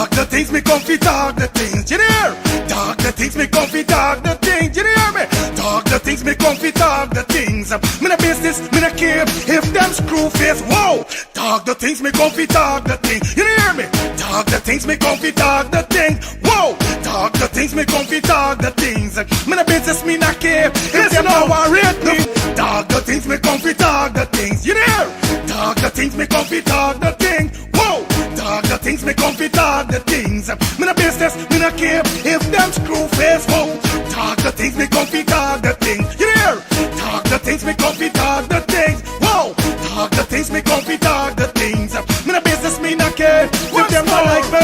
Talk the things me come fi talk the things, you hear? Talk the things me come fi talk the things, you hear me? Talk the things me come fi talk the things. Me no business, me no care if them screw face. Whoa! Talk the things me come fi talk the things, you hear me? Talk the things me come fi talk the things. Whoa! Talk the things me come fi talk the things. Me no business, me no care if them no rate me. Talk the things me come fi talk the things, you hear? Talk the things me come fi talk the things. Whoa! Talk the things me come fi talk the things. Me no business, me no care if them screw face. Whoa! Talk the things me come fi talk the things. You hear? Talk the things me come fi talk the things. Whoa! Talk the things me come fi talk the things. Me no business, me no care if them not like me.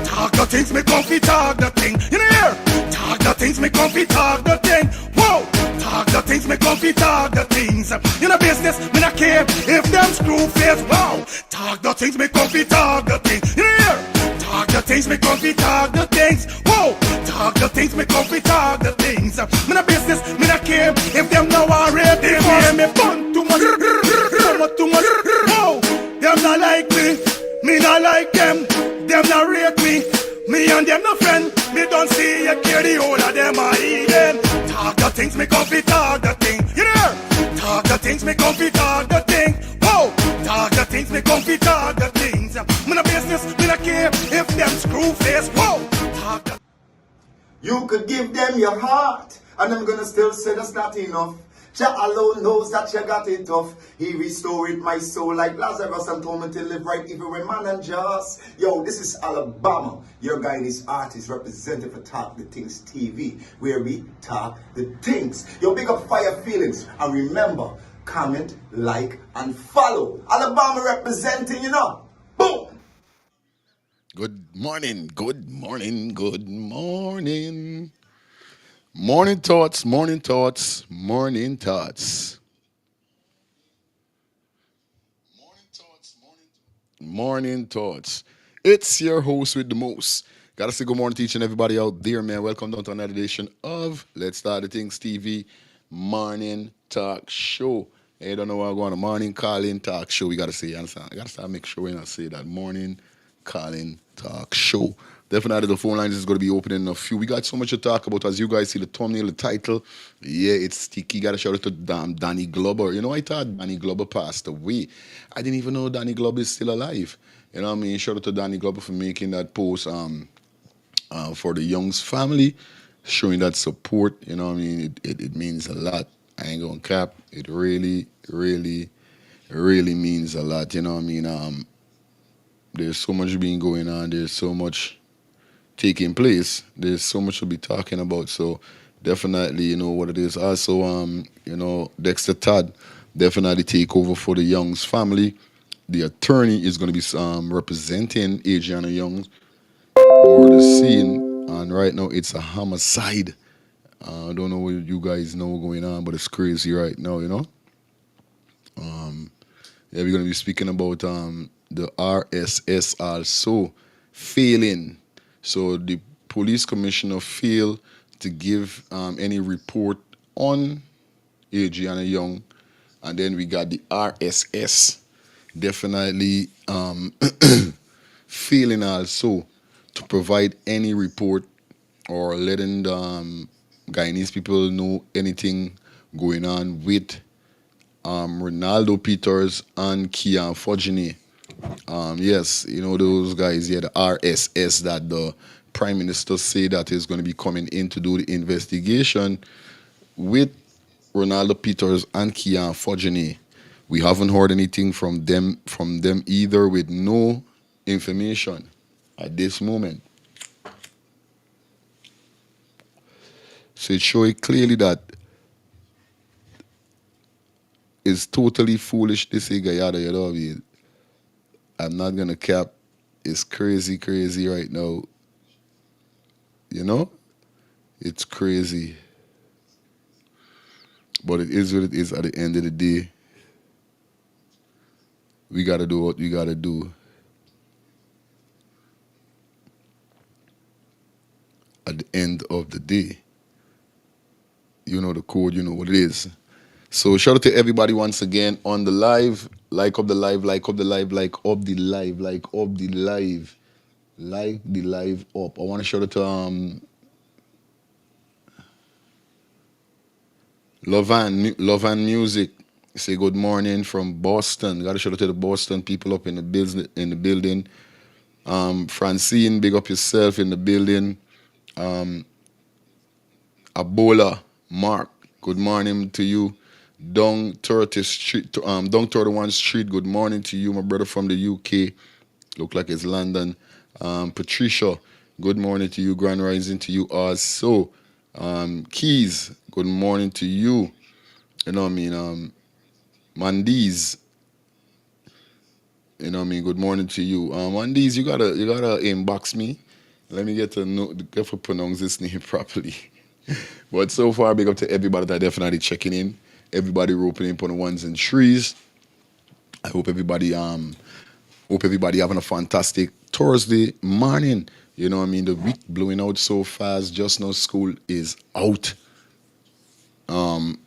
Talk the things me come fi talk the thing. You hear? Talk the things me come fi talk the thing. Whoa! Talk the things me come fi talk the things. You no business, me no care if them screw face. Wow! Talk the things me come fi talk the thing. You hear? Talk the things me come fi talk the things. Whoa! Talk the things me come fi talk the things. Me no business, me no care if them no rate me. Me fun too much, too much. Whoa! Them not like me not like them. Them not rate me. Me and them no friend. Me don't see you care the whole of them are eating. Talk the things me come fi talk the thing. You hear? Talk the things me come fi talk the thing. Whoa! Talk the things me come fi talk the things. Me no business, me no care if them screw face. Whoa! Talk the You could give them your heart, and I'm gonna still say that's not enough. Jah alone knows that you got it tough. He restored my soul like Lazarus and told me to live right even when man and just. Yo, this is Alabama. Your guy, this artist, representative for Talk the Things TV, where we talk the things. Yo, big up Fire Feelings. And remember, comment, like, and follow. Alabama representing, you know. Boom! Good morning, good morning, good morning. Morning thoughts, morning thoughts, morning thoughts. Morning thoughts. It's your host with the most. Gotta say good morning to each and everybody out there, man. Welcome down to another edition of Let's Start the Things TV Morning Talk Show. Hey, don't know what I'm going on. Morning calling talk show. We gotta say, you understand? I gotta start make sure when I say that morning calling talk show. Definitely the phone lines is going to be opening in a few. We got so much to talk about. As you guys see the thumbnail, the title. Yeah, it's sticky. Got to shout out to Danny Glover. You know, I thought Danny Glover passed away. I didn't even know Danny Glover is still alive. You know what I mean? Shout out to Danny Glover for making that post for the Young's family, showing that support. You know what I mean? It means a lot. I ain't going to cap. It really, really, really means a lot. You know what I mean? There's so much being going on. There's so much taking place. There's so much to be talking about. So definitely, you know what it is. Also, Dexter Todd definitely take over for the Young's family. The attorney is going to be representing Adrianna Young for the scene. And right now, it's a homicide. I don't know what you guys know going on, but it's crazy right now, you know. Yeah, we're going to be speaking about the RSS also failing. So the police commissioner failed to give any report on Adrianna Young. And then we got the RSS definitely failing also to provide any report or letting the Guyanese people know anything going on with Ronaldo Peters and Keon. Yes, you know those guys, yeah, the RSS that the Prime Minister say that is going to be coming in to do the investigation with Ronaldo Peters and Keon Fodjene. We haven't heard anything from them either, with no information at this moment. So it shows clearly that it's totally foolish to say Gayada, you know what I mean? I'm not gonna cap. It's crazy, crazy right now. You know? It's crazy. But it is what it is at the end of the day. We gotta do what we gotta do. At the end of the day. You know the code, you know what it is. So shout out to everybody once again on the live. Like up the live, like up the live, like up the live, like up the live, like the live up. I want to shout out to Love and Music. Say good morning from Boston. Got to shout out to the Boston people up in the business in the building. Francine, big up yourself in the building. Abola, Mark, good morning to you. Dong 31 Street, good morning to you, my brother from the UK. Look like it's London. Patricia, good morning to you. Grand Rising to you also. Keys, good morning to you. You know what I mean? Mandiz, you know what I mean? Good morning to you. Mandiz, you gotta inbox me. Let me get to know get to pronounce this name properly. But so far, big up to everybody that definitely checking in. Everybody roping in on the ones and threes. I hope everybody having a fantastic Thursday morning. You know what I mean? The week blowing out so fast. Just now school is out.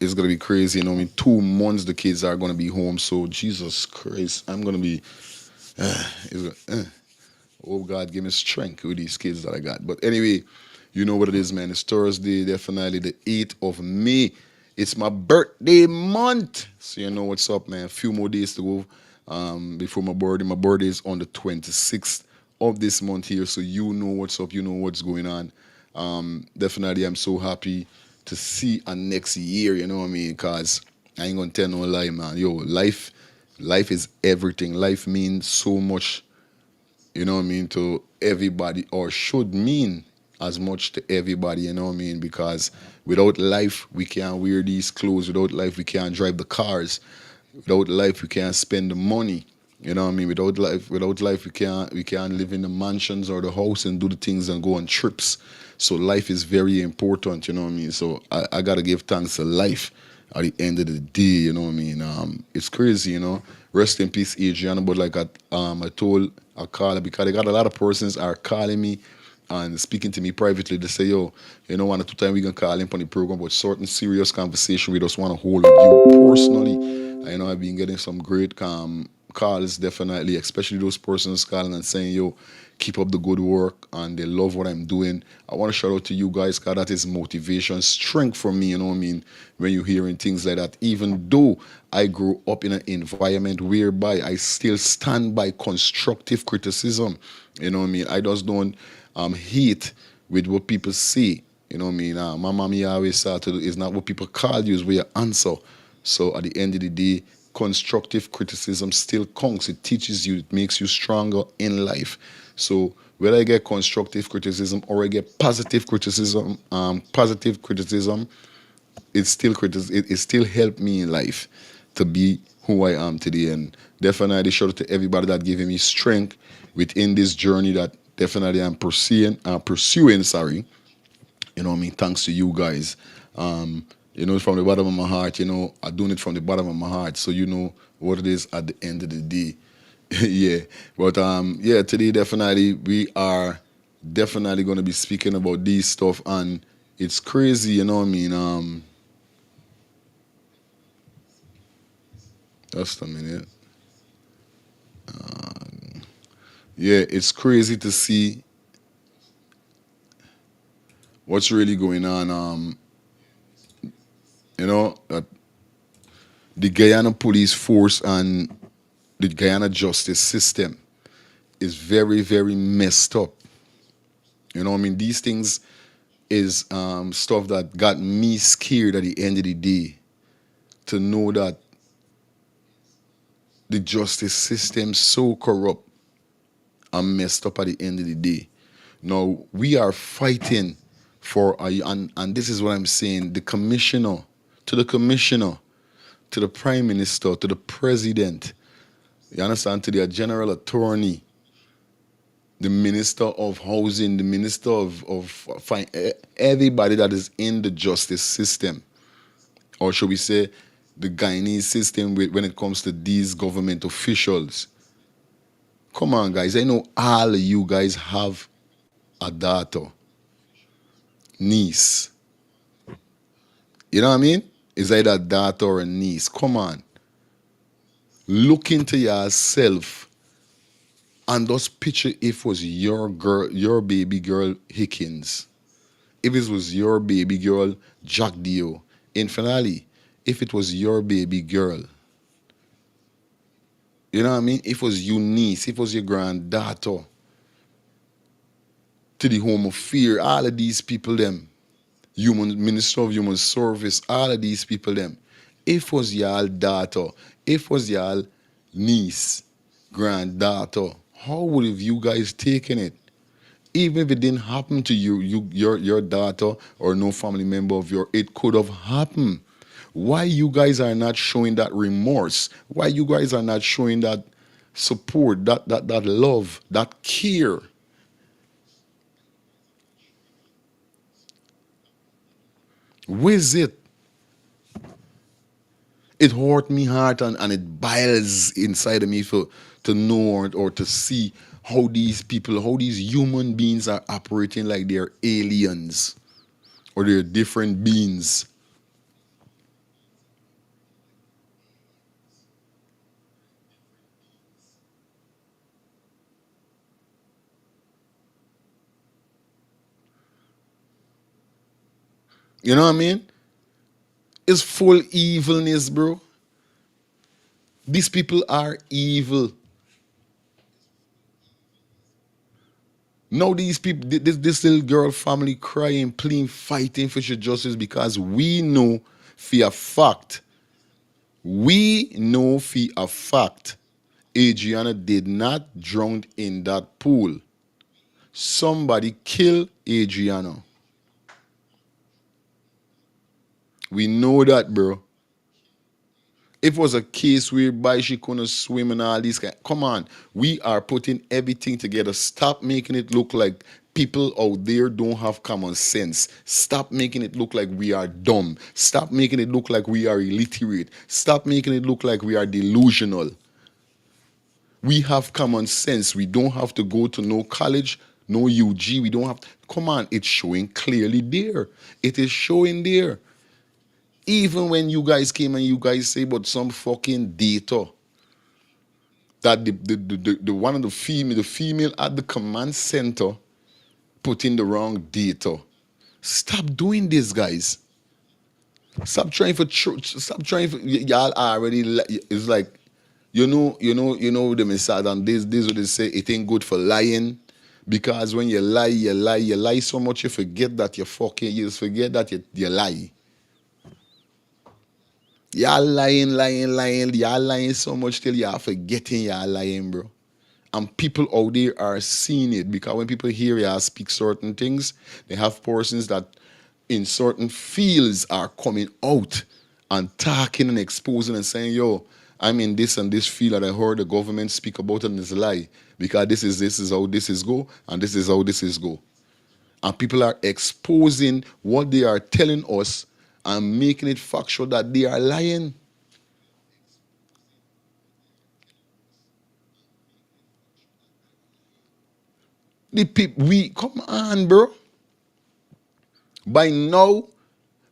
It's gonna be crazy. You know what I mean? 2 months the kids are gonna be home. So Jesus Christ, I'm gonna be. Oh God, give me strength with these kids that I got. But anyway, you know what it is, man. It's Thursday, definitely the 8th of May. It's my birthday month. So you know what's up, man. A few more days to go before my birthday. My birthday is on the 26th of this month here. So you know what's up, you know what's going on. Definitely I'm so happy to see a next year, you know what I mean? Cause I ain't gonna tell no lie, man. Yo, life is everything. Life means so much, you know what I mean, to everybody, or should mean as much to everybody, you know what I mean? Because without life, we can't wear these clothes. Without life, we can't drive the cars. Without life, we can't spend the money. You know what I mean? Without life, we can't live in the mansions or the house and do the things and go on trips. So life is very important, you know what I mean? So I gotta give thanks to life at the end of the day, you know what I mean? It's crazy, you know. Rest in peace, Adrianna. But like I told I call because I got a lot of persons are calling me and speaking to me privately. They say, yo, you know, 1 or 2 times we can call him on the program, but certain serious conversation we just want to hold with you personally. I know I've been getting some great calls, definitely, especially those persons calling and saying, yo, keep up the good work and they love what I'm doing. I want to shout out to you guys because that is motivation, strength for me, you know what I mean? When you're hearing things like that, even though I grew up in an environment whereby I still stand by constructive criticism, you know what I mean? I just don't hate with what people say, you know what I mean? My mommy always said to do, it's not what people call you, it's what you answer. So at the end of the day, constructive criticism still counts. It teaches you, it makes you stronger in life. So whether I get constructive criticism or I get positive criticism, it still helped me in life to be who I am today. And definitely shout out to everybody that giving me strength within this journey that definitely I'm pursuing. Sorry, you know what I mean? Thanks to you guys. You know, from the bottom of my heart, you know, I'm doing it from the bottom of my heart. So you know what it is at the end of the day. Yeah. But yeah, today definitely we are definitely gonna be speaking about these stuff and it's crazy, you know what I mean? Just a minute. Yeah, it's crazy to see what's really going on. You know, the Guyana police force and the Guyana justice system is very, very messed up. You know, what I mean, these things is stuff that got me scared at the end of the day to know that the justice system so corrupt and messed up at the end of the day. Now we are fighting for and this is what I'm saying, the commissioner, to the prime minister, to the president, you understand, to the general attorney, the minister of housing, the minister everybody that is in the justice system, or should we say the Guyanese system when it comes to these government officials. Come on, guys. I know all of you guys have a daughter, niece. You know what I mean? Is either a daughter or a niece. Come on. Look into yourself and just picture if it was your girl, your baby girl Hickins. If it was your baby girl Jack Dio. In finale, if it was your baby girl. You know what I mean? If it was your niece, if it was your granddaughter. To the Home Affairs, all of these people them. Human Minister of Human Service, all of these people them. If was y'all daughter, if was y'all niece, granddaughter, how would have you guys taken it? Even if it didn't happen to your daughter or no family member of your, it could have happened. Why you guys are not showing that remorse? Why you guys are not showing that support, that love, that care? Where's it? It hurt me heart and it biles inside of me for to know or to see how these people, how these human beings are operating like they're aliens or they're different beings. You know what I mean? It's full evilness, bro. These people are evil. Now these people, this little girl family crying, pleading, fighting for justice because we know for a fact, Adrianna did not drown in that pool. Somebody killed Adrianna. We know that, bro. If it was a case whereby she couldn't swim and all these come on, we are putting everything together. Stop making it look like people out there don't have common sense. Stop making it look like we are dumb. Stop making it look like we are illiterate. Stop making it look like we are delusional. We have common sense. We don't have to go to no college, no UG. We don't have to, come on, it's showing clearly there. It is showing there. Even when you guys came and you guys say about some fucking data that the one of the female at the command center put in the wrong data. Stop doing this, guys. Stop trying for stop trying for y'all already it's like the message and this what they say it ain't good for lying. Because when you lie so much you forget that you forget that you lie. Y'all lying. Y'all lying so much till y'all forgetting y'all lying, bro. And people out there are seeing it because when people hear y'all speak certain things, they have persons that in certain fields are coming out and talking and exposing and saying, yo, I'm in this and this field that I heard the government speak about and it's a lie. Because this is how this is go and this is how this is go. And people are exposing what they are telling us and making it factual that they are lying. The people, we come on, bro. By now,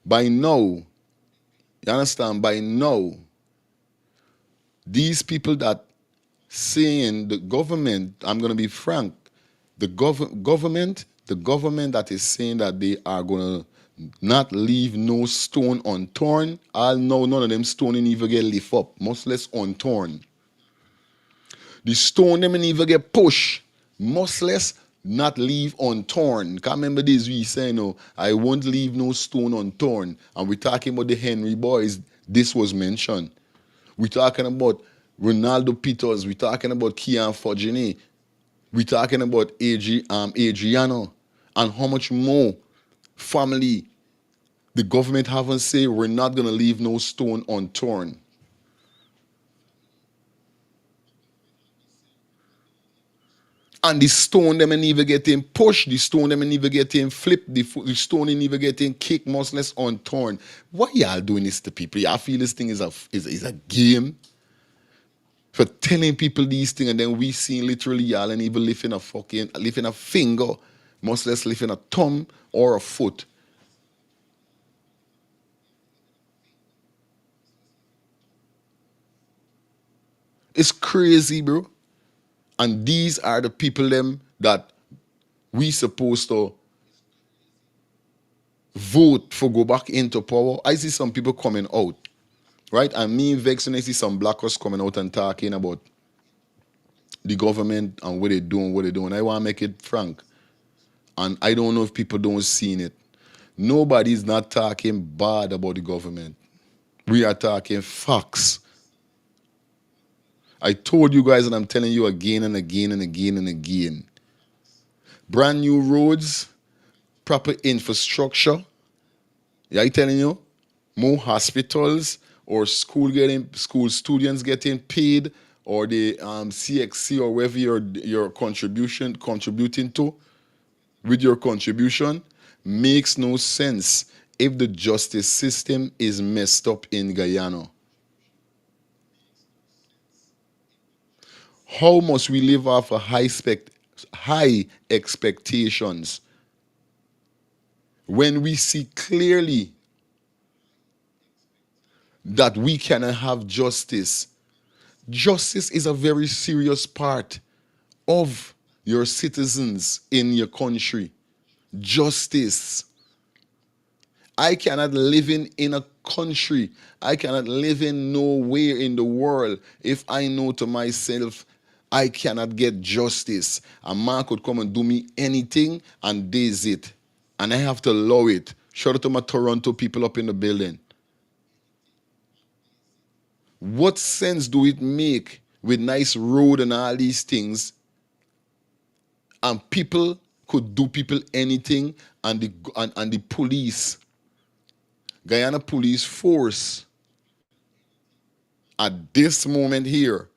you understand? By now, these people that saying the government, I'm gonna be frank, the government that is saying that they are gonna not leave no stone unturned. I'll know none of them stone ain't even get lift up, much less unturned. The stone them ain't even get pushed, much less not leave unturned. Can't remember this we say no, I won't leave no stone unturned. And we're talking about the Henry boys. This was mentioned. We're talking about Ronaldo Peters. We're talking about Keon Fojini. We're talking about Adrianna. And how much more family the government haven't said we're not going to leave no stone unturned. And the stone them ain't even getting pushed, the stone them ain't even getting flipped, the stone ain't even getting kicked, much less unturned. Why y'all doing this to people? Y'all feel this thing is a game? For telling people these things and then we see literally y'all ain't even lifting a finger, much less lifting a thumb or a foot. It's crazy, bro. And these are the people them that we supposed to vote for go back into power. I see some people coming out, right? And me vexing, I see some blackers coming out and talking about the government and what they're doing. I want to make it frank. And I don't know if people don't see it. Nobody's not talking bad about the government. We are talking facts. I told you guys and I'm telling you again and again and again and again. Brand new roads, proper infrastructure. Yeah, I telling you, more hospitals or school students getting paid or the CXC or wherever your contributing to with your contribution makes no sense if the justice system is messed up in Guyana. How must we live off a high expectations when we see clearly that we cannot have justice? Justice is a very serious part of your citizens in your country. Justice. I cannot live in a country. I cannot live in nowhere in the world if I know to myself I cannot get justice. A man could come and do me anything and this it. And I have to allow it. Shout out to my Toronto people up in the building. What sense do it make with nice road and all these things and people could do people anything and the police, Guyana police force at this moment here,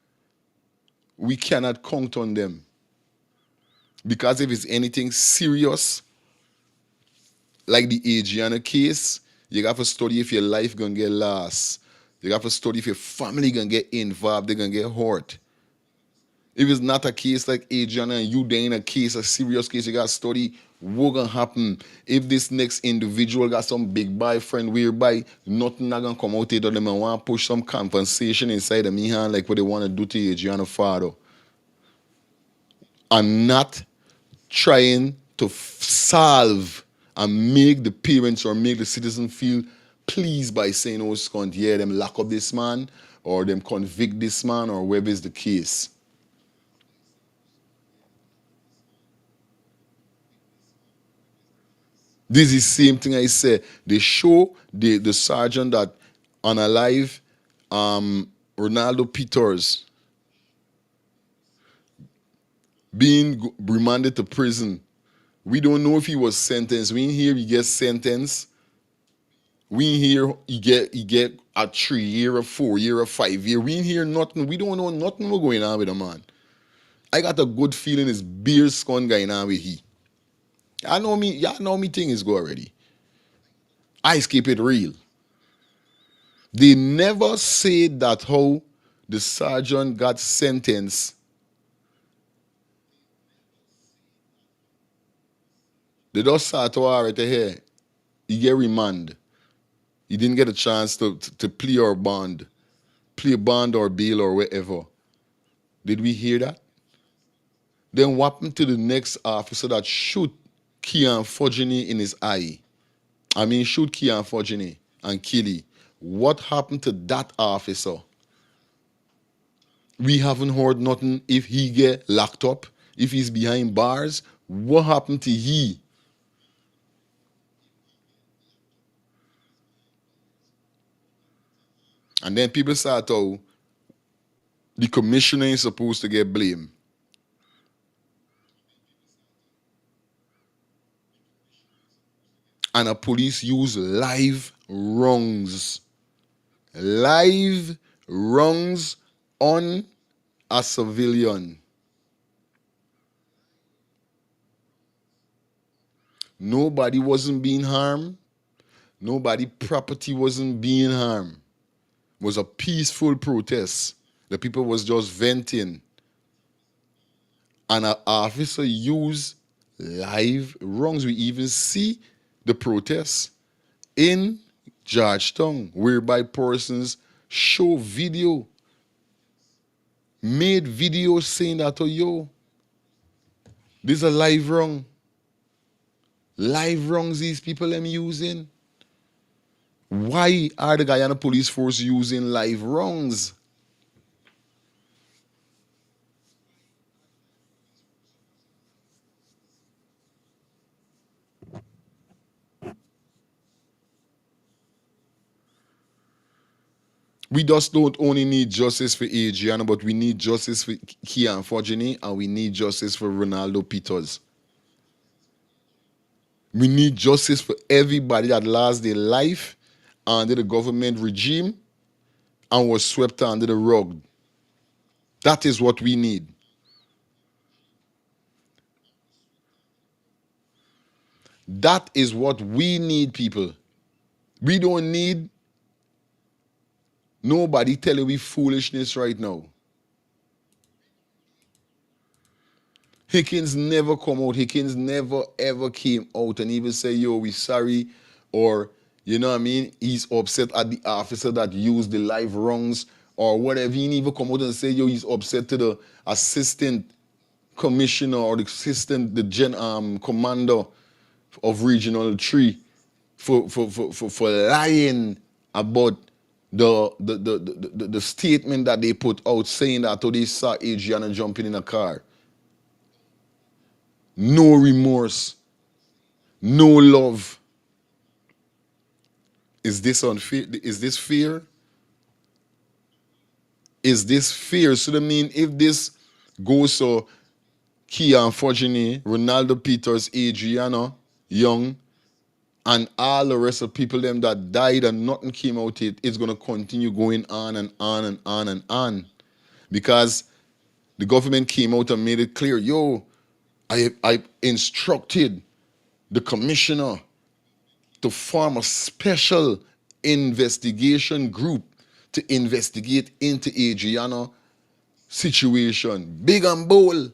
we cannot count on them. Because if it's anything serious, like the Adrianna case, you got to study if your life gonna get lost. You got to study if your family gonna get involved, they're gonna get hurt. If it's not a case like Adrianna and you there in a case, a serious case, you got to study what gonna happen if this next individual got some big boyfriend whereby nothing not gonna come out of them and want to push some compensation inside of me hand like what they want to do to Adrianna father. And not trying to solve and make the parents or make the citizen feel pleased by saying, oh, scunt, yeah, them lock up this man or them convict this man or whatever is the case. This is the same thing I said. They show the sergeant that unalive Ronaldo Peters being remanded to prison. We don't know if he was sentenced. We ain't hear he gets sentenced. We ain't hear he get a 3 year, a 4 year, a 5 year. We ain't hear nothing. We don't know nothing what's going on with the man. I got a good feeling it's beer scone going on with he. Y'all know me thing is go already. I keep it real. They never said that how the sergeant got sentenced. They just start to right here. He get remand. He didn't get a chance to plea or bond. Plea bond or bail or whatever. Did we hear that? Then what happened to the next officer that shoot Keon Fudgini in his eye? Shoot Keon Fudgini and kill him. What happened to that officer? We haven't heard nothing if he get locked up, if he's behind bars. What happened to he? And then people start out, the commissioner is supposed to get blamed. And a police use live wrongs. Live wrongs on a civilian. Nobody wasn't being harmed. Nobody property wasn't being harmed. It was a peaceful protest. The people was just venting. And an officer used live wrongs. We even see the protests in Georgetown, whereby persons show video made videos saying that, oh, yo, this is a live wrong. Live wrongs these people them using. Why are the Guyana police force using live wrongs? We just don't only need justice for Adrianna, but we need justice for Keon and we need justice for Ronaldo Peters. We need justice for everybody that lost their life under the government regime and was swept under the rug. That is what we need. That is what we need, people. We don't need nobody telling we foolishness right now. Hickens never come out. Hickens never ever came out and even say, yo, we sorry, or you know what I mean? He's upset at the officer that used the live wrongs or whatever. He didn't even come out and say, yo, he's upset to the assistant commissioner or the assistant, the commander of Regional 3 for lying about the statement that they put out saying that they saw Adrianna jumping in a car. No remorse, no love. Is this unfair? Is this fair? Is this fair? So I mean, if this goes so Keon Ronaldo Peters, Adrianna Young, and all the rest of people them that died and nothing came out it, it's gonna continue going on and on and on and on. Because the government came out and made it clear, yo, I instructed the commissioner to form a special investigation group to investigate into Adrianna situation. Big and bold.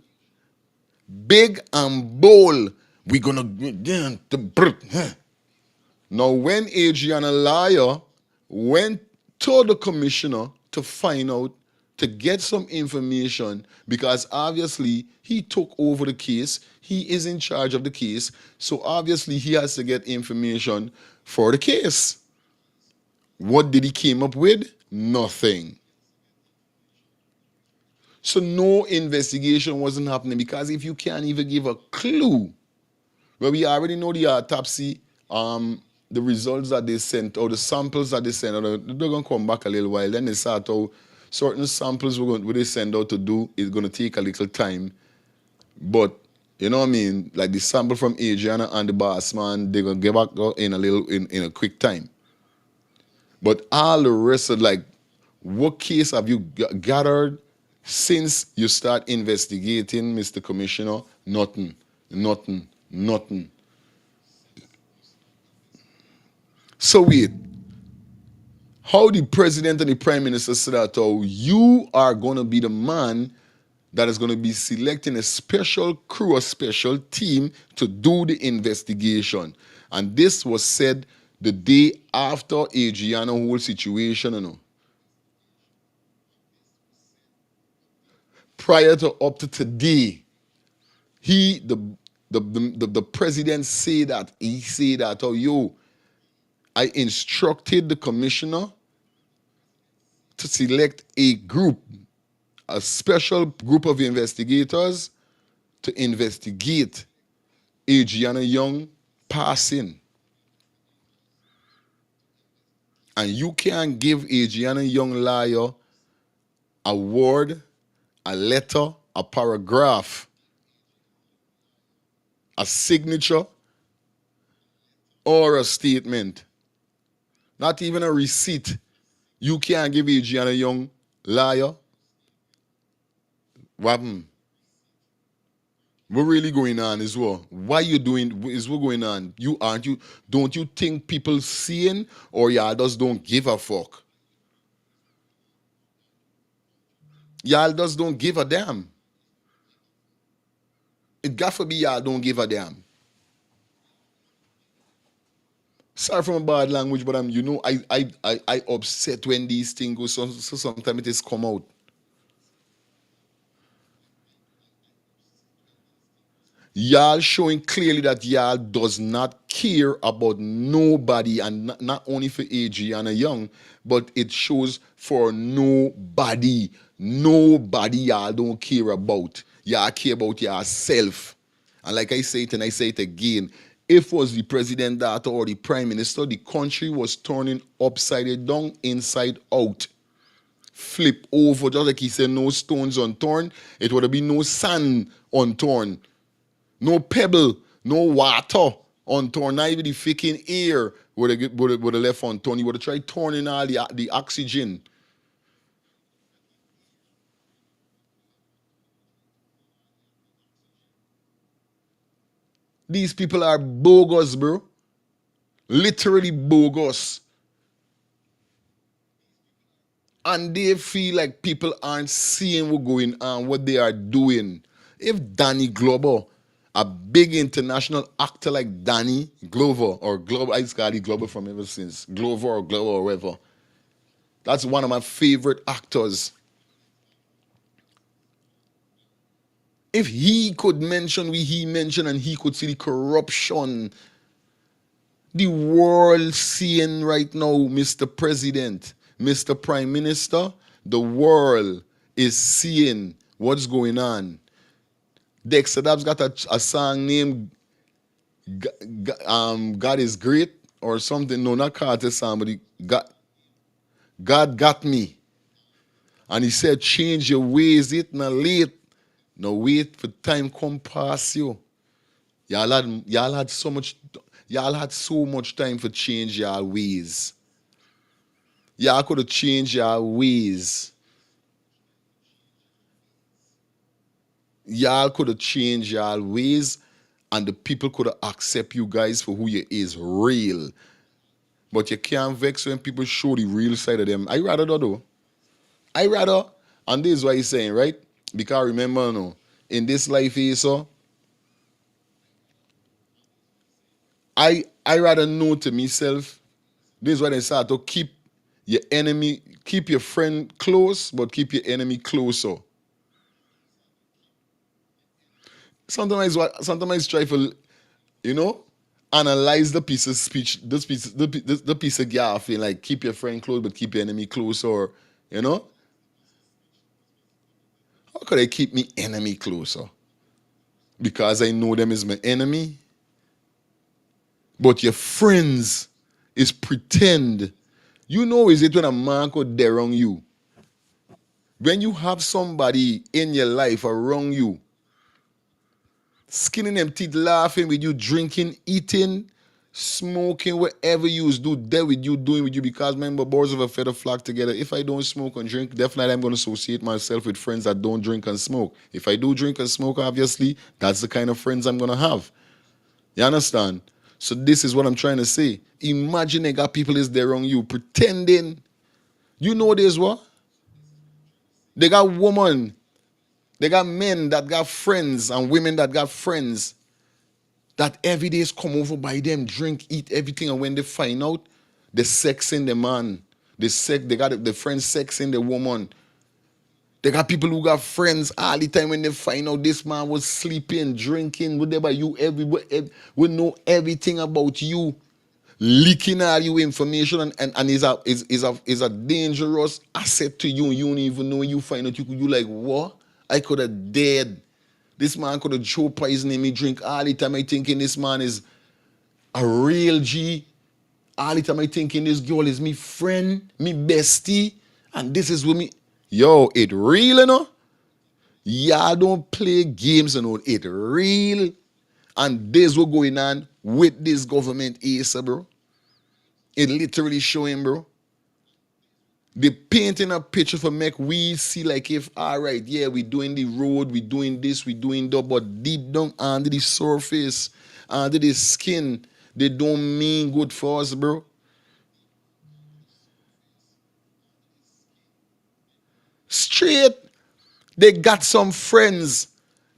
Big and bold. We're gonna get down to Now, when Adrianna Lawyer went to the commissioner to find out, to get some information, because obviously he took over the case, he is in charge of the case, so obviously he has to get information for the case. What did he came up with? Nothing. So no investigation wasn't happening, because if you can't even give a clue, well, we already know the autopsy, the results that they sent, or the samples that they sent out, they're going to come back a little while. Then they start out, certain samples what they send out to do is going to take a little time. But, you know what I mean? Like the sample from Adrianna and the boss man, they're going to get back in a quick time. But all the rest of, like, what case have you gathered since you start investigating, Mr. Commissioner? Nothing. Nothing. Nothing. So wait, how the president and the prime minister said that, oh, you are going to be the man that is going to be selecting a special crew, a special team to do the investigation. And this was said the day after Adrianna whole situation, you know. Prior to up to today, the president say that, he said that, oh, yo, I instructed the commissioner to select a group, a special group of investigators to investigate Adrianna Young passing. And you can't give Adrianna Young Lawyer a word, a letter, a paragraph, a signature, or a statement. Not even a receipt. You can't give Adrianna Young Lawyer. What happened? What really going on is what? Why you doing is what going on? You aren't you don't you think people seeing, or y'all just don't give a fuck? Y'all just don't give a damn. It got to be y'all don't give a damn. Sorry for my bad language, but I'm, you know, I upset when these things go, so sometimes it is come out. Y'all showing clearly that y'all does not care about nobody, and not only for Adrianna Young, but it shows for nobody. Nobody y'all don't care about. Y'all care about yourself. And like I say it and I say it again, if it was the president daughter or the prime minister, the country was turning upside down, inside out. Flip over, just like he said, no stones unturned. It would have been no sand unturned. No pebble, no water on torn, not even the freaking air would have left on torn. You would have tried turning all the oxygen. These people are bogus, bro. Literally bogus. And they feel like people aren't seeing what's going on, what they are doing. If Danny Glover, a big international actor like Danny Glover, or Glover, I just call it Glover from ever since, Glover or Glover or whatever. That's one of my favorite actors. If he could mention what he mentioned and he could see the corruption the world seeing right now, Mr. President, Mr. Prime Minister, the world is seeing what's going on. Dexter Dabbs got a song named God is Great or something. No, not Carter song, but God got me. And he said, change your ways, it not late. No wait for time come past you. Y'all had so much time for change y'all ways. Y'all could have changed y'all ways. Y'all could have changed y'all ways, and the people could have accept you guys for who you is real. But you can't vex when people show the real side of them. I rather though. I rather, and this is what he's saying, right? Because remember, no, in this life here, so I rather know to myself, this is what I start to keep your friend close, but keep your enemy closer. Sometimes try for, you know, analyze the piece of speech, the piece of gaff, like keep your friend close, but keep your enemy closer, you know? How could I keep me enemy closer? Because I know them as my enemy. But your friends is pretend. You know is it when a man could dare on you. When you have somebody in your life around you, skinning them teeth, laughing with you, drinking, eating, smoking, whatever you do, there with you, doing with you, because remember, birds of a feather flock together. If I don't smoke and drink, definitely I'm going to associate myself with friends that don't drink and smoke. If I do drink and smoke, obviously, that's the kind of friends I'm going to have. You understand? So this is what I'm trying to say. Imagine they got people is there on you pretending. You know this what? They got women. They got men that got friends and women that got friends that every day is come over by them, drink, eat everything, and when they find out, they sexing the man. They got the friends sexing the woman. They got people who got friends all the time when they find out this man was sleeping, drinking, whatever you everywhere, we know everything about you, leaking all your information and is a dangerous asset to you. You don't even know you find out you like what? I could have dead. This man could have Joe poisoning me, drink all the time. I thinking this man is a real G. All the time I thinking this girl is me friend, me bestie, and this is with me. Yo, it real, you know? Y'all don't play games, you know. It real. And this what going on with this government is, bro. It literally showing, bro. They painting a picture for make we see like if, all right, yeah, we doing the road, we doing this, we doing that, but deep down under the surface, under the skin, they don't mean good for us, bro. Straight, they got some friends.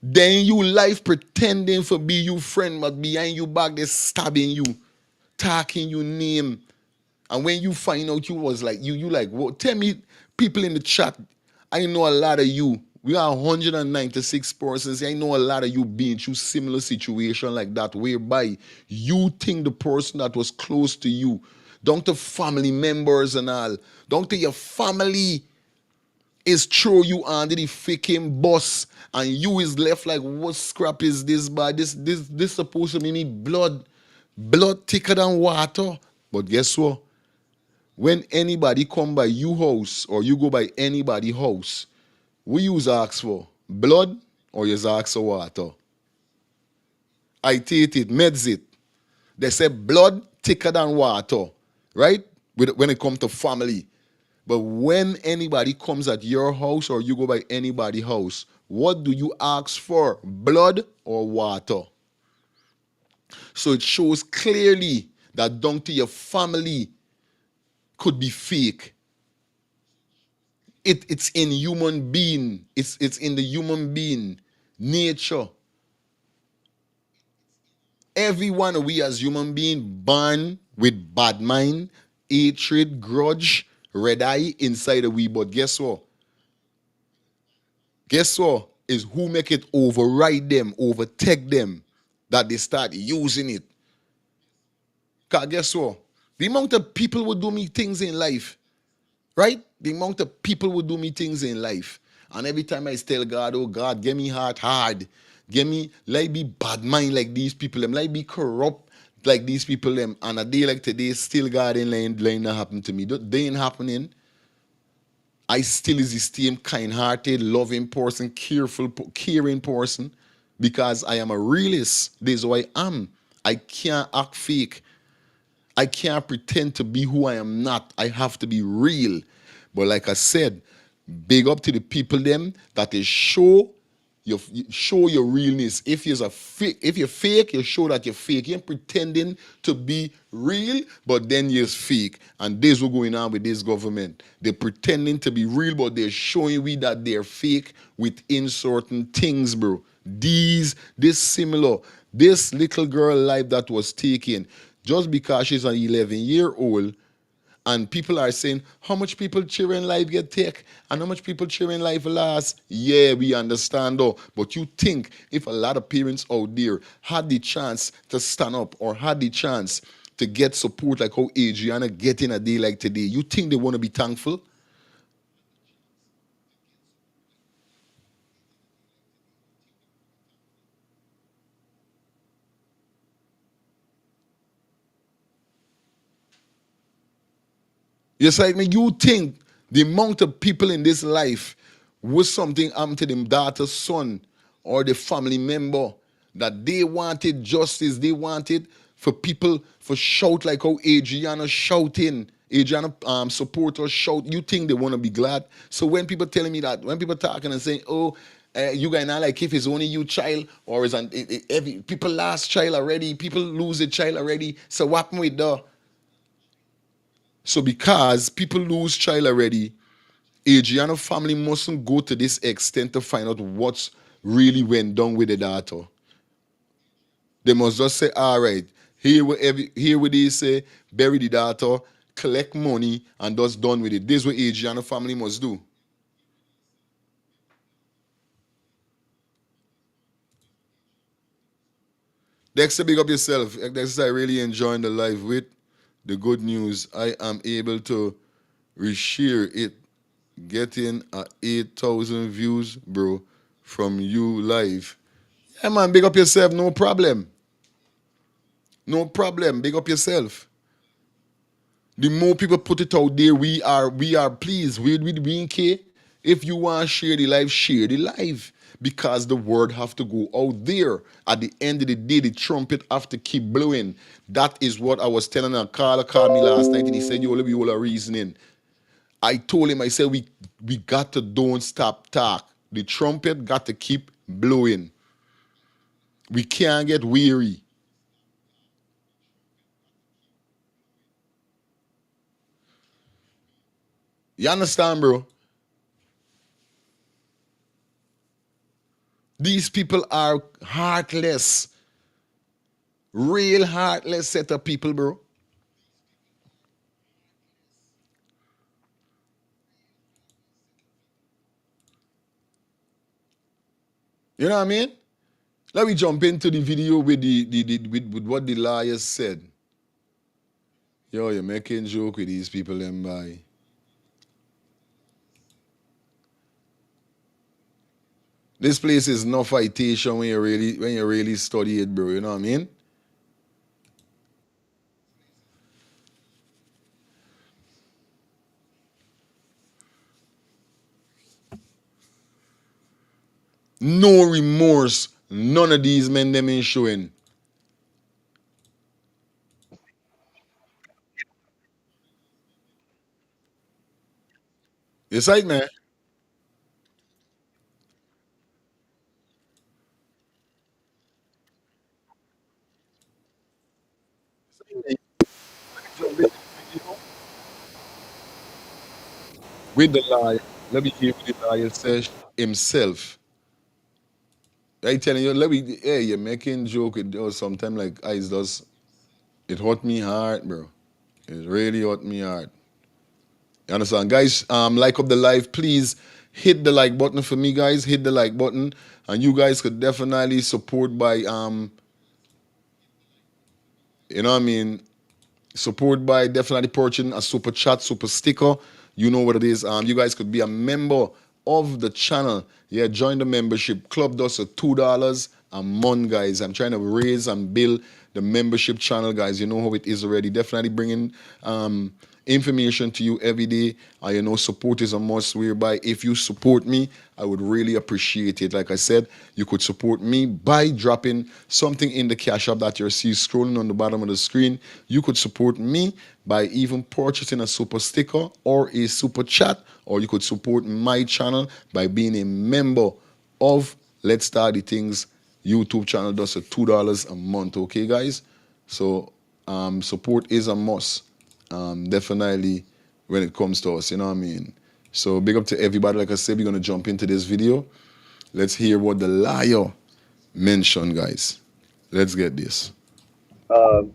Then you life pretending for be you friend, but behind you back they stabbing you, talking your name. And when you find out you was like you like, well, tell me, people in the chat, I know a lot of you We are 196 persons. I know a lot of you been through similar situation like that, whereby you think the person that was close to you, down to family members and all, down to your family is throw you under the freaking bus, and you is left like, what scrap is this? But this supposed to be me blood thicker than water. But guess what? When anybody come by you house or you go by anybody house, we use ask for blood or you ask for water. I take it, meds it. They say blood thicker than water, right? When it comes to family. But when anybody comes at your house or you go by anybody house, what do you ask for? Blood or water? So it shows clearly that down to your family could be fake. It's in human being. It's in the human being nature. Everyone we as human being born with bad mind, hatred, grudge, red eye inside of we. But guess what? Guess what? Is who make it override them, overtake them, that they start using it. Cause guess what? The amount of people will do me things in life, right? The amount of people will do me things in life. And every time I tell God, oh God, get me heart hard. Get me, like be bad mind like these people, them, like be corrupt like these people, them. And a day like today, still God ain't letting that happen to me. They ain't happening. I still is the same kind-hearted, loving person, careful, caring person, because I am a realist. This is who I am. I can't act fake. I can't pretend to be who I am not. I have to be real. But like I said, big up to the people them that is show your realness. If you're fake, you show that you're fake. You ain't pretending to be real, but then you're fake. And this is what's going on with this government. They're pretending to be real, but they're showing we that they're fake within certain things, bro. This similar. This little girl life that was taken, just because she's an 11-year-old, and people are saying, how much people children life get take and how much people children life last? Yeah, we understand though. But you think if a lot of parents out there had the chance to stand up or had the chance to get support like how Adrianna get in a day like today, you think they want to be thankful? Yes, like me, you think the amount of people in this life was something happened to them daughter's son or the family member that they wanted justice, they wanted for people for shout like how Adrianna shouting, Adrianna supporters shout. You think they want to be glad? So when people telling me that, when people talking and saying, oh, you guys not like if it's only you child or is every people lost child already, people lose a child already. So what happened with the so because people lose child already, Adriana family mustn't go to this extent to find out what's really went down with the daughter. They must just say, all right, here what they say, bury the daughter, collect money, and just done with it. This is what Adriana family must do. Dexter, big up yourself. Dexter, I really enjoying the live with the good news. I am able to reshare it, getting 8,000 views, bro, from you live. Yeah, man, big up yourself, no problem. No problem, big up yourself. The more people put it out there, we are pleased. We ain't care. If you want to share the live, share the live. Because the word have to go out there. At the end of the day, the trumpet have to keep blowing. That is what I was telling him. Carla called me last night and he said, you all are reasoning. I told him, I said, we got to don't stop talk. The trumpet got to keep blowing. We can't get weary. You understand, bro? These people are heartless. Real heartless set of people, bro. You know what I mean? Let me jump into the video with with what the lawyers said. Yo, you're making joke with these people them by. This place is no fightation when you really study it, bro. You know what I mean? No remorse. None of these men them ain't showing. It's like man. With the liar. Let me hear what the liar says himself. I telling you, let me hey, you're making joke with sometimes like ice does. It hurt me hard, bro. It really hurt me hard. You understand? Guys, like up the live, please hit the like button for me, guys. Hit the like button. And you guys could definitely support by you know what I mean, support by definitely purchasing a super chat, super sticker. You know what it is. You guys could be a member of the channel. Yeah, join the membership. Club does $2 a month, guys. I'm trying to raise and build the membership channel, guys. You know how it is already. Definitely bringing information to you every day. You know, support is a must, whereby if you support me, I would really appreciate it. Like I said, you could support me by dropping something in the cash app that you see scrolling on the bottom of the screen. You could support me by even purchasing a super sticker or a super chat, or you could support my channel by being a member of Let's Start the Things YouTube channel. Does $2 a month, okay, guys? So support is a must, definitely when it comes to us, you know what I mean? So big up to everybody. Like I said, we're gonna jump into this video. Let's hear what the liar mentioned, guys. Let's get this. Um,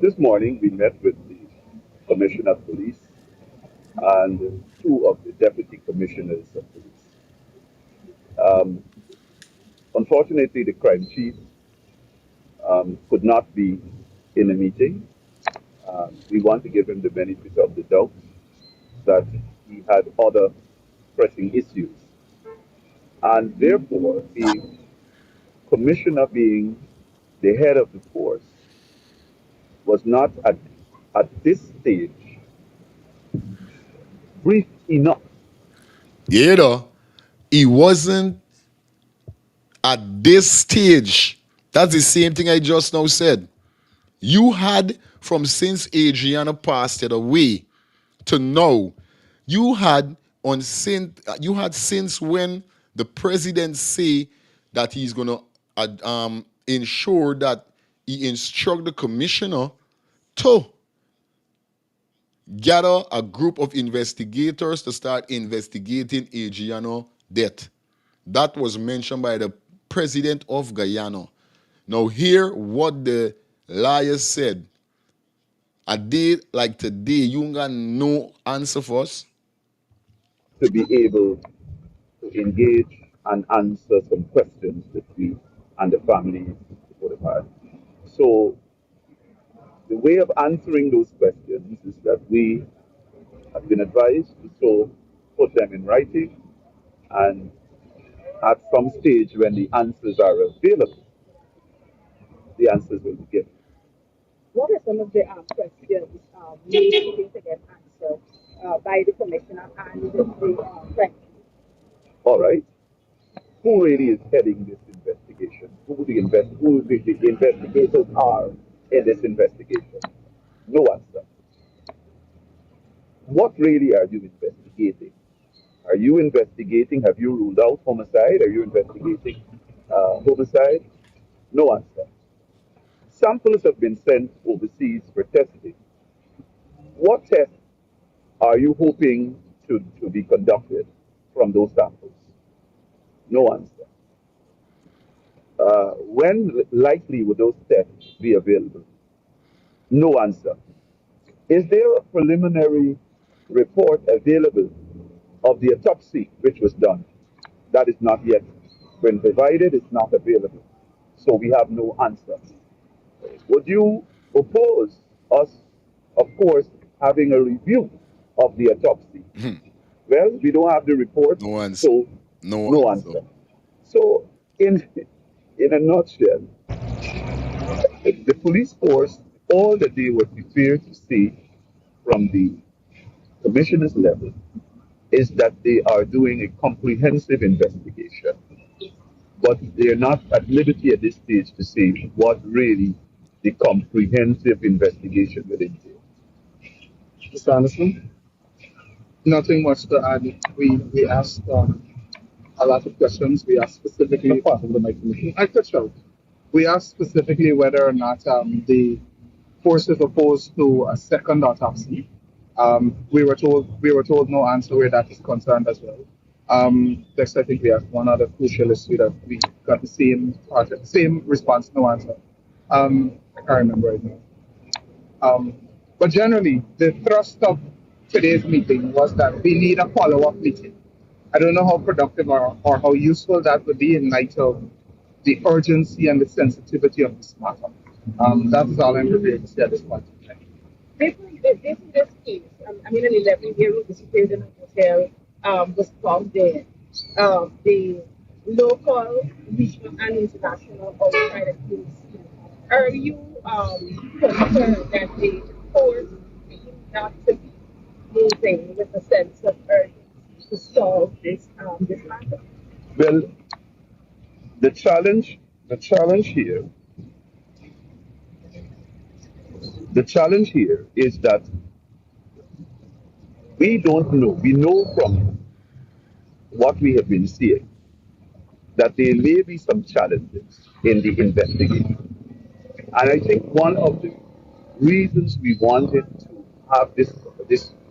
this morning, we met with the Commissioner of Police and two of the Deputy Commissioners of Police. Um, Unfortunately, the crime chief could not be in the meeting. We want to give him the benefit of the doubt that he had other pressing issues. And therefore, the commissioner, being the head of the force, was not at this stage brief enough Yeah, though, he wasn't at this stage. That's the same thing I just now said. You had from since Adrianna passed it away to now, you had since when the president say that he's gonna ensure that he instruct the commissioner to gather a group of investigators to start investigating Adrianna death. That was mentioned by the president of Guyana. Now hear what the liar said. A day like today, you ain't got no answer for us. to be able to engage and answer some questions that we and the families would have had. So the way of answering those questions is that we have been advised to so put them in writing, and at some stage when the answers are available, the answers will be given. What are some of the questions needing to get answered by the commissioner and the French? All right. Who really is heading this investigation? Who the investigators are in this investigation? No answer. What really are you investigating? Are you investigating? Have you ruled out homicide? Are you investigating homicide? No answer. Samples have been sent overseas for testing. What tests are you hoping to be conducted from those samples? No answer. When likely would those tests be available? No answer. Is there a preliminary report available of the autopsy which was done? that is not yet been provided, it's not available. So we have no answer. Would you oppose us, of course, having a review of the autopsy? Well, we don't have the report, No answer. so No no answer. answer. So, in a nutshell, the police force, all that they were prepared to see from the commissioner's level is that they are doing a comprehensive investigation, but they're not at liberty at this stage to say what really the comprehensive investigation will entail. Mr. Anderson, nothing much to add. We asked a lot of questions. We asked specifically part of the night commission. I touched out. We asked specifically whether or not the force is opposed to a second autopsy. We were told no answer where that is concerned as well. Next, I think we asked one other crucial issue that we got the same response, no answer. I can't remember right now. But generally, the thrust of today's meeting was that we need a follow-up meeting. I don't know how productive or how useful that would be in light of the urgency and the sensitivity of this matter. That is all I'm prepared to say at this point in time. Basically, this case, I mean, an 11-year-old disappeared in a hotel, was found dead. The local, regional, and international outside community. Are you concerned that the court seem not to be moving with a sense of urgency to solve this matter? Well, the challenge here, the challenge here is that we don't know. We know from what we have been seeing that there may be some challenges in the investigation. And I think one of the reasons we wanted to have this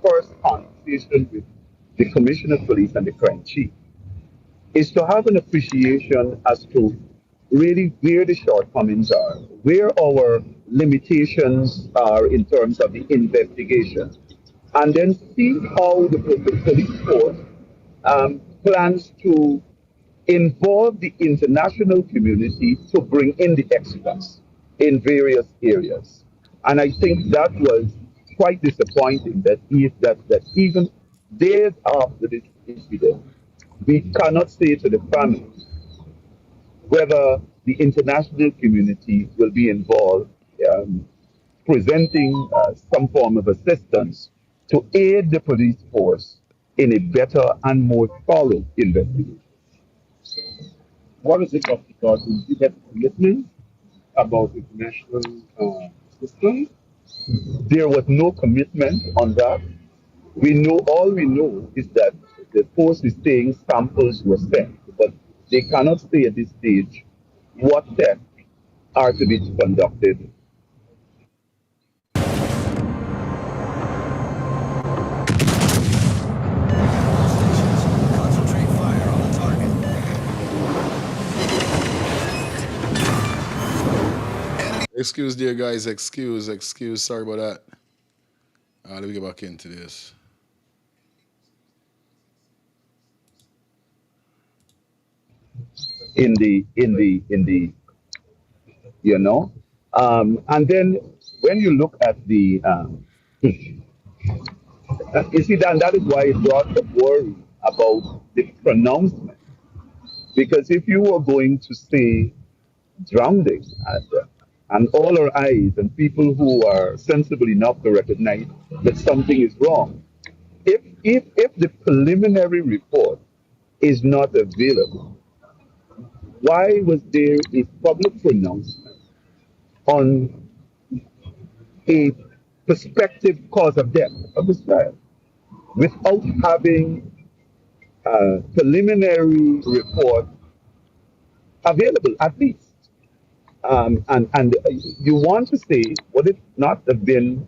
first conversation with the Commissioner of Police and the Crime Chief is to have an appreciation as to really where the shortcomings are, where our limitations are in terms of the investigation, and then see how the police force plans to involve the international community to bring in the experts in various areas. And I think that was quite disappointing that even days after this incident, we cannot say to the family whether the international community will be involved, presenting some form of assistance to aid the police force in a better and more thorough investigation. What is it of because we get commitment about international system? There was no commitment on that. All we know is that the force is saying samples were sent, but they cannot say at this stage what tests are to be conducted. Excuse, dear guys. Excuse. Sorry about that. Let me get back into this. In the and then when you look at the you see that is why it brought the worry about the pronouncement, because if you were going to say drowning and all our eyes and people who are sensible enough to recognize that something is wrong, if the preliminary report is not available, why was there a public pronouncement on a prospective cause of death of this child without having a preliminary report available at least? And you want to say, would it not have been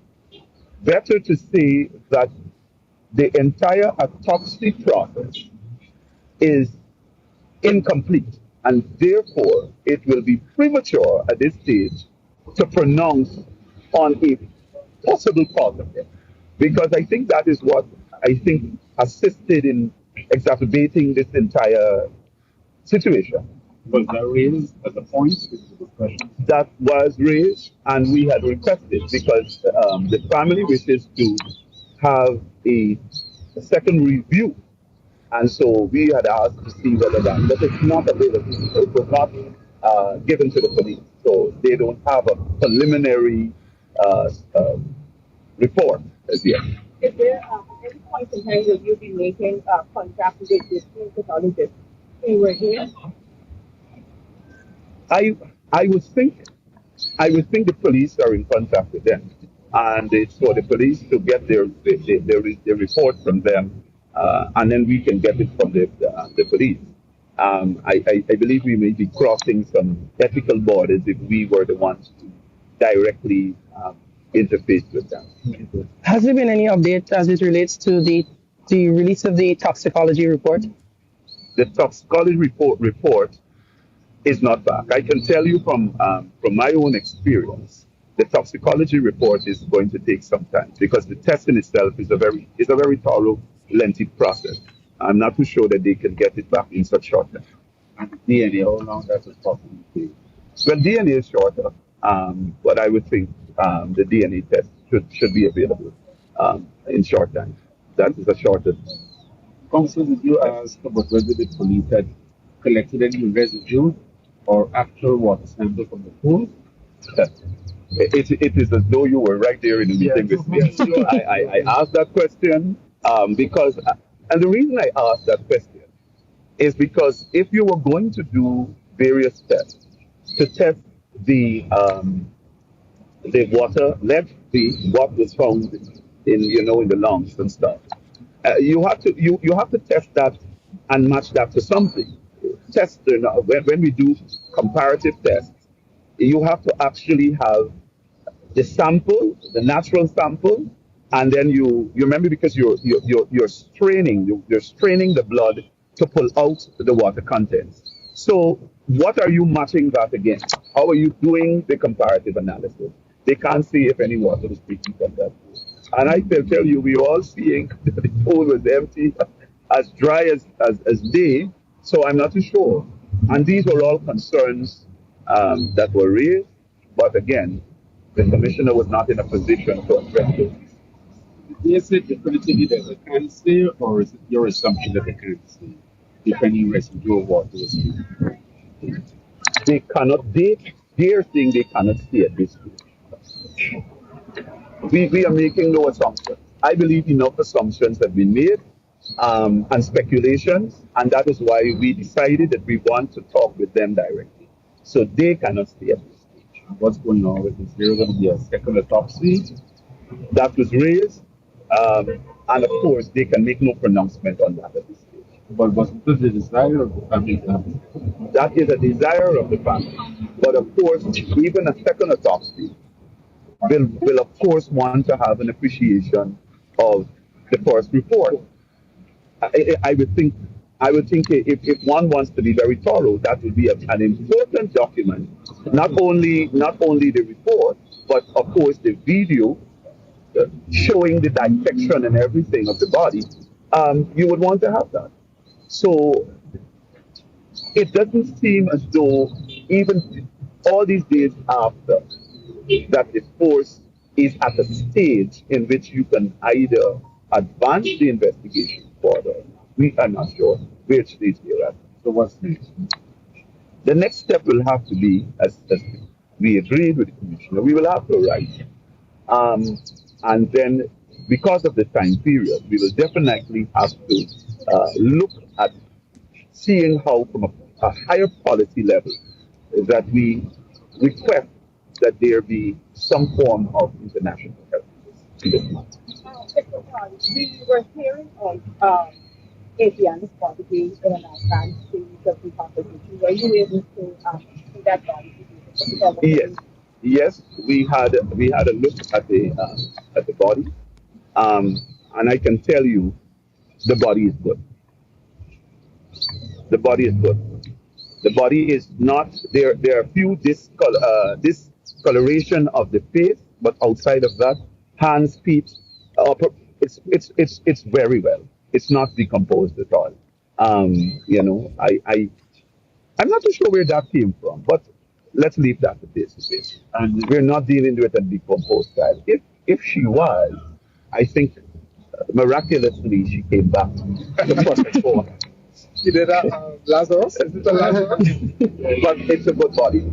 better to say that the entire autopsy process is incomplete, and therefore it will be premature at this stage to pronounce on a possible cause of death? Because I think that is what I think assisted in exacerbating this entire situation. Was that raised as a point of discussion? That was raised, and we had requested because the family wishes to have a second review, and so we had asked to see whether that, but it's not available. It was not given to the police, so they don't have a preliminary uh, uh, report as yet. Is there at any point in time will you be making contact with existing pathologists who were here? I I would think the police are in contact with them, and it's for the police to get their report from them, and then we can get it from the police. I believe we may be crossing some ethical borders if we were the ones to directly interface with them. Has there been any update as it relates to the release of the toxicology report? The toxicology report is not back. I can tell you from my own experience, the toxicology report is going to take some time because the testing itself is a very thorough, lengthy process. I'm not too sure that they can get it back in such short time. And DNA, how long that is possibly take? Well, DNA is shorter, but I would think the DNA test should be available in short time. That is a shorter. Counsel, did you ask about whether the police had collected any residue or actual water sample from the pool? It is as though you were right there in the meeting with me. I asked that question because, and the reason I asked that question is because if you were going to do various tests to test the water, what was found in the lungs and stuff, you have to test that and match that to something. When we do comparative tests, you have to actually have the sample, the natural sample, and then you remember because you're straining the blood to pull out the water contents. So what are you matching that against? How are you doing the comparative analysis? They can't see if any water is leaking from that pool. And I can tell you, we were all seeing that the pool was empty, as dry as day. So I'm not too sure. And these were all concerns that were raised. But again, the commissioner was not in a position to address those. Is it definitively that they can't say, or is it your assumption that they can't say if any residual water is used? They cannot, they're saying they cannot say at this stage. We are making no assumptions. I believe enough assumptions have been made and speculations, and that is why we decided that we want to talk with them directly. So they cannot stay at this stage. What's going on with this? There going to be a second autopsy? That was raised, and of course they can make no pronouncement on that at this stage. But wasn't this the desire of the family? That is a desire of the family. But of course, even a second autopsy will of course want to have an appreciation of the first report. I would think if one wants to be very thorough, that would be an important document. Not only the report, but of course the video showing the dissection and everything of the body. You would want to have that. So it doesn't seem as though even all these days after that the force is at a stage in which you can either advance the investigation further. We are not sure which stage they're at. So what's next? The next step will have to be, as we agreed with the commissioner, we will have to write. And then, because of the time period, we will definitely have to look at seeing how, from a higher policy level, that we request that there be some form of international help in this matter. We were hearing of Adrianna's body being in an advanced stage of decomposition. Were you able to see that body? Yes, we had a look at the body, and I can tell you, the body is good. The body is good. The body is not there. There are a few discoloration of the face, but outside of that, hands, feet, it's very well. It's not decomposed at all. I'm not too sure where that came from, but let's leave that to this. And we're not dealing with a decomposed child. If she was, I think miraculously she came back to perfect form. She did Lazarus? Is it a Lazarus? But it's a good body.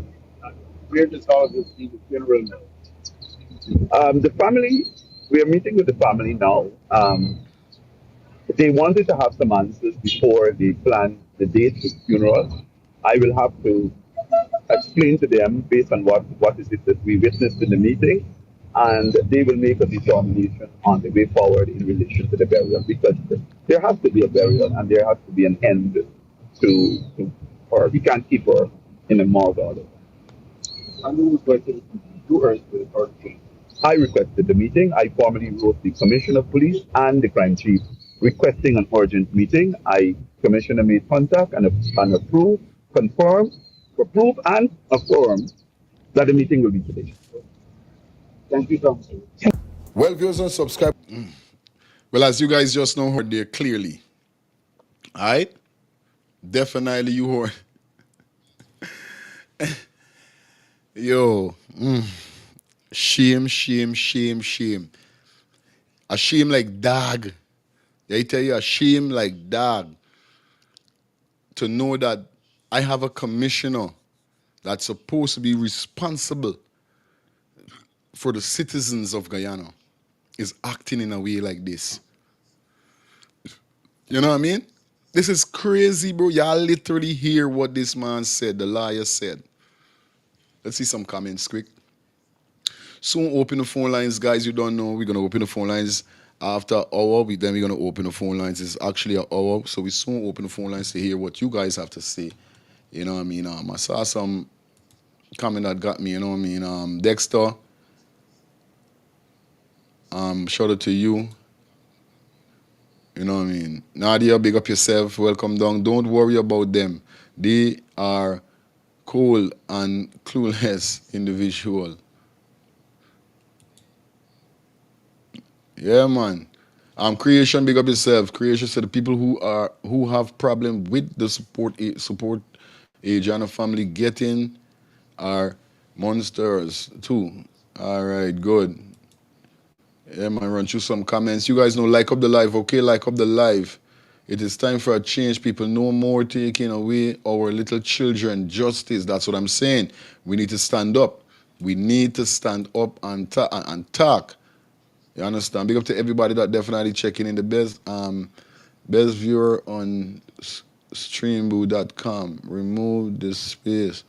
We're just all this the funeral now. The family, we are meeting with the family now. They wanted to have some answers before they plan the date for the funeral. I will have to explain to them based on what is it that we witnessed in the meeting, and they will make a determination on the way forward in relation to the burial, because there has to be a burial and there has to be an end to or we can't keep her in a morgue order. And who was going to do her with or change? I requested the meeting. I formally wrote the Commissioner of Police and the Crime Chief requesting an urgent meeting. Commissioner made contact and approved, confirmed, approved and affirmed that the meeting will be today. Thank you, Tom. Well, viewers and subscribe. Well, as you guys just know, heard there clearly. All right? Definitely you heard. Yo. Shame, shame, shame, shame. A shame like dog. I tell you, a shame like dog. To know that I have a commissioner that's supposed to be responsible for the citizens of Guyana is acting in a way like this. You know what I mean? This is crazy, bro. Y'all literally hear what this man said, the lawyer said. Let's see some comments quick. Soon open the phone lines, guys. You don't know. We're going to open the phone lines after an hour. Then we're going to open the phone lines. It's actually an hour. So we soon open the phone lines to hear what you guys have to say. You know what I mean? I saw some comment that got me, you know what I mean? Dexter, shout out to you. You know what I mean? Nadia, big up yourself. Welcome down. Don't worry about them. They are cold and clueless individual. Yeah, man. Creation, big up yourself. Creation said the people who have problem with the support Adrianna family getting are monsters too. All right, good. Yeah, man, run through some comments. You guys know, like up the live, okay? Like up the live. It is time for a change, people. No more taking away our little children. Justice, that's what I'm saying. We need to stand up. We need to stand up and talk. You understand? Big up to everybody that definitely checking in. The best viewer on streamboo.com. Remove the space.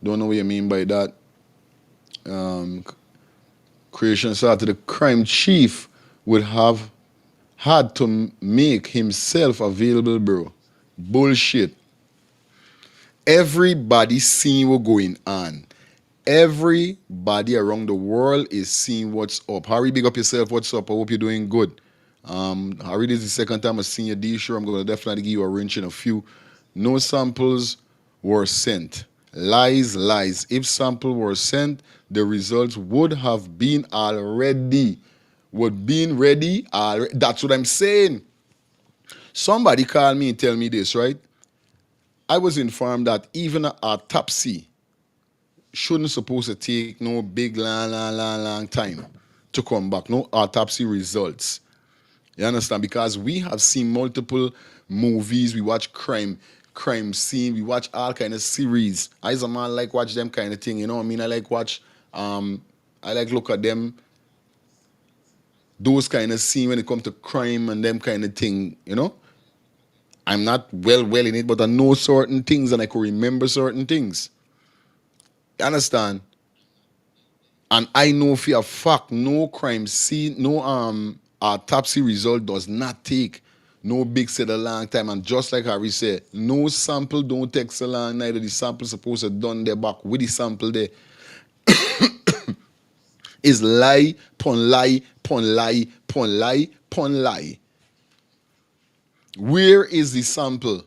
Don't know what you mean by that. Creation started. The crime chief would have had to make himself available, bro. Bullshit. Everybody seeing what's going on. Everybody around the world is seeing what's up. Harry, big up yourself. What's up? I hope you're doing good. Harry, this is the second time I've seen your D show. I'm going to definitely give you a wrench in a few. No samples were sent. Lies, lies. If samples were sent, the results would have been already. Would been ready already. That's what I'm saying. Somebody called me and tell me this, right? I was informed that even an autopsy shouldn't supposed to take no big long time to come back. No autopsy results. You understand? Because we have seen multiple movies. We watch crime scene. We watch all kind of series. I as a man like watch them kind of thing. You know what I mean? I like watch. I like look at them. Those kind of scene when it comes to crime and them kind of thing. You know. I'm not well in it, but I know certain things and I can remember certain things. You understand? And I know for a fact, no crime scene, no autopsy result does not take no big set a long time. And just like Harry said, no sample don't take so long. Neither the sample supposed to done there back with the sample there. Is lie, pon lie, pon lie, pon lie, pon lie. Where is the sample?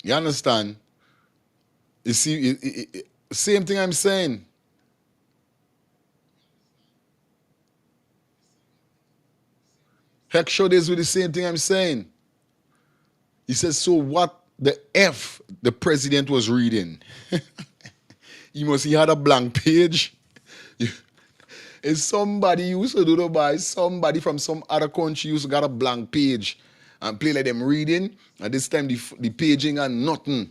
You understand? You see, same thing I'm saying. Heck, show this with the same thing I'm saying. He says, so what the F the president was reading? He had a blank page. If somebody used to do the by somebody from some other country used to got a blank page and play like them reading, and this time the paging and nothing.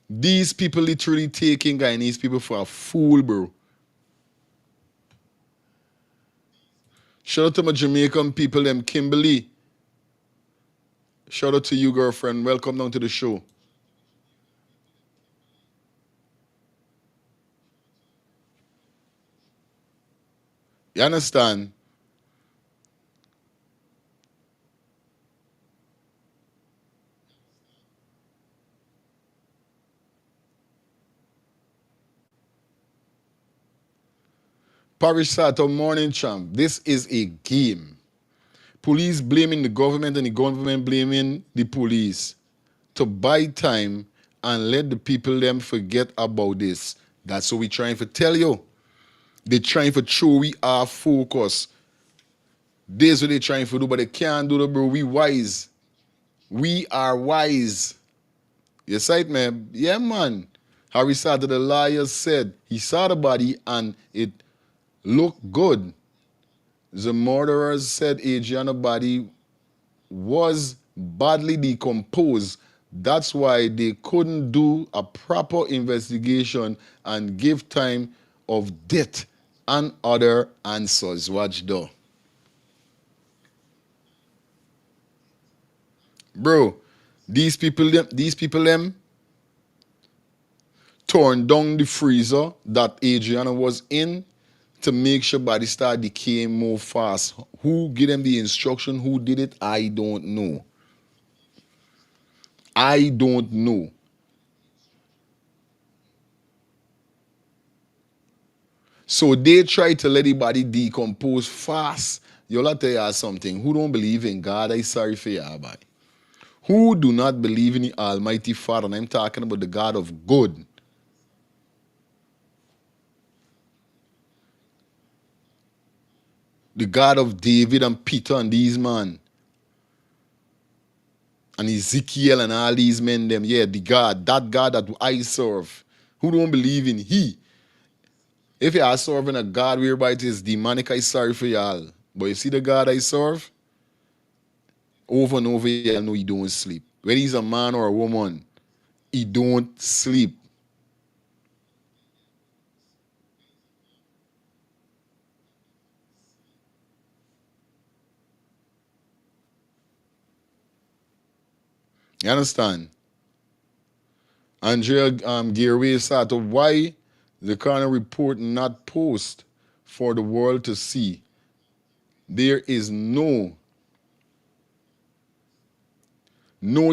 These people literally taking Guyanese people for a fool, bro. Shout out to my Jamaican people, them Kimberly. Shout out to you, girlfriend. Welcome down to the show. You understand? Parish Sato morning champ. This is a game. Police blaming the government and the government blaming the police to buy time and let the people them forget about this. That's what we trying to tell you. They trying to show we are focused. This what they trying to do, but they can't do it, bro. We wise. We are wise. You sight, man? Yeah, man. Harry Sato, the lawyer, said he saw the body and it looked good. The murderers said Adrianna's body was badly decomposed. That's why they couldn't do a proper investigation and give time of death and other answers. Watch though. Bro, these people them torn down the freezer that Adrianna was in to make sure body start decaying more fast. Who gave them the instruction? Who did it? I don't know. I don't know. So they try to let the body decompose fast. Y'all tell you something. Who don't believe in God, I sorry for you, boy. Who do not believe in the Almighty Father, and I'm talking about the God of good. The God of David and Peter and these men. And Ezekiel and all these men, them, yeah, that God that I serve. Who don't believe in He? If you are serving a God whereby it is demonic, I sorry for y'all. But you see the God I serve? Over and over, y'all know He don't sleep. When He's a man or a woman, He don't sleep. You understand? Andrea Gearway said, why the coroner report not post for the world to see? There is no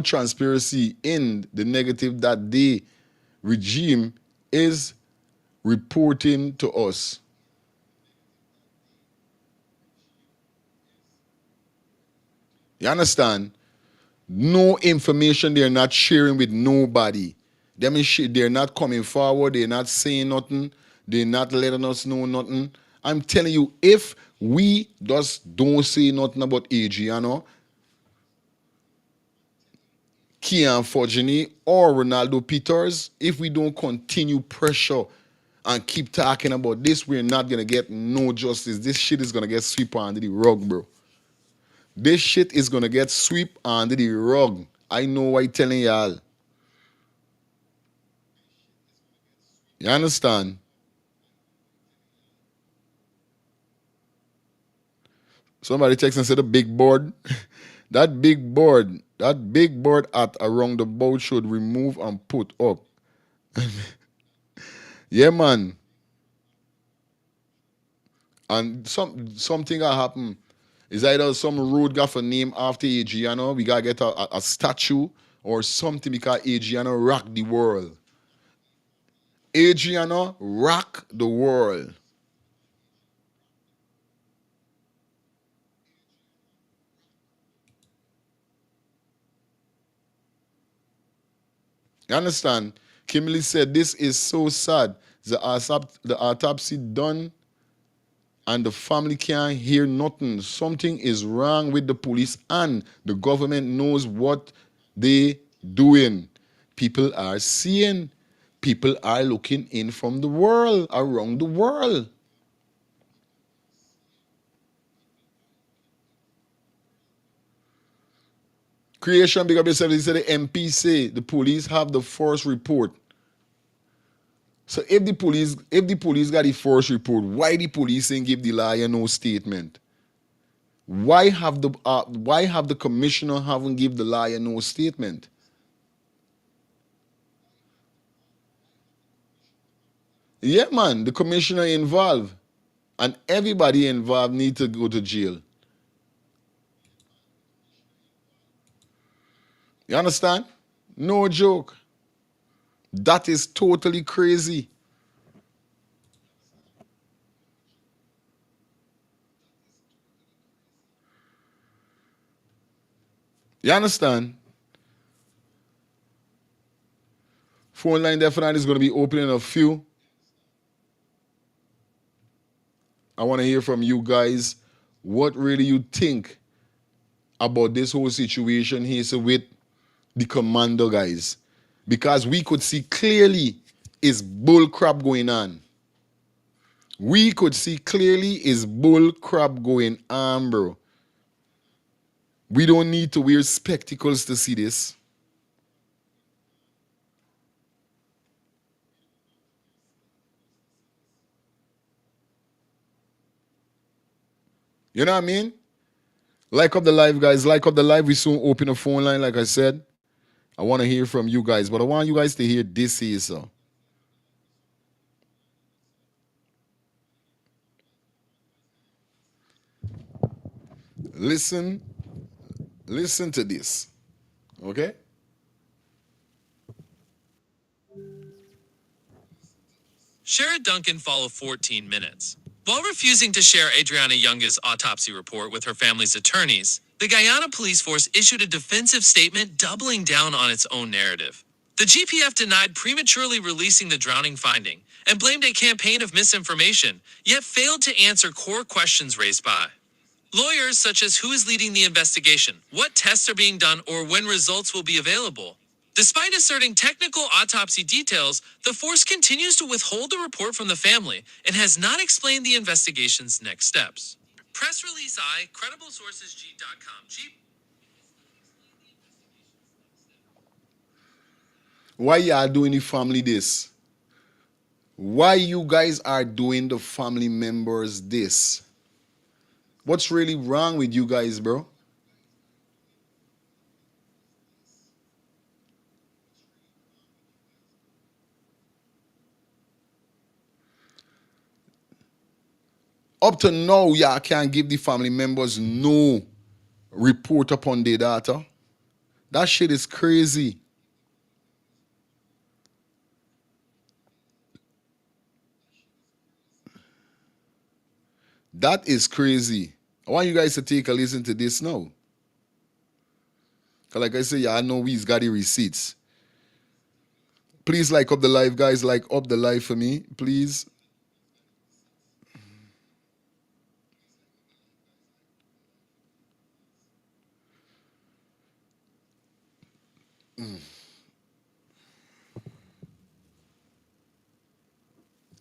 transparency in the negative that the regime is reporting to us. You understand? No information they're not sharing with nobody. They're not coming forward. They're not saying nothing. They're not letting us know nothing. I'm telling you, if we just don't say nothing about Adrianna, Keon or Ronaldo Peters, if we don't continue pressure and keep talking about this, we're not going to get no justice. This shit is going to get swept under the rug, bro. This shit is going to get swept under the rug. I know why I'm telling y'all. You understand? Somebody text and said the big board. that big board at around the boat should remove and put up. Yeah, man. And something that happen is either some road got a name after Adrianna. We gotta get a statue or something because Adrianna rock the world. Adrianna rock the world. You understand? Kimberly said, this is so sad. The autopsy done and the family can't hear nothing. Something is wrong with the police, and the government knows what they doing. People are seeing. People are looking in from the world, around the world. Creation, big up yourself. He said the MP say the police have the first report. So if the police got the first report, why the police ain't give the liar no statement? Why have the commissioner haven't give the liar no statement? Yeah, man, the commissioner involved, and everybody involved need to go to jail. You understand? No joke. That is totally crazy. You understand? Phone line definitely is going to be open in a few. I want to hear from you guys. What really you think about this whole situation here with the commando guys? Because we could see clearly is bull crap going on. We could see clearly is bull crap going on, bro. We don't need to wear spectacles to see this. You know what I mean? Like up the live, guys. Like up the live. We soon open a phone line, like I said. I want to hear from you guys, but I want you guys to hear this here, so. Listen to this, okay? Sheriff Duncan followed 14 minutes. While refusing to share Adrianna Young's autopsy report with her family's attorneys, the Guyana Police Force issued a defensive statement doubling down on its own narrative. The GPF denied prematurely releasing the drowning finding and blamed a campaign of misinformation, yet failed to answer core questions raised by lawyers such as who is leading the investigation, what tests are being done, or when results will be available. Despite asserting technical autopsy details, the force continues to withhold the report from the family and has not explained the investigation's next steps. Press release crediblesourcesg.com. Why y'all doing the family this? Why you guys are doing the family members this? What's really wrong with you guys, bro? Up to now, y'all can't give the family members no report upon their data. That shit is crazy. That is crazy. I want you guys to take a listen to this now. Because like I say, y'all know we's got the receipts. Please like up the live, guys. Like up the live for me, please.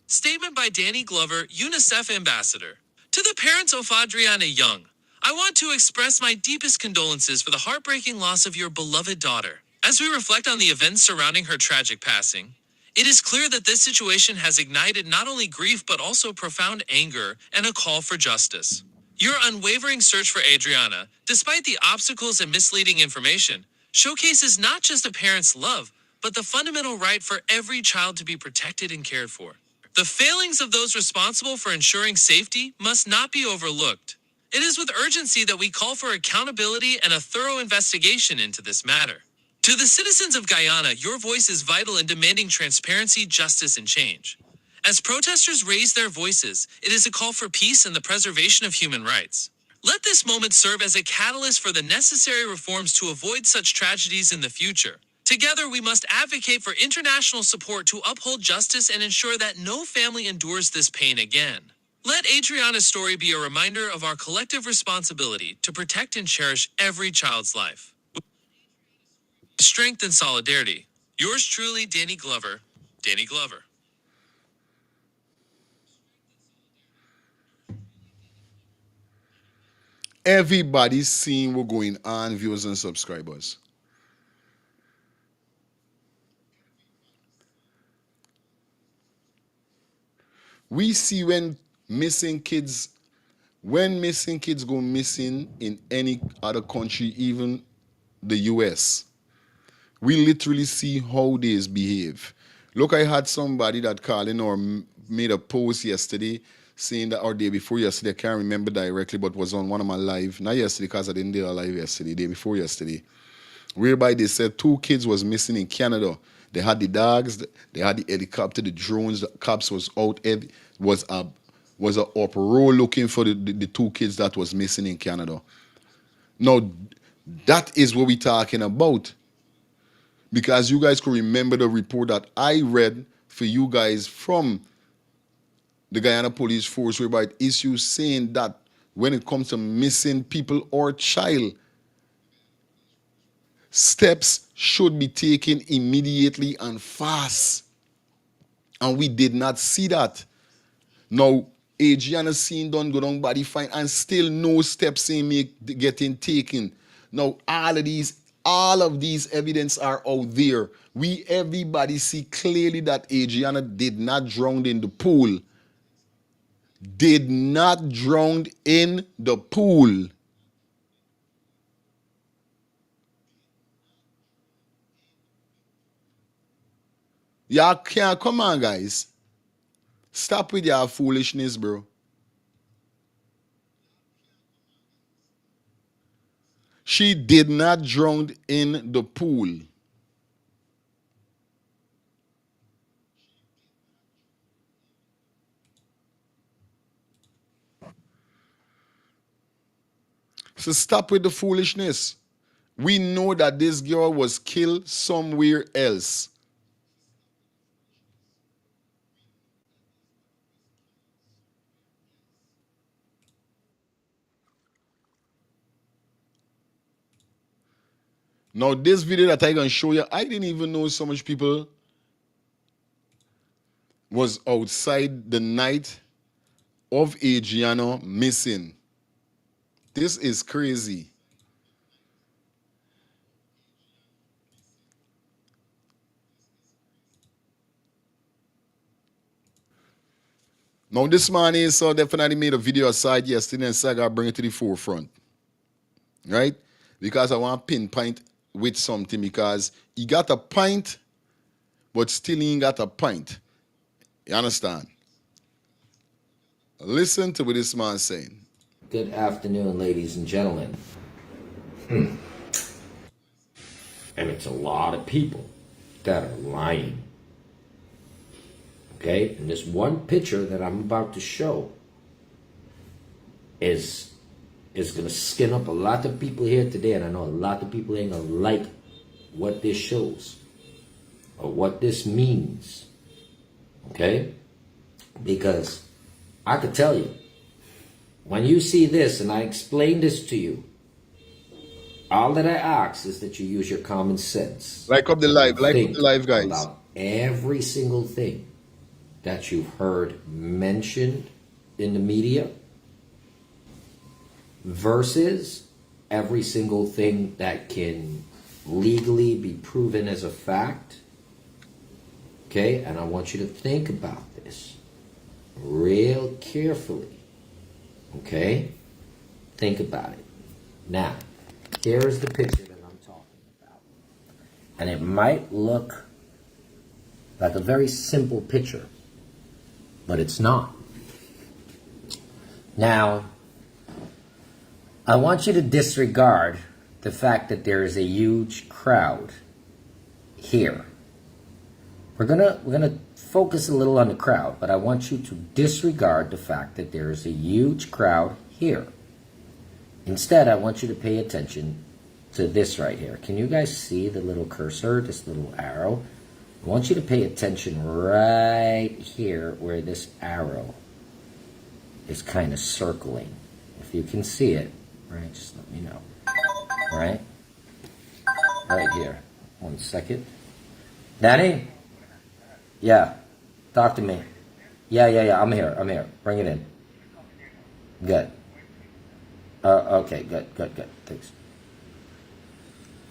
Statement by Danny Glover, UNICEF ambassador. To the parents of Adrianna Young, I want to express my deepest condolences for the heartbreaking loss of your beloved daughter. As we reflect on the events surrounding her tragic passing, it is clear that this situation has ignited not only grief but also profound anger and a call for justice. Your unwavering search for Adrianna, despite the obstacles and misleading information, showcases not just a parent's love, but the fundamental right for every child to be protected and cared for. The failings of those responsible for ensuring safety must not be overlooked. It is with urgency that we call for accountability and a thorough investigation into this matter. To the citizens of Guyana, your voice is vital in demanding transparency, justice, and change. As protesters raise their voices, it is a call for peace and the preservation of human rights. Let this moment serve as a catalyst for the necessary reforms to avoid such tragedies in the future. Together, we must advocate for international support to uphold justice and ensure that no family endures this pain again. Let Adriana's story be a reminder of our collective responsibility to protect and cherish every child's life. Strength and solidarity. Yours truly, Danny Glover. Danny Glover. Everybody's seeing what's going on, viewers and subscribers. We see when missing kids go missing in any other country, even the US, we literally see how they behave. Look, I had somebody that called in or made a post yesterday saying that, or day before yesterday, I can't remember directly, but was on one of my live, not yesterday because I didn't do a live yesterday, day before yesterday, whereby they said 2 kids was missing in Canada. They had the dogs, they had the helicopter, the drones, the cops was out, was a uproar looking for the 2 kids that was missing in Canada. Now, that is what we're talking about. Because you guys could remember the report that I read for you guys from the Guyana Police Force, whereby it issues saying that when it comes to missing people or child, steps should be taken immediately and fast. And we did not see that. Now, Adrianna seen done go down body fine and still no steps in getting taken. Now, all of these evidence are out there. Everybody see clearly that Adrianna did not drown in the pool. Did not drown in the pool. Y'all can't, come on, guys. Stop with your foolishness, bro. She did not drown in the pool. So stop with the foolishness. We know that this girl was killed somewhere else. Now, this video that I can show you, I didn't even know so much people was outside the night of Adrianna missing. This is crazy. Now, this man is definitely made a video aside yesterday and said I gotta bring it to the forefront. Right? Because I want to pinpoint with something because he got a pint, but still he ain't got a pint. You understand? Listen to what this man's saying. Good afternoon, ladies and gentlemen. And it's a lot of people that are lying. Okay? And this one picture that I'm about to show is going to skin up a lot of people here today, and I know a lot of people ain't going to like what this shows or what this means. Okay? Because I could tell you, when you see this and I explain this to you, all that I ask is that you use your common sense. Like up the live, guys. About every single thing that you've heard mentioned in the media versus every single thing that can legally be proven as a fact. Okay, and I want you to think about this real carefully. Okay, think about it. Now, here's the picture that I'm talking about. And it might look like a very simple picture, but it's not. Now, I want you to disregard the fact that there is a huge crowd here. We're gonna focus a little on the crowd, but I want you to disregard the fact that there is a huge crowd here. Instead, I want you to pay attention to this right here. Can you guys see the little cursor, this little arrow? I want you to pay attention right here where this arrow is kind of circling. If you can see it, right, just let me know. Right? Right here. 1 second. Danny? Yeah. Talk to me. Yeah. I'm here. Bring it in. Good. Okay, good. Thanks.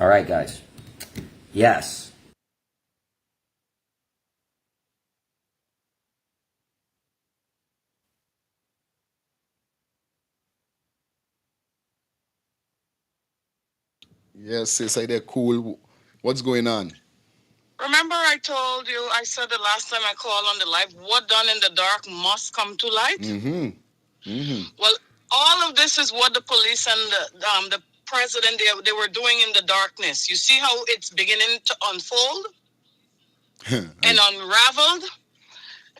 All right, guys. Yes. Yes, sis, I there cool. What's going on? Remember I told you, I said the last time I called on the live, what done in the dark must come to light? Well, all of this is what the police and the president, they were doing in the darkness. You see how it's beginning to unfold and unraveled?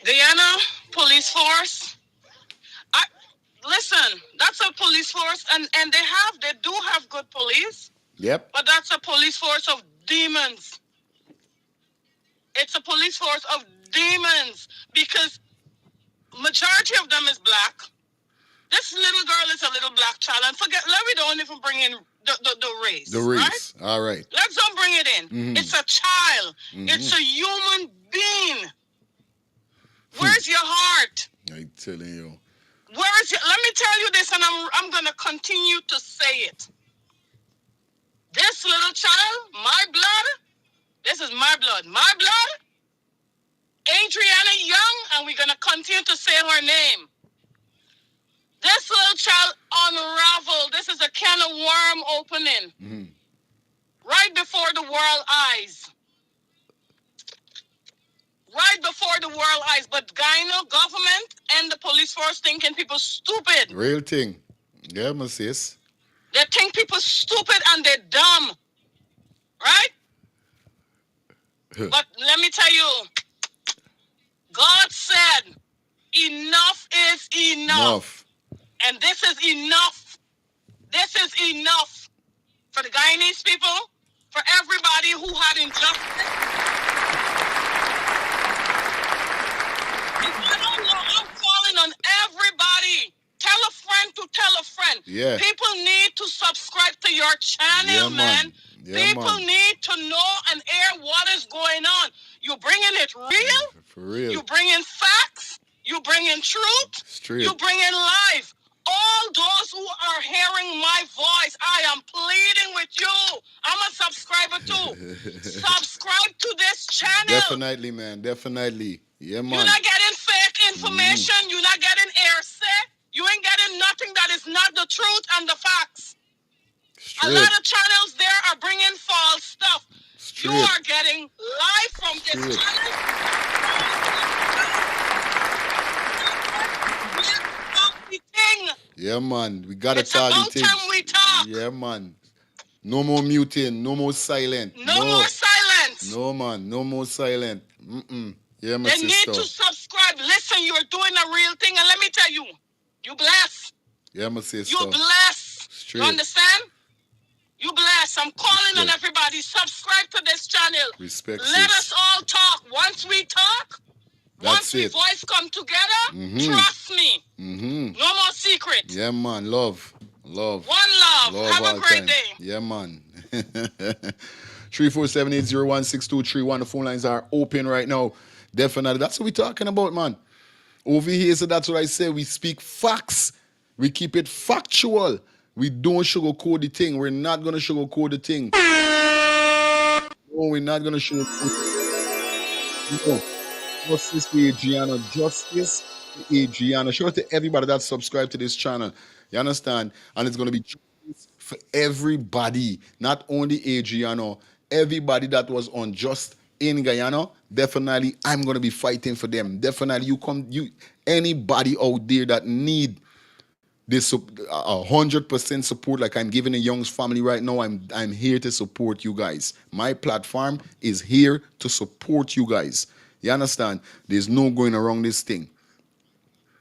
Guyana police force, listen, that's a police force, and they do have good police. Yep. But that's a police force of demons. It's a police force of demons because majority of them is black. This little girl is a little black child, and we don't even bring in the race. The race, right? all right. Let's don't bring it in. It's a child. It's a human being. Where's your heart? I'm telling you. Let me tell you this, and I'm gonna continue to say it. This little child, my blood, this is my blood. My blood, Adrianna Young, and we're gonna continue to say her name. This little child unraveled. This is a can of worm opening. Right before the world eyes. Right before the world eyes. But Guyana government and the police force thinking people stupid. Real thing. Yeah, my sis. They think people stupid and they're dumb. Right? But let me tell you, God said, enough is enough. And this is enough. This is enough for the Guyanese people, for everybody who had injustice. I don't know, I'm calling on everybody. Tell a friend to tell a friend. Yeah. People need to subscribe to your channel, man. People need to know and hear what is going on. You bringing it real? For real. You bringing facts? You bringing truth? Straight. You bringing life? All those who are hearing my voice, I am pleading with you. I'm a subscriber too. Subscribe to this channel. Definitely, man. Definitely. Yeah, man. You're not getting fake information. You're not getting hearsay. You ain't getting nothing that is not the truth and the facts. Straight. A lot of channels there are bringing false stuff. Straight. You are getting live from this channel. Yeah, man. We got to it's target about things. time we talk. Yeah, man. No more muting. No more silent. No more silence. No, man. No more silent. Yeah, my they sister. need to subscribe. Listen, you're doing a real thing. And let me tell you, you blessed. Yeah, my sister. You blessed. Straight. You understand? You blessed. I'm calling on everybody. Subscribe to this channel. Respect. Let us all talk. Once we talk, once we voice come together, trust me. No more secrets. Yeah, man. Love. Love. One love. Have a great day. Yeah, man. 347-801-6231. The phone lines are open right now. Definitely. That's what we're talking about, man. Over here, so that's what I say. We speak facts. We keep it factual. We don't sugarcoat the thing. We're not going to sugarcoat the thing. No, we're not going to sugarcoat it. No. Justice to Adrianna. Justice to Adrianna. Shout out to everybody that subscribed to this channel. You understand? And it's going to be justice for everybody. Not only Adrianna. Everybody that was unjust in Guyana, definitely I'm going to be fighting for them. Definitely anybody out there that need this 100% support like I'm giving the Young's family right now, I'm here to support you guys. My platform is here to support you guys. You understand? There's no going around this thing.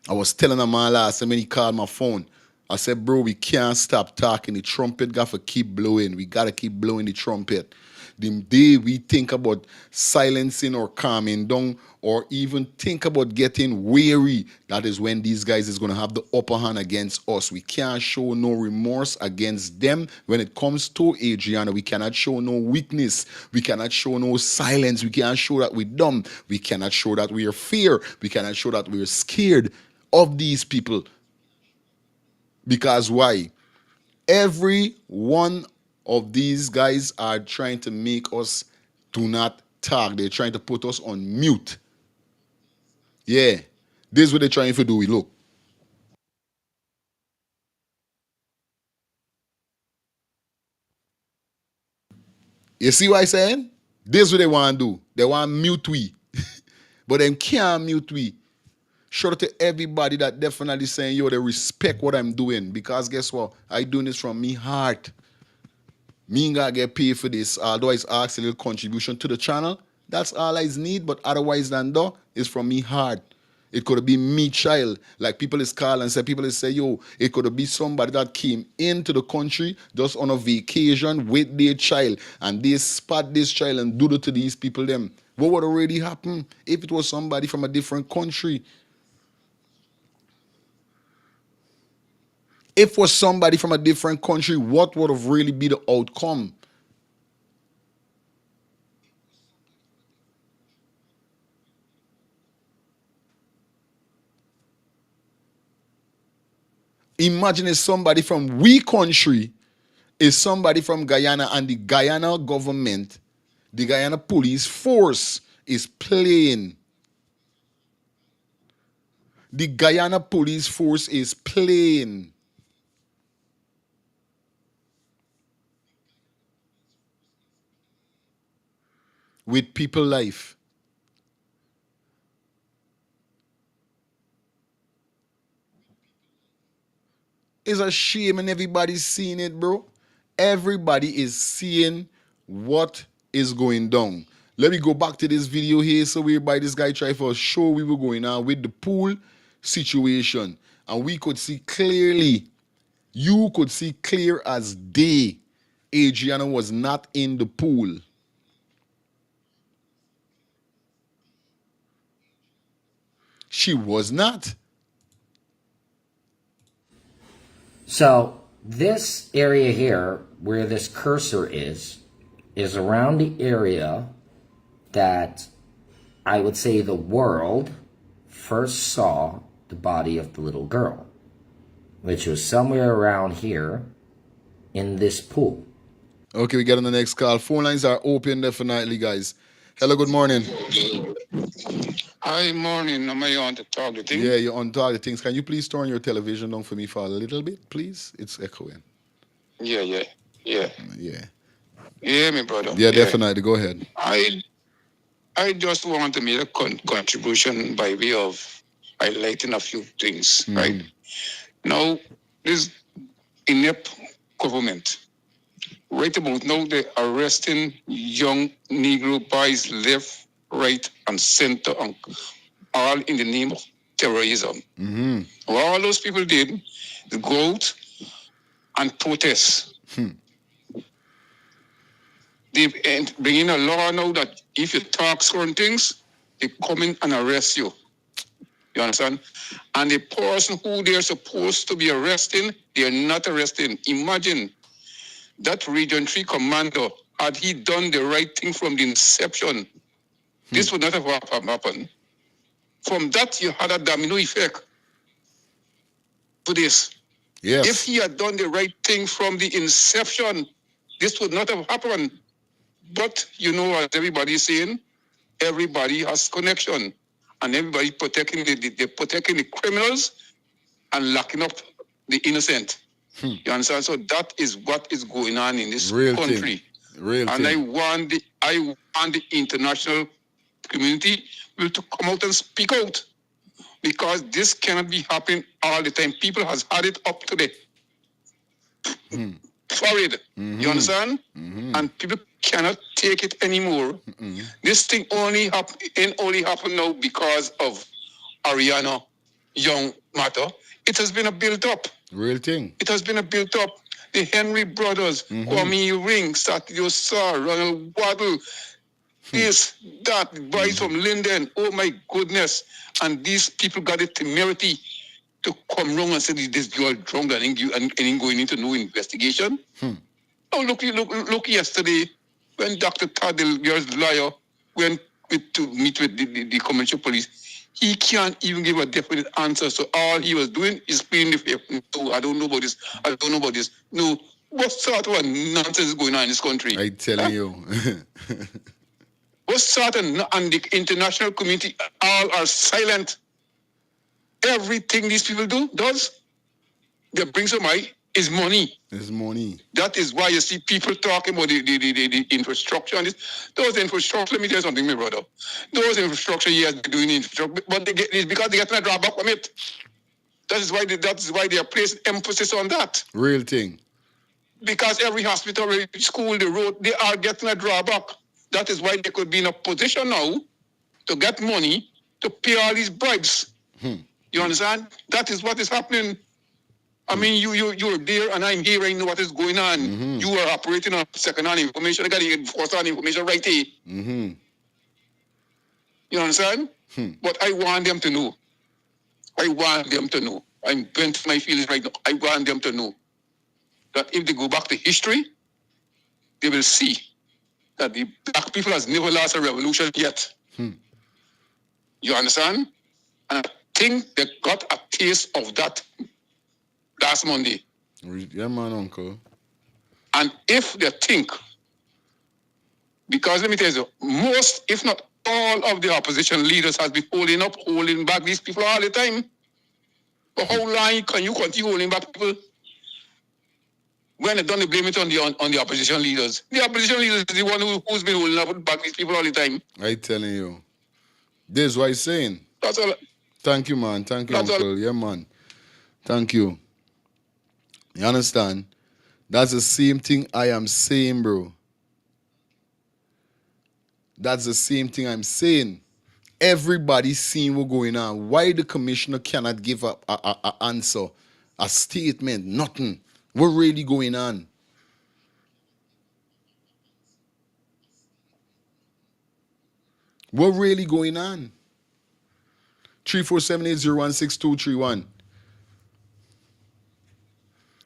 I was telling him my last time when he called my phone. I said, bro, we can't stop talking. The trumpet got to keep blowing. We got to keep blowing the trumpet. the day we think about silencing or calming down or even think about getting weary, that is when these guys is going to have the upper hand against us. We can't show no remorse against them when it comes to Adrianna. We cannot show no weakness. We cannot show no silence. We cannot show that we're dumb. We cannot show that we are fear. We cannot show that we're scared of these people. Because why? Every one of these guys are trying to make us do not talk. They're trying to put us on mute. Yeah, this is what they're trying to do. Look. You see what I'm saying? This is what they want to do. They want to mute we. But they can't mute we. Shout out to everybody that definitely saying, yo, they respect what I'm doing. Because guess what? I doing this from me heart. Me ain't gotta get paid for this. Although I ask a little contribution to the channel. That's all I need. But otherwise than that, it's from me heart. It could be me child. Like people is call and say, people is say, yo, it could be somebody that came into the country just on a vacation with their child. And they spot this child and do it to these people them. What would already happen if it was somebody from a different country? If it was somebody from a different country, what would have really be the outcome? Imagine if somebody from we country is somebody from Guyana and the Guyana government, the Guyana police force is playing. The Guyana police force is playing. With people life. It's a shame and everybody's seeing it, bro. Everybody is seeing what is going down. Let me go back to this video here. So whereby this guy tried for a show we were going on with the pool situation. And we could see clearly, you could see clear as day, Adrianna was not in the pool. She was not. So this area here, where this cursor is around the area that I would say the world first saw the body of the little girl, which was somewhere around here in this pool. Okay, we get on the next call. Phone lines are open definitely, guys. Hello, good morning. Hi, morning. Am I on to talk the thing? Yeah, you're on target things. Can you please turn your television on for me for a little bit, please? It's echoing. Yeah. Yeah. Yeah, my brother. Yeah, definitely. Go ahead. I just want to make a contribution by way of highlighting a few things, right? Now, this inept government, right about now, they're arresting young Negro boys left, right, and center, and all in the name of terrorism. What all those people did is go out and protest. They bring in a law now that if you talk certain things, they come in and arrest you. You understand? And the person who they're supposed to be arresting, they're not arresting. Imagine that Region 3 commander, had he done the right thing from the inception, this would not have happened. From that, you had a domino effect to this. Yes. If he had done the right thing from the inception, this would not have happened. But you know what everybody's saying? Everybody has connection. And everybody protecting the criminals and locking up the innocent. You understand? So that is what is going on in this country. I want the international community to come out and speak out, because this cannot be happening all the time. People has had it up to the forehead. You understand? And people cannot take it anymore. This thing only happen now because of Adrianna Young matter. It has been a built up. Real thing. It has been a built up. the Henry brothers, Kwame Ring, Sadio Sar, Ronald Waddle, this, that, boys from Linden. Oh my goodness. And these people got the temerity to come wrong and say this girl drunk and ain't going into no investigation. Oh, look yesterday when Dr. Todd, the girl's lawyer, went to meet with the commercial police. He can't even give a definite answer. So all he was doing is playing the fair. No, I don't know about this. I don't know about this. No, what sort of nonsense is going on in this country? I telling you. What sort of, and the international community all are silent. Everything these people does, that brings them high is money. It's money. That is why you see people talking about the infrastructure and this. Those infrastructure, let me tell you something, my brother. Those infrastructure, yes, they're doing infrastructure, but it's because they get a drawback from it. That is why they are placing emphasis on that. Real thing. Because every hospital, every school, the road, they are getting a drawback. That is why they could be in a position now to get money to pay all these bribes. You understand? That is what is happening. I mean, you're there and I'm here, I know what is going on. You are operating on second-hand information. I got the first-hand information right here. You understand? But I want them to know. I want them to know. I'm bent my feelings right now. I want them to know that if they go back to history, they will see that the black people has never lost a revolution yet. You understand? And I think they got a taste of that last Monday. Yeah, man, uncle. And if they think, because let me tell you, most, if not all of the opposition leaders has been holding back these people all the time. For how long can you continue holding back people? When they don't blame it on the opposition leaders. The opposition leaders is the one who's been holding back these people all the time. I telling you. This is what he's saying. That's all. Thank you, man. Thank you, That's uncle. all. Yeah, man. Thank you. You understand? That's the same thing I am saying, bro. That's the same thing I'm saying. Everybody's seeing what's going on. Why the commissioner cannot give up a answer, a statement, nothing. What really going on? What really going on? 347-801-6231.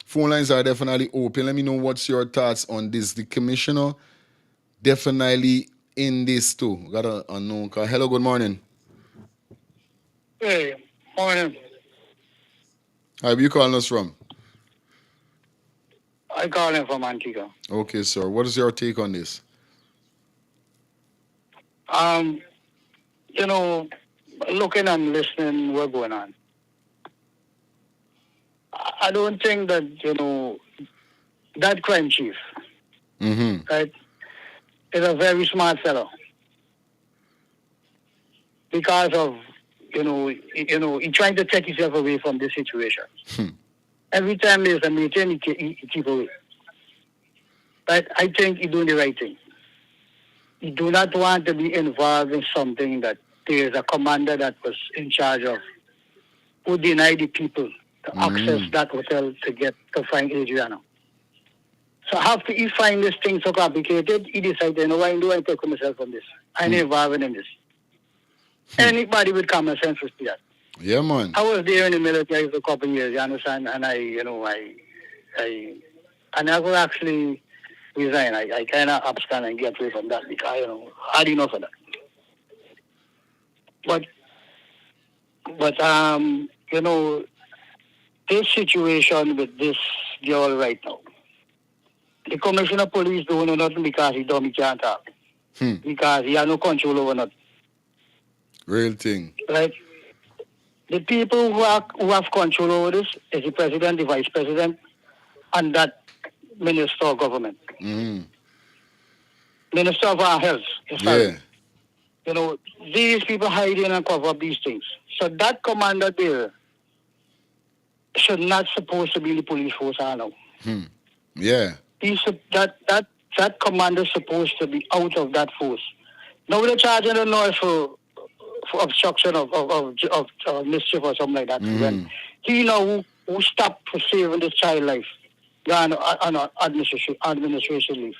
Phone lines are definitely open. Let me know what's your thoughts on this. The commissioner definitely in this too. Got a unknown call. Hello, good morning. Hey, morning. Hi, where you calling us from? I call him from Antigua. Okay, sir. What is your take on this? You know, looking and listening, what's going on. I don't think that, you know, that crime chief, right, is a very smart fellow. Because of, he trying to take himself away from this situation. Every time there's a meeting, he keep away. But I think he's doing the right thing. He do not want to be involved in something that there's a commander that was in charge of who denied the people to access that hotel to find Adrianna. So after he find this thing so complicated, he decided, you know, why do I take myself from this? I'm involved in this. Anybody with common sense will see that. Yeah, man. I was there in the military for a couple of years, you understand? And I never actually resign. I kind of abstain and get away from that because, I had enough of that. But this situation with this girl right now, the commissioner of police don't know nothing because he can't talk. Because he has no control over nothing. Real thing. Right? The people who have control over this is the president, the vice president, and that minister of government. Minister of our health. Yeah. These people hide in and cover up these things. So that commander there should not supposed to be in the police force now. Yeah. That commander is supposed to be out of that force. Now they're charging the noise for obstruction of mischief or something like that. When he who stopped for saving this child life. gone on administration leave.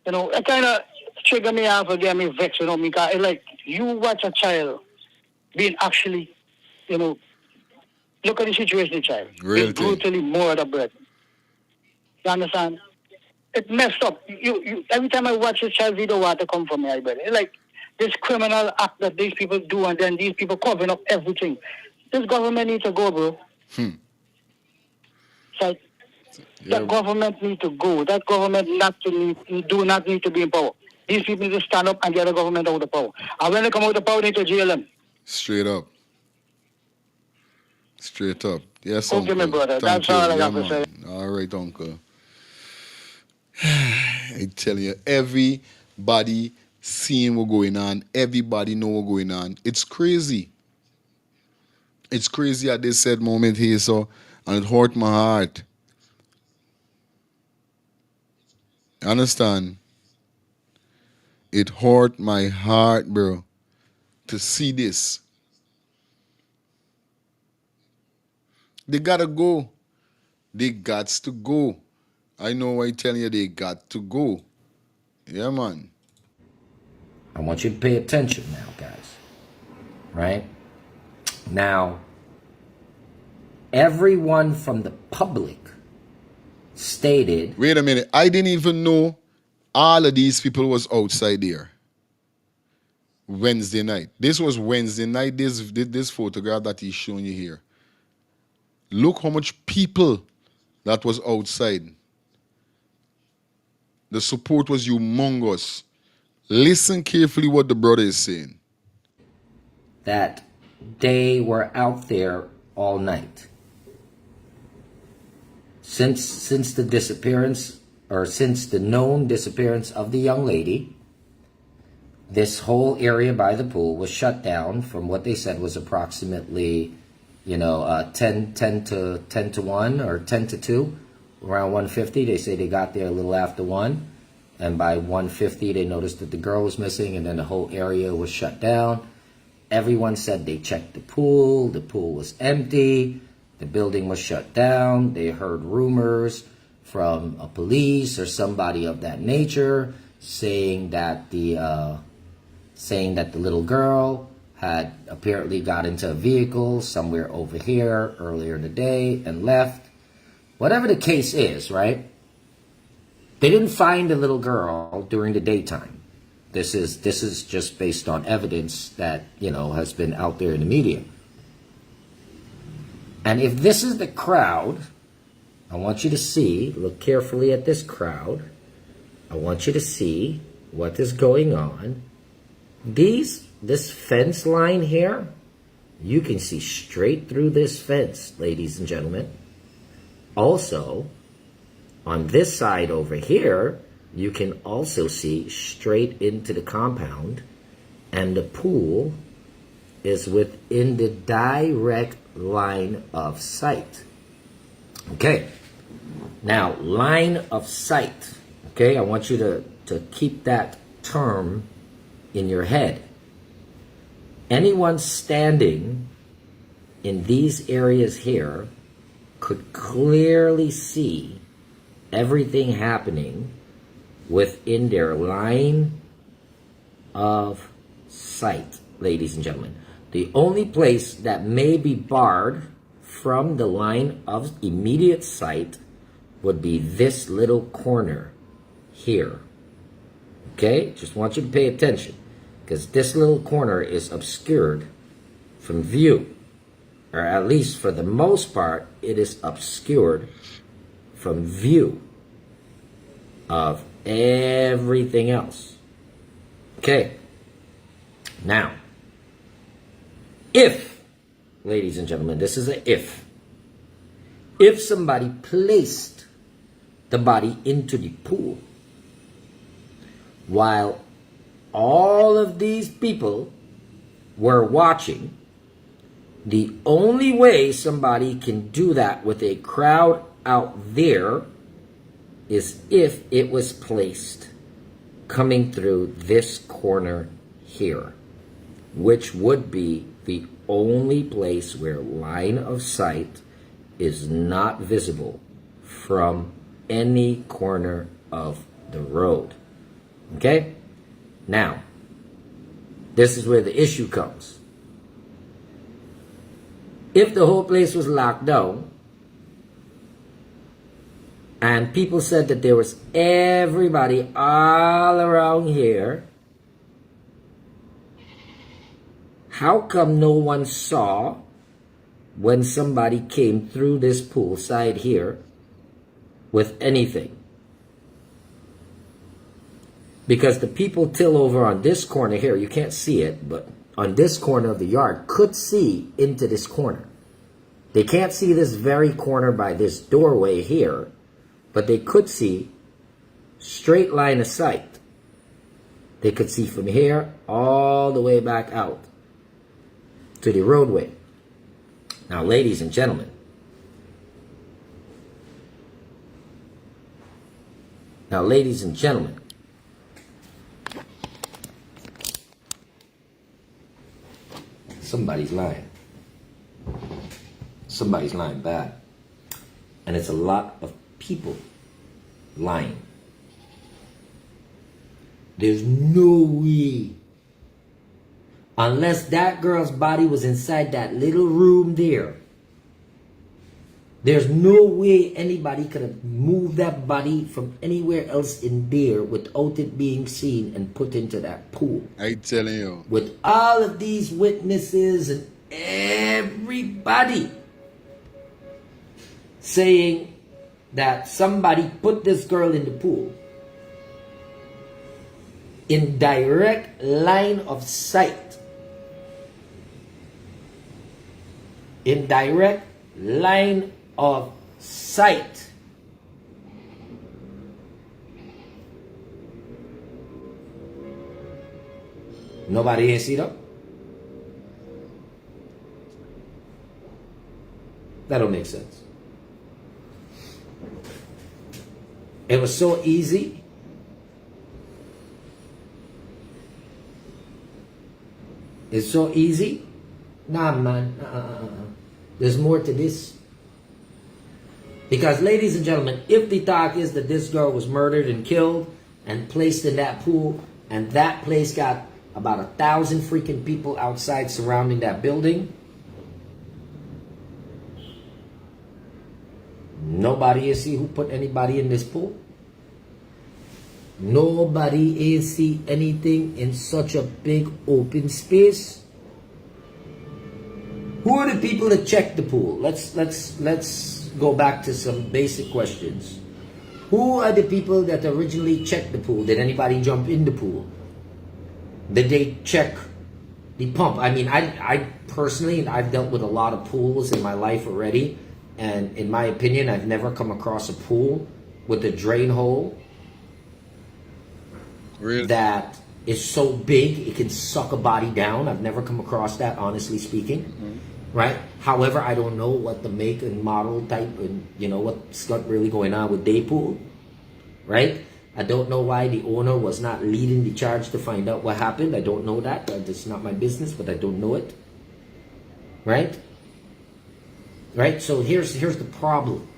You know, it kind of trigger me off again, me vex, you know, because it's like you watch a child being actually, you know, look at the situation of the child. Real Being thing. brutally murdered, bread. You understand? It messed up. You every time I watch this child video, water come from me, I bet. It's like this criminal act that these people do, and then these people covering up everything. This government needs to go, bro. It's like, that government need to go. That government do not need to be in power. These people need to stand up and get the government out of power. And when they come out of power, they need to jail them. Straight up. Straight up. Yes, Okay, uncle. my brother. Thank That's you. all I Yeah, got to say. man. All right, uncle. I tell you, everybody seeing what's going on. Everybody know what's going on. It's crazy. It's crazy at this said moment here, so, and it hurt my heart. Understand? It hurt my heart, bro, to see this. They gotta go. They gots to go. I know why I'm telling you they got to go. Yeah, man. I want you to pay attention now, guys. Right? Now, everyone from the public stated... Wait a minute. I didn't even know all of these people was outside there. Wednesday night. This was Wednesday night, this photograph that he's showing you here. Look how much people that was outside. The support was humongous. Listen carefully what the brother is saying. That they were out there all night. Since the disappearance, or since the known disappearance of the young lady, this whole area by the pool was shut down from what they said was approximately, 10 to 1 or 10 to 2, around 1:50. They say they got there a little after 1, and by 1:50 they noticed that the girl was missing, and then the whole area was shut down. Everyone said they checked the pool was empty, the building was shut down. They heard rumors from a police or somebody of that nature saying that the little girl had apparently got into a vehicle somewhere over here earlier in the day and left. Whatever the case is, right? They didn't find the little girl during the daytime. This is just based on evidence that, has been out there in the media. And if this is the crowd, I want you to see, look carefully at this crowd. I want you to see what is going on. This fence line here, you can see straight through this fence, ladies and gentlemen. Also, on this side over here, you can also see straight into the compound, and the pool is within the direct line of sight. Okay, now line of sight. Okay, I want you to keep that term in your head. Anyone standing in these areas here could clearly see everything happening within their line of sight, ladies and gentlemen. The only place that may be barred from the line of immediate sight would be this little corner here. Okay, just want you to pay attention, because this little corner is obscured from view, or at least for the most part, it is obscured from view of everything else. Okay, now, if, ladies and gentlemen, this is an if somebody placed the body into the pool while all of these people were watching, the only way somebody can do that with a crowd out there is if it was placed coming through this corner here, which would be the only place where line of sight is not visible from any corner of the road. Okay? Now, this is where the issue comes. If the whole place was locked down, and people said that there was everybody all around here, how come no one saw when somebody came through this poolside here with anything? Because the people till over on this corner here, you can't see it, but on this corner of the yard could see into this corner. They can't see this very corner by this doorway here, but they could see straight line of sight. They could see from here all the way back out to the roadway. Now, ladies and gentlemen, somebody's lying. Somebody's lying bad. And it's a lot of people lying. There's no way, unless that girl's body was inside that little room there, there's no way anybody could have moved that body from anywhere else in there without it being seen and put into that pool. I telling you. With all of these witnesses and everybody saying that somebody put this girl in the pool in direct line of sight. In direct line of sight. Nobody ain't see them? That don't make sense. It was so easy. It's so easy. Nah, man. There's more to this. Because, ladies and gentlemen, if the talk is that this girl was murdered and killed and placed in that pool, and that place got about 1,000 freaking people outside surrounding that building, nobody is see who put anybody in this pool. Nobody is see anything in such a big open space. Who are the people that checked the pool? Let's go back to some basic questions. Who are the people that originally checked the pool? Did anybody jump in the pool? Did they check the pump? I mean, I personally, I've dealt with a lot of pools in my life already, and in my opinion, I've never come across a pool with a drain hole that is so big it can suck a body down. I've never come across that, honestly speaking. Right? However, I don't know what the make and model type and what's really going on with day pool. Right? I don't know why the owner was not leading the charge to find out what happened. I don't know that. It's not my business, but I don't know it. Right? Right? So here's the problem.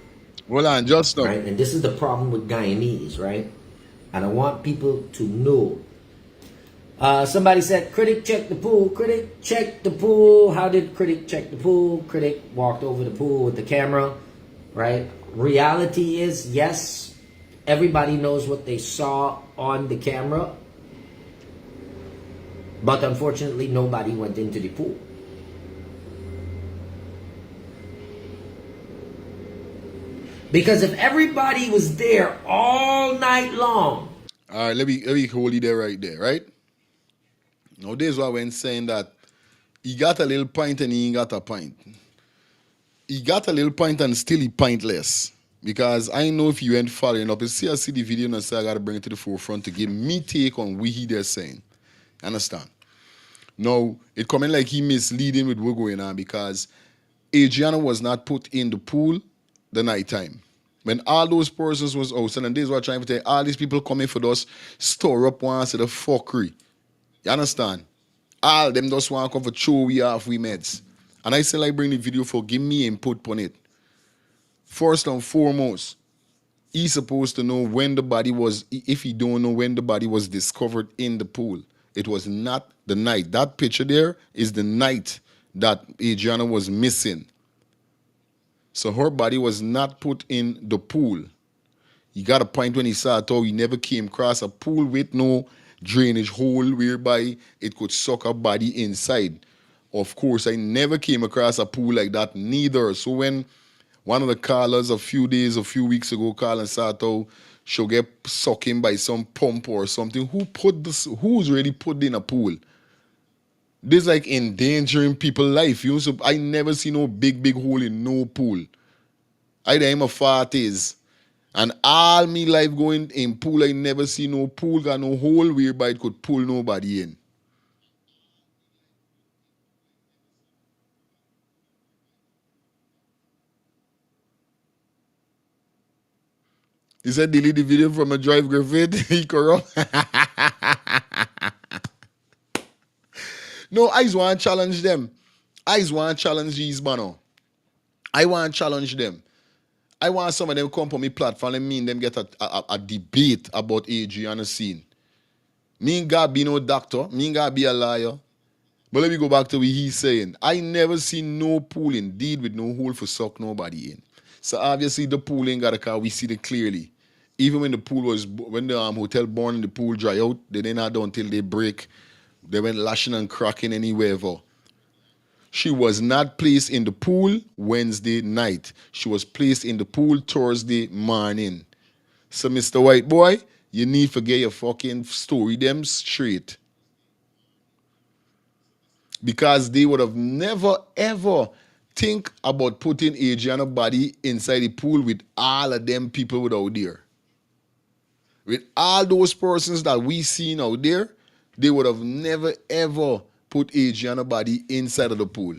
Well, on just now. Right? And this is the problem with Guyanese, right? And I want people to know. Somebody said, Critic check the pool. Critic check the pool. How did Critic check the pool? Critic walked over the pool with the camera, right? Reality is, yes, everybody knows what they saw on the camera. But unfortunately, nobody went into the pool. Because if everybody was there all night long. All right, let me hold you there right there, right? Now, this is why when saying that he got a little pint and he ain't got a pint. He got a little pint and still he pintless. Because I know if you ain't following up, you see I see the video and I say I got to bring it to the forefront to give me take on what he there saying. Understand? Now, it coming like he misleading with what going on because Adrianna was not put in the pool the night time. When all those persons was outside, and this is what I'm trying to tell you, all these people coming for us, store up one set of fuckery. You understand? All them just want to come for show we off we meds. And I say like bring the video for give me input on it. First and foremost, He's supposed to know when the body was, if he don't know when the body was discovered in the pool. It was not the night. That picture there is the night that Adrianna was missing. So her body was not put in the pool. He got a point when he saw it, he never came across a pool with no drainage hole whereby it could suck a body inside. Of course, I never came across a pool like that neither. So when one of the callers a few weeks ago called and said, she'll get sucked in by some pump or something, who's really put in a pool? This like endangering people's life. You know, so I never see no big hole in no pool. Either I'm a 40s. And all me life going in pool, I never see no pool got no hole whereby it could pull nobody in. He said delete the video from a drive Griffith. He corrupt. No, I just want to challenge them. I just want to challenge these man. I want to challenge them. I want some of them come on my platform and me and them get a debate about Adrianna scene. Me ain't gotta be no doctor. Me ain't gotta be a liar. But let me go back to what he's saying. I never seen no pool indeed with no hole for suck nobody in. So obviously the pool ain't got a car. We see it clearly. Even when the pool was, when the hotel born and the pool dry out, they didn't have done until they break. They went lashing and cracking anywhere. She was not placed in the pool Wednesday night. She was placed in the pool Thursday morning. So Mr. White Boy, you need to get your fucking story them straight. Because they would have never ever think about putting Adrianna's body inside the pool with all of them people out there. With all those persons that we seen out there, they would have never ever put Adrianna's body inside of the pool.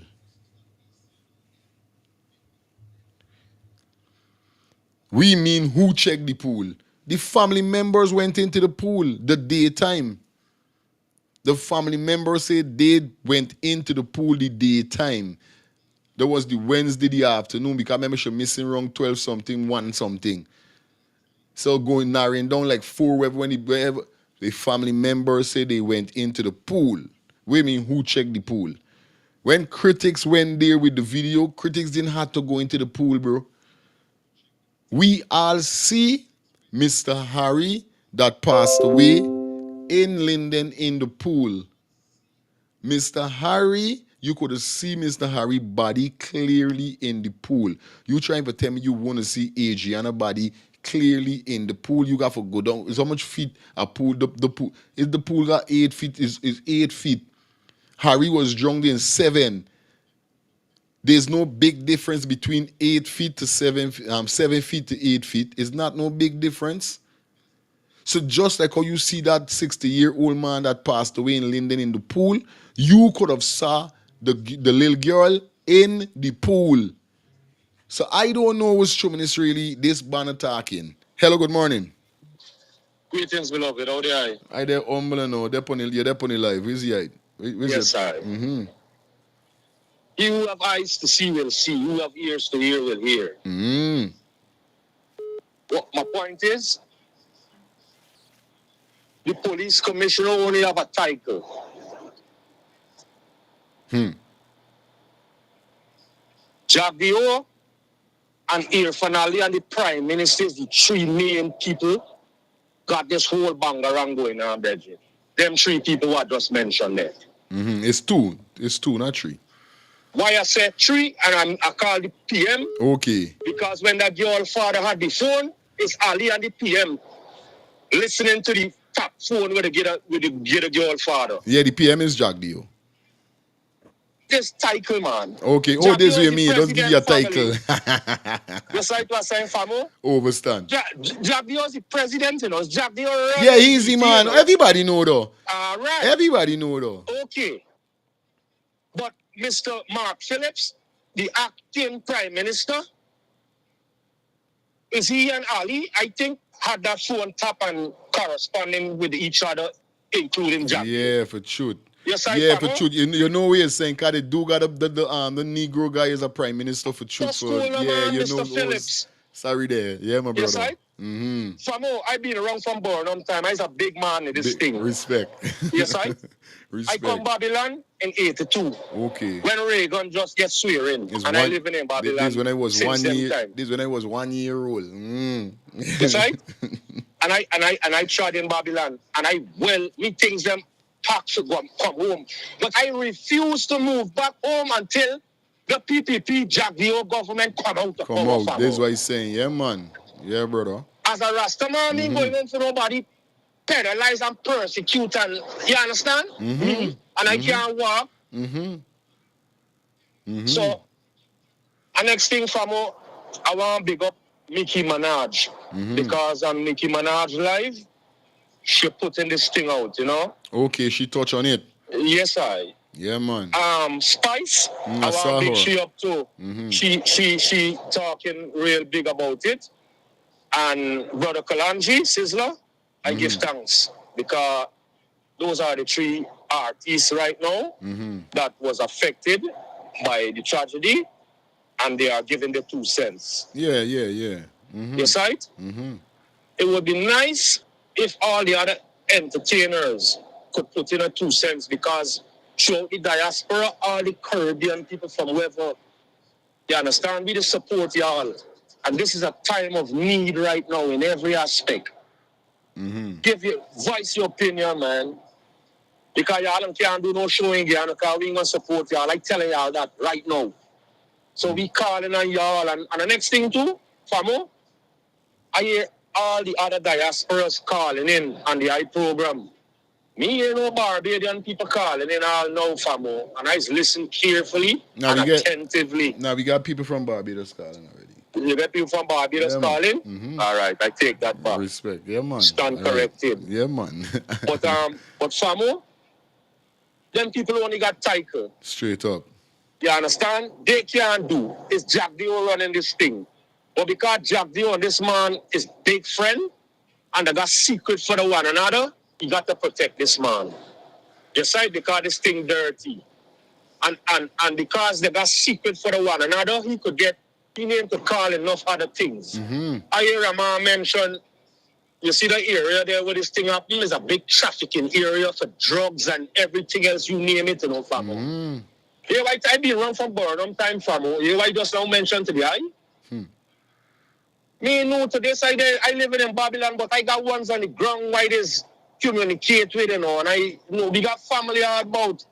We mean who checked the pool? The family members went into the pool the daytime. The family members said they went into the pool the daytime. That was the Wednesday the afternoon because I remember she missing around 12 something, 1 something. So going narrowing down like 4 wherever the family members say they went into the pool. We mean who checked the pool? When critics went there with the video, critics didn't have to go into the pool, bro. We all see Mr. Harry that passed away in Linden in the pool. Mr. Harry, you could see Mr. Harry body clearly in the pool. You trying to tell me you want to see Adrianna body clearly in the pool? You got to go down. It's how much feet a pool? The pool. If the pool got 8 feet, is 8 feet. Harry was drowned in 7. There's no big difference between 8 feet to 7 feet to 8 feet. It's not no big difference. So just like how you see that 60-year-old man that passed away in Linden in the pool, you could have saw the little girl in the pool. So I don't know what's true, it's really this banner talking. Hello, good morning. Greetings, beloved. How are you? I there humble now. You're there on the live. Where's he? Yes, sir. Mm-hmm. He who have eyes to see will see. Who have ears to hear will hear. Mm-hmm. What my point is, the police commissioner only have a title. Jack Dio and Irfan Ali and the Prime Minister is the 3 main people got this whole bangarang going on, Bridget. Them 3 people who I just mentioned there. Mm-hmm. It's 2. It's 2, not 3. Why I said 3 and I call the PM? Okay. Because when that girl father had the phone, it's Ali and the PM listening to the top phone with the girl father. Yeah, the PM is Jack Dio. This title, man. Okay. Jack This Dio what you mean. Don't give you a title. Just like what I'm saying, Famo. Overstand. Jack Dio is the president, you know. Jack Dio. Yeah, easy, man. Everybody know, though. All right. Everybody know, though. Okay. But Mr. Mark Phillips, the acting prime minister, is he and Ali, I think, had that phone tap and corresponding with each other, including Jack. Yeah, for truth. Yes, yeah, for truth. You know what you're saying, because they do got the Negro guy as a prime minister for truth. That's cool, man, you Mr. know, Phillips. Sorry there. Yeah, my Yes, brother. right? From I been around from Burnham time. I's a big man in this thing. Respect. Yes, right? Respect. I come Babylon in 82. Okay. When Reagan just get swearing. And I living in Babylon this when I was since 1 year. time. This when I was 1 year old. Yes, right? and I tried in Babylon. And me things them packed to come home. But I refuse to move back home until the PPP Jack the old government come out of Come out. This is what he's saying. Yeah, man. Yeah, brother. As a Rasta man, me going home for nobody penalize and persecute and you understand? And I can't walk. So, the next thing from I want to big up Nicki Minaj because on Nicki Minaj live, she putting this thing out, you know. Okay, she touch on it. Yes, I. Yeah, man. Spice, I want saw to big her. she up too. She talking real big about it. And Brother Kalanji, Sizzler, I give thanks because those are the three artists right now that was affected by the tragedy, and they are giving the 2 cents. Yeah. Yes, right? It would be nice if all the other entertainers could put in a 2 cents because throughout the diaspora, all the Caribbean people from wherever, you understand, we just support y'all. And this is a time of need right now in every aspect. Voice your opinion, man. Because y'all can't do no showing again because we ain't gonna support y'all. Like telling y'all that right now. So we calling on y'all. And the next thing too, Famo, I hear all the other diasporas calling in on the program. Me hear no Barbadian people calling in all now, Famo. And I just listen carefully and attentively. Now we got people from Barbados calling already. You get people from Barbados calling? All right, I take that back. Respect. Yeah, man. Stand corrected. Yeah, man. but Famo, them people only got title. Straight up. You understand? They can't do. It's Jack Dio running this thing. But because Jack Dio, this man is big friend, and they got secret for the one another, you got to protect this man. Just right, because this thing dirty. And because they got secret for the one another, he could get name to call enough other things. I hear a man mention, you see the area there where this thing happened is a big trafficking area for drugs and everything else, you name it, you know, famo. Yeah, I been around from Burnham time, famo. Yeah, I just now mentioned today, Me new to this, I live in Babylon, but I got ones on the ground where there's communicate with, you know, and we got family about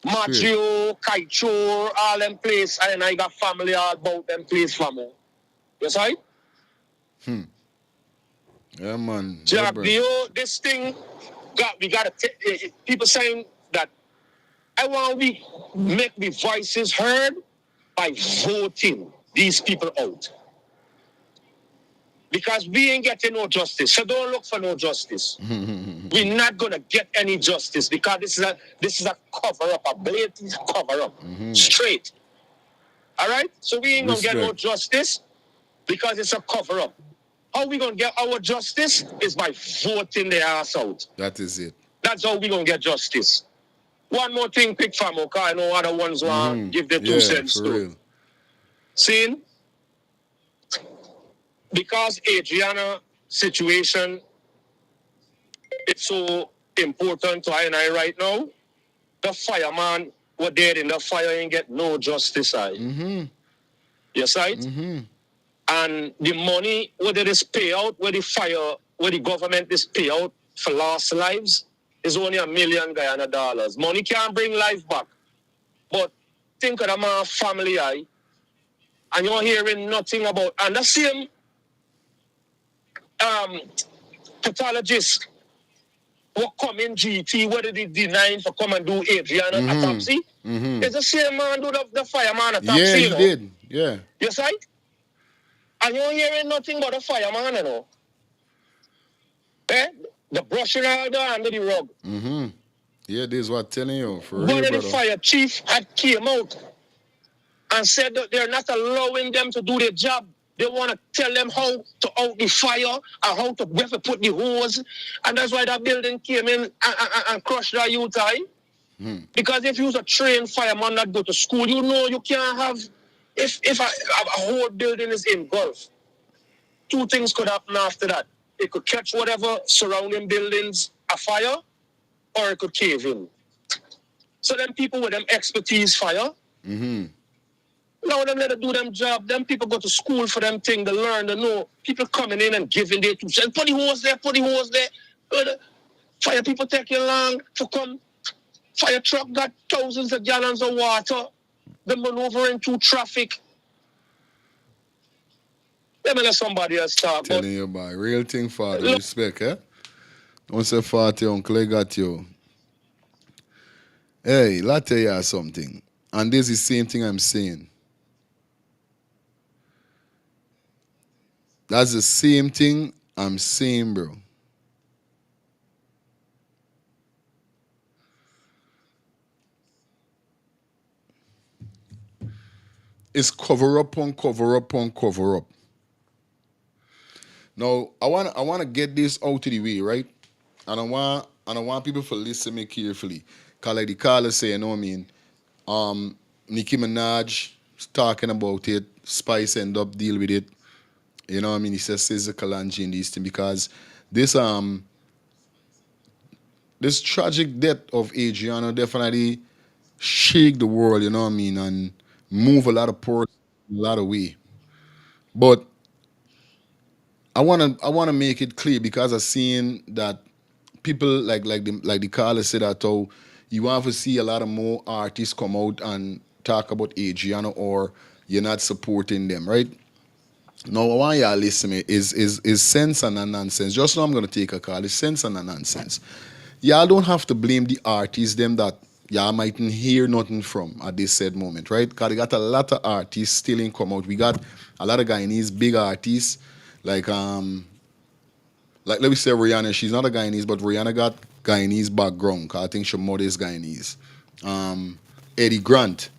Maggio, Kaichor, all them place, and I got family all about them place, family. Yes, right? Yeah, man. Jack, this thing, we got to people saying that I want we make the voices heard by voting these people out. Because we ain't getting no justice. So don't look for no justice. We're not gonna get any justice because this is a cover-up, a blatant cover-up. Straight. Alright? So we ain't gonna get no justice because it's a cover-up. How we gonna get our justice is by voting their ass out. That is it. That's how we gonna get justice. One more thing, quick fam, okay? I know other ones want give their 2 cents for too. real. See? Because Adrianna situation is so important to I right now, the fireman were dead in the fire ain't get no justice. Yes, right? And the money, whether this payout, where the government is payout for lost lives, is only $1 million Guyana dollars. Money can't bring life back. But think of the man family, and you're hearing nothing about, and the same pathologist who come in GT, whether they denying for come and do Adrianna autopsy, it's the same man do the fireman autopsy. Yeah, he did. Yeah. Yes, right? And you're hearing nothing but the fireman, you know. The brushing all the under the rug. Yeah, this is what I'm telling you. For real, One of brother. the fire chief had came out and said that they're not allowing them to do their job. They want to tell them how to out the fire and where to put the hose. And that's why that building came in and crushed the youth eye. Because if you was a trained fireman that go to school, you know you can't have, if a whole building is engulfed two things could happen after that. It could catch whatever surrounding buildings afire, or it could cave in. So them people with them expertise fire. Now them let them do them job. Them people go to school for them thing, they learn, they know. People coming in and giving their 2 cents. Put the hose there, put the hose there. Fire people taking long to come. Fire truck got thousands of gallons of water. They maneuvering through traffic. Let me let somebody else start. Telling you about real thing, father. Respect, eh? Don't say father, uncle, I got you. Hey, let tell you something. And this is the same thing I'm saying. That's the same thing I'm saying, bro. It's cover up on cover up on cover up. Now, I wanna get this out of the way, right? And I want people to listen to me carefully. Cause like the caller say, you know what I mean? Nicki Minaj is talking about it, Spice end up deal with it. You know what I mean? He says Kalanji and these things because this tragic death of Adrianna definitely shake the world, you know what I mean, and move a lot of ports a lot of way. But I wanna make it clear because I've seen that people like the caller said that how you want to see a lot of more artists come out and talk about Adrianna or you're not supporting them, right? Now I want y'all listen to me is sense and a nonsense. Just now I'm gonna take a call. It's sense and a nonsense. Y'all don't have to blame the artists them that y'all mightn't hear nothing from at this said moment, right? Because we got a lot of artists still in come out. We got a lot of Guyanese big artists like let me say Rihanna. She's not a Guyanese, but Rihanna got Guyanese background. 'Cause I think her mother is Guyanese. Eddie Grant.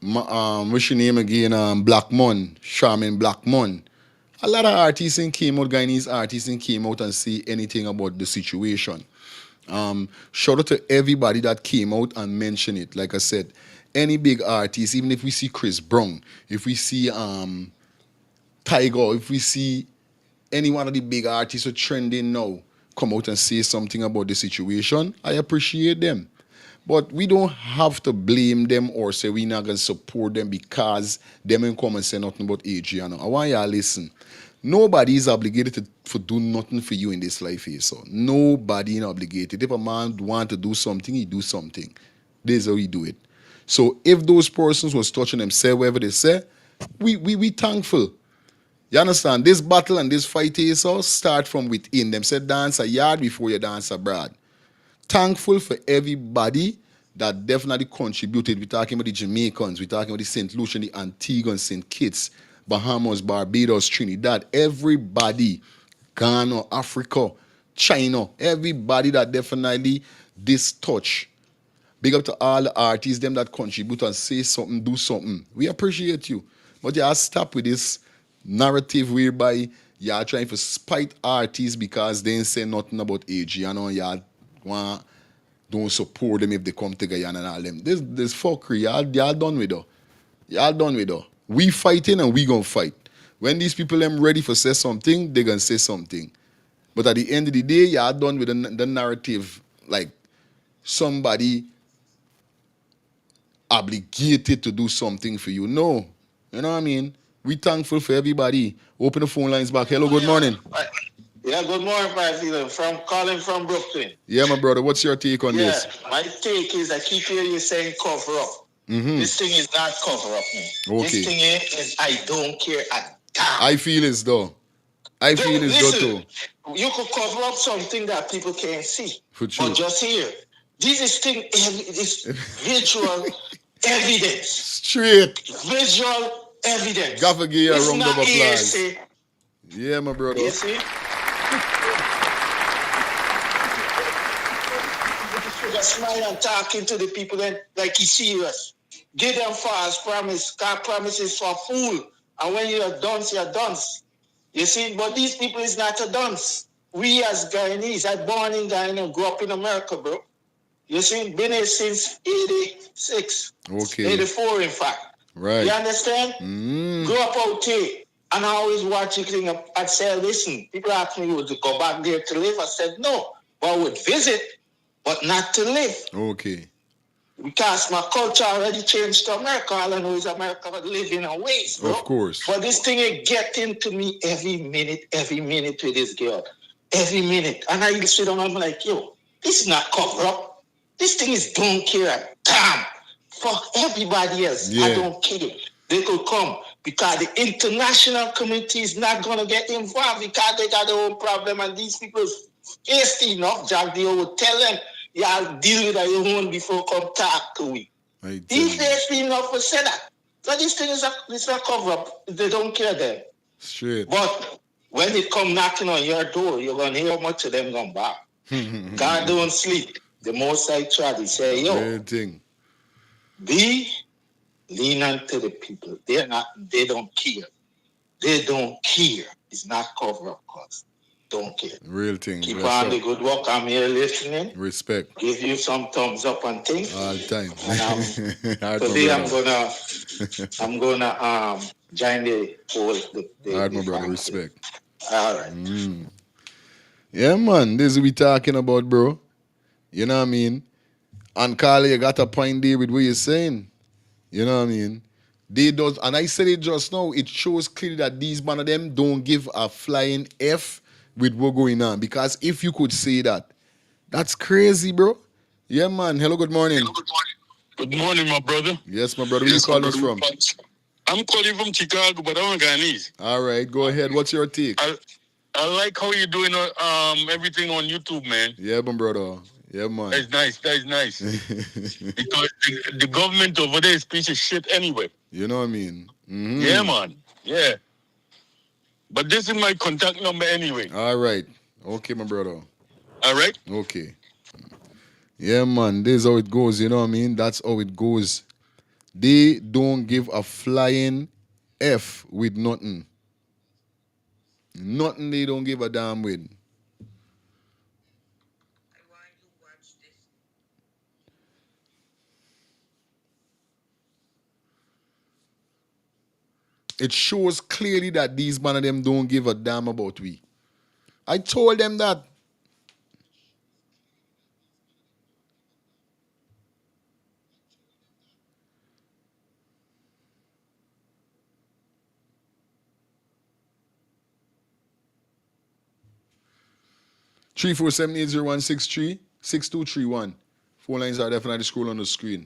What's your name again? Blackmon. Charmin Blackmon. A lot of artists in came out, Guyanese artists in came out and say anything about the situation. Shout out to everybody that came out and mentioned it. Like I said, any big artist, even if we see Chris Brown, if we see Tiger, if we see any one of the big artists who are trending now come out and say something about the situation, I appreciate them. But we don't have to blame them or say we're not going to support them because them ain't come and say nothing about Adrianna. I want y'all listen. Nobody is obligated to do nothing for you in this life here. So nobody is obligated. If a man want to do something, he do something. This is how he do it. So if those persons was touching them, say whatever they say, we thankful. You understand? This battle and this fight is all start from within. Them say dance a yard before you dance abroad. Thankful for everybody that definitely contributed. We're talking about the Jamaicans, we're talking about the St. Lucian, the Antiguans, St. Kitts, Bahamas, Barbados, Trinidad, everybody, Ghana, Africa, China, everybody that definitely this touch. Big up to all the artists, them that contribute and say something, do something. We appreciate you. But y'all stop with this narrative whereby y'all trying to spite artists because they ain't say nothing about Adrianna. Y'all don't support them if they come to Guyana and all them. This fuckery, y'all done with her. Y'all done with her. We fighting and we gonna fight. When these people them ready for say something, they gonna say something. But at the end of the day, y'all done with the narrative like somebody obligated to do something for you. No. You know what I mean? We thankful for everybody. Open the phone lines back. Hello, good morning. Yeah, good morning, President. Calling from Brooklyn. Yeah, my brother. What's your take on this? My take is I keep hearing you saying cover up. This thing is not cover up, man. Okay. This thing is I don't care a damn. I feel as though. Too. You could cover up something that people can't see. For true. But just here, this thing is visual evidence. Straight. Visual evidence. Gotta give a round of applause. Hearsay. Yeah, my brother. You see? Just smile and talking to the people then like he's serious. Give them false promise. God promises for a fool. And when you're dunce, you're dunce. You see? But these people is not a dunce. We as Guyanese, I born in Guyana, grew up in America, bro. You see? Been here since 86. Okay. 84, in fact. Right. You understand? Grow up out here. And I always watch it thing. I'd say, listen, people ask me, would you go back there to live? I said, no. But I would visit, but not to live. Okay. Because my culture already changed to America. All I know is America living in ways, bro. Of course. But this thing is getting to me every minute with this girl. Every minute. And I sit down and I'm like, yo, this is not cover up. This thing is don't care. Damn. Fuck everybody else. I don't care. They could come because the international community is not going to get involved because they got their own problem and these people hasty enough. Jack, they will tell them, y'all deal with your own before come talk to me. These hasty enough to say that. So this thing is a cover up. They don't care then. Straight. But when they come knocking on your door, you're going to hear how much of them come back. God don't sleep. The most I try to say, yo, be lenient to the people. They don't care. They don't care. It's not cover up cause. Don't care. Real thing. Keep on the good work. I'm here listening. Respect. Give you some thumbs up and things. All the time. And today I'm gonna join the whole All right, my brother. Respect. All right. Yeah, man. This is what we talking about, bro. You know what I mean? And Carly, you got a point there with what you're saying. You know what I mean? They does, and I said it just now, it shows clearly that these man of them don't give a flying F with what going on. Because if you could say that, that's crazy, bro. Yeah, man. Hello, good morning. Hello, good morning. Good morning, my brother. Yes, my brother. Where you calling us from? I'm calling from Chicago, but I'm Ghanese. All right, go ahead. What's your take? I like how you're doing everything on YouTube, man. Yeah, my brother. Yeah, man. That's nice. That's nice. Because the government over there is a piece of shit anyway. You know what I mean? Mm-hmm. Yeah, man. Yeah. But this is my contact number anyway. All right. Okay, my brother. All right? Okay. Yeah, man. This is how it goes. You know what I mean? That's how it goes. They don't give a flying F with nothing. Nothing they don't give a damn with. It shows clearly that these man of them don't give a damn about we. I told them that. Three 6231. Phone lines are definitely scroll on the screen.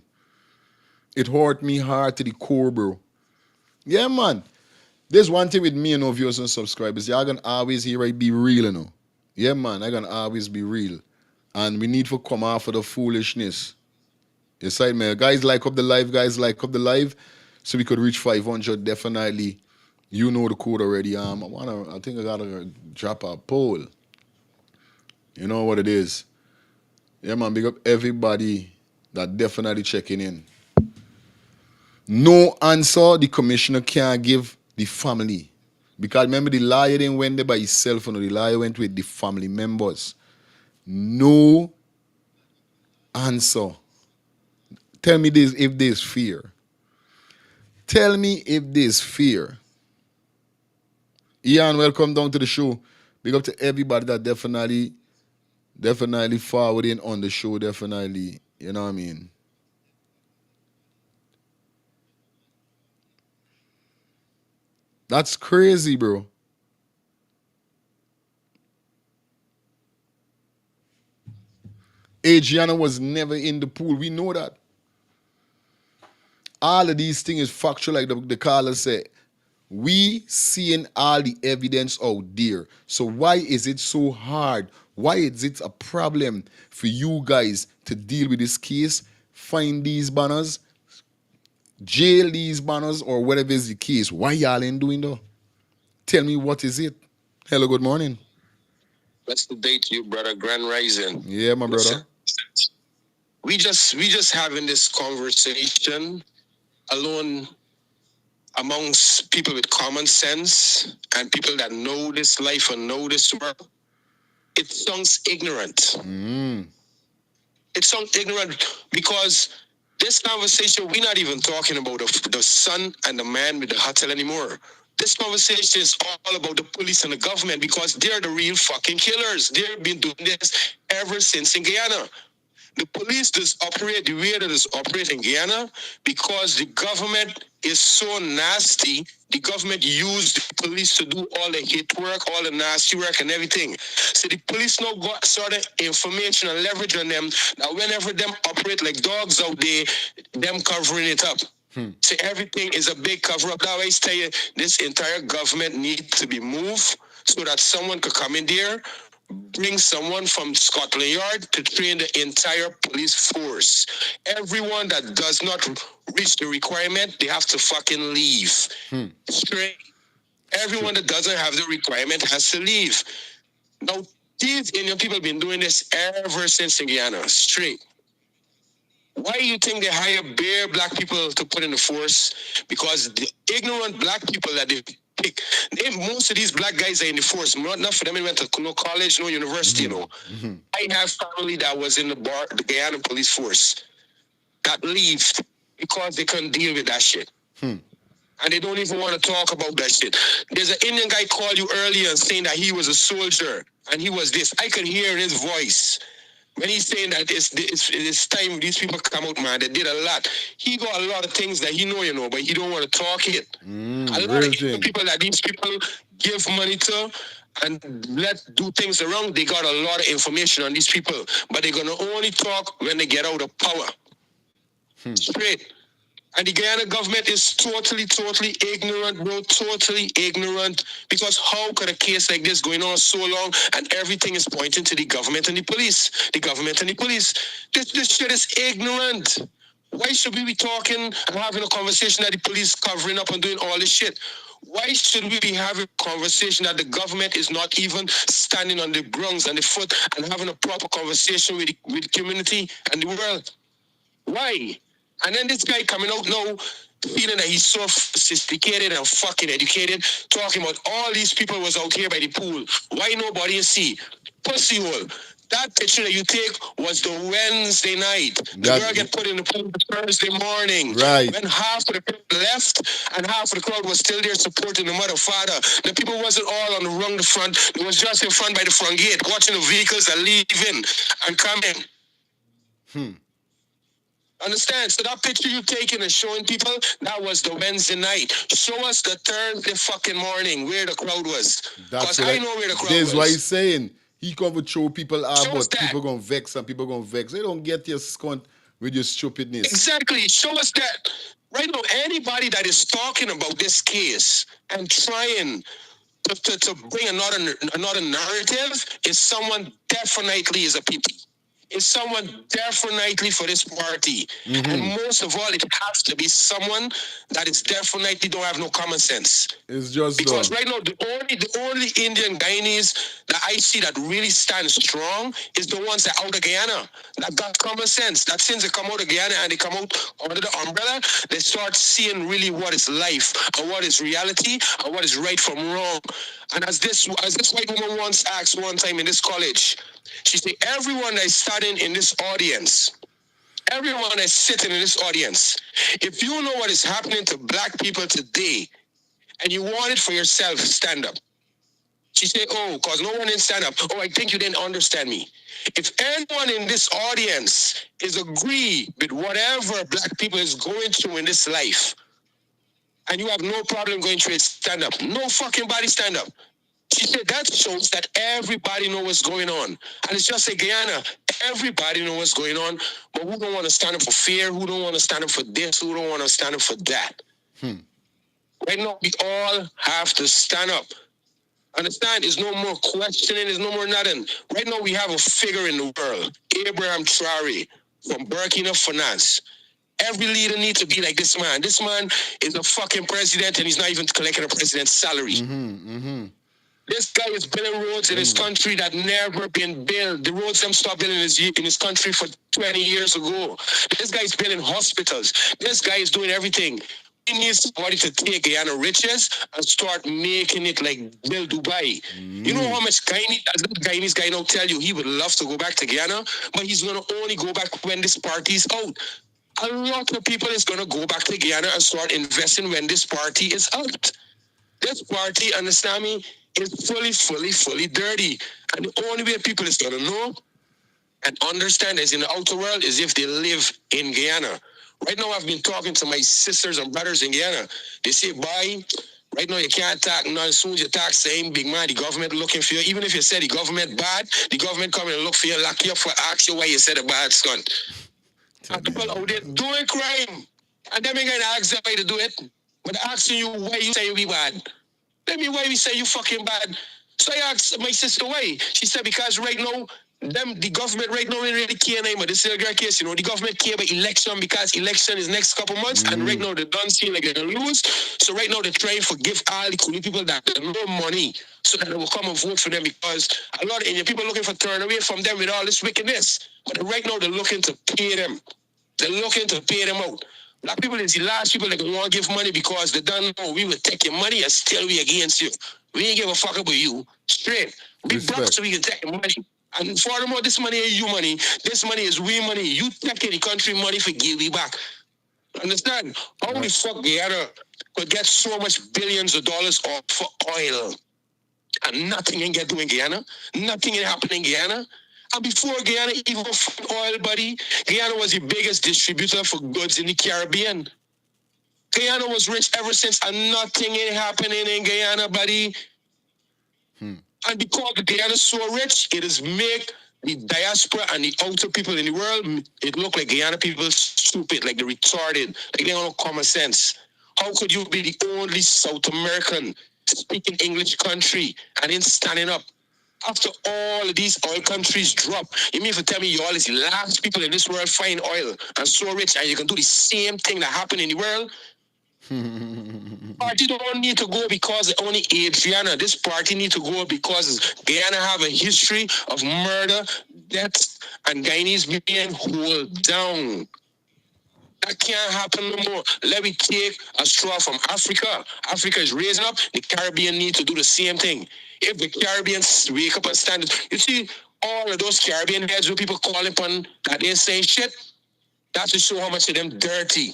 It hurt me hard to the core, bro. Yeah, man. There's one thing with me and no viewers and subscribers. Y'all gonna always hear I be real, you know. Yeah, man. I gonna always be real. And we need to come off of the foolishness. Yes, I man. Guys, like up the live, so we could reach 500 definitely. You know the code already. I think I gotta drop a poll. You know what it is. Yeah, man, big up everybody that definitely checking in. No answer the commissioner can't give the family. Because remember, the lawyer didn't went there by himself, the lawyer went with the family members. No answer. Tell me this if there's fear. Tell me if there's fear. Ian, welcome down to the show. Big up to everybody that definitely forwarding on the show, definitely. You know what I mean? That's crazy, bro. Adrianna was never in the pool. We know that. All of these things is factual, like the caller said. We seeing all the evidence out there. So why is it so hard? Why is it a problem for you guys to deal with this case, find these banners, jail these banners, or whatever is the case? Why y'all ain't doing that? Tell me what is it? Hello, good morning. That's the day to you, brother. Grand Rising. Yeah, my brother. We just having this conversation alone amongst people with common sense and people that know this life and know this world. It sounds ignorant. It sounds ignorant because This conversation, we're not even talking about the son and the man with the hotel anymore. This conversation is all about the police and the government because they're the real fucking killers. They've been doing this ever since in Guyana. The police just operate the way that is operating in Guyana because the government is so nasty. The government used the police to do all the hate work, all the nasty work and everything. So the police now got sort of information and leverage on them that whenever them operate like dogs out there, them covering it up. So everything is a big cover up. Now I tell you, this entire government needs to be moved so that someone could come in there, bring someone from Scotland Yard to train the entire police force. Everyone that does not reach the requirement, they have to fucking leave. Straight. Everyone that doesn't have the requirement has to leave. Now, these Indian people have been doing this ever since in Guyana. Straight. Why do you think they hire bare black people to put in the force? Because the ignorant black people that they pick, most of these black guys are in the force. Not for them, they went to no college, no university, you know. I have family that was in the Guyana police force that left because they couldn't deal with that shit. And they don't even want to talk about that shit. There's an Indian guy called you earlier saying that he was a soldier and he was this. I could hear in his voice. When he's saying that it's time these people come out, man, they did a lot. He got a lot of things that he know, you know, but he don't want to talk it. A lot of people that these people give money to and let do things around, they got a lot of information on these people, but they're going to only talk when they get out of power. Straight. And the Guyana government is totally ignorant, bro. Totally ignorant. Because how could a case like this going on so long and everything is pointing to the government and the police? The government and the police. This shit is ignorant. Why should we be talking and having a conversation that the police covering up and doing all this shit? Why should we be having a conversation that the government is not even standing on the grounds and the foot and having a proper conversation with the community and the world? Why? And then this guy coming out now, feeling that he's so sophisticated and fucking educated, talking about all these people was out here by the pool. Why nobody see? Pussy hole. That picture that you take was the Wednesday night. The girl get put in the pool the Thursday morning. Right. When half of the crowd left and half of the crowd was still there supporting the mother father. The people wasn't all on the wrong the front. It was just in front by the front gate, watching the vehicles that leave in and come in. Understand? So that picture you taking and showing people, that was the Wednesday night. Show us the Thursday fucking morning where the crowd was. Because I know where the crowd was. That's why he's saying he come to show people but people gonna vex and people gonna vex. They don't get your scunt with your stupidness. Exactly. Show us that. Right now, anybody that is talking about this case and trying to bring another narrative is someone definitely is a people. Is someone definitely for this party. And most of all, it has to be someone that is definitely don't have no common sense. It's just because right now the only Indian Guyanese that I see that really stand strong is the ones that out of Guyana that got common sense. That since they come out of Guyana and they come out under the umbrella, they start seeing really what is life and what is reality and what is right from wrong. And as this white woman once asked one time in this college, she said, everyone that is studying in this audience, everyone that's sitting in this audience, if you know what is happening to black people today and you want it for yourself, stand up. She said, oh, because no one didn't stand up. Oh, I think you didn't understand me. If anyone in this audience is agree with whatever black people is going through in this life, and you have no problem going through it, stand up. No fucking body stand up. She said that shows that everybody knows what's going on. And it's just like Guyana, everybody knows what's going on, but who don't want to stand up for fear, who don't want to stand up for this, who don't want to stand up for that. Right now, we all have to stand up. Understand? There's no more questioning, there's no more nothing. Right now, we have a figure in the world, Abraham Traore from Burkina Faso. Every leader needs to be like this man. This man is a fucking president and he's not even collecting a president's salary. This guy is building roads in his country that never been built. The roads them stopped building in his country for 20 years ago. This guy is building hospitals. This guy is doing everything. He needs somebody to take Guyana riches and start making it like Bill Dubai. You know how much Guyanese guy now tell you he would love to go back to Guyana, but he's going to only go back when this party's out. a lot of people is going to go back to Guyana and start investing when this party is out. This party, understand me, is fully dirty. And the only way people is going to know and understand is in the outer world is if they live in Guyana. Right now, I've been talking to my sisters and brothers in Guyana. They say, bye. Right now, you can't talk. Now, as soon as you talk, same big man, the government looking for you. Even if you say the government bad, the government come and look for you, lock you up for ask you why you said a bad stunt. And people out there doing crime. And them ain't gonna ask them why to do it. But asking you why you say you be bad. Let me why we say you fucking bad. So I asked my sister why. She said because right now, the government right now ain't really care anymore. This is a great case, the government care about election because election is next couple months, and right now they don't seem like they're gonna lose. So right now they're trying to forgive all the cool people that have no money so that they will come and vote for them because a lot of Indian people looking for turn away from them with all this wickedness. But right now they're looking to pay them. They're looking to pay them out. Black people is the last people that want to give money because they don't know we will take your money and still we against you. We ain't give a fuck about you. Straight. We broke so we can take your money. And furthermore, this money ain't you money. This money is we money. You taking the country money for give we back. Understand? How the fuck Guyana could get so much billions of dollars off for oil and nothing ain't get doing Guyana? Nothing ain't happening in Guyana? And before Guyana even found oil, buddy, Guyana was the biggest distributor for goods in the Caribbean. Guyana was rich ever since, and nothing ain't happening in Guyana, buddy. And because Guyana is so rich, it has made the diaspora and the outer people in the world, it look like Guyana people stupid, like they're retarded, like they don't have common sense. How could you be the only South American speaking English country and then standing up? After all of these oil countries drop, you mean to tell me you all is the last people in this world find oil and so rich and you can do the same thing that happened in the world? Party don't need to go because only Adrianna. This party need to go because Guyana have a history of murder, death, and Guyanese being held down. That can't happen no more. Let me take a straw from Africa. Africa is raising up. The Caribbean need to do the same thing. If the Caribbeans wake up and stand, you see all of those Caribbean heads who people calling upon that they saying shit, that to show how much of them dirty.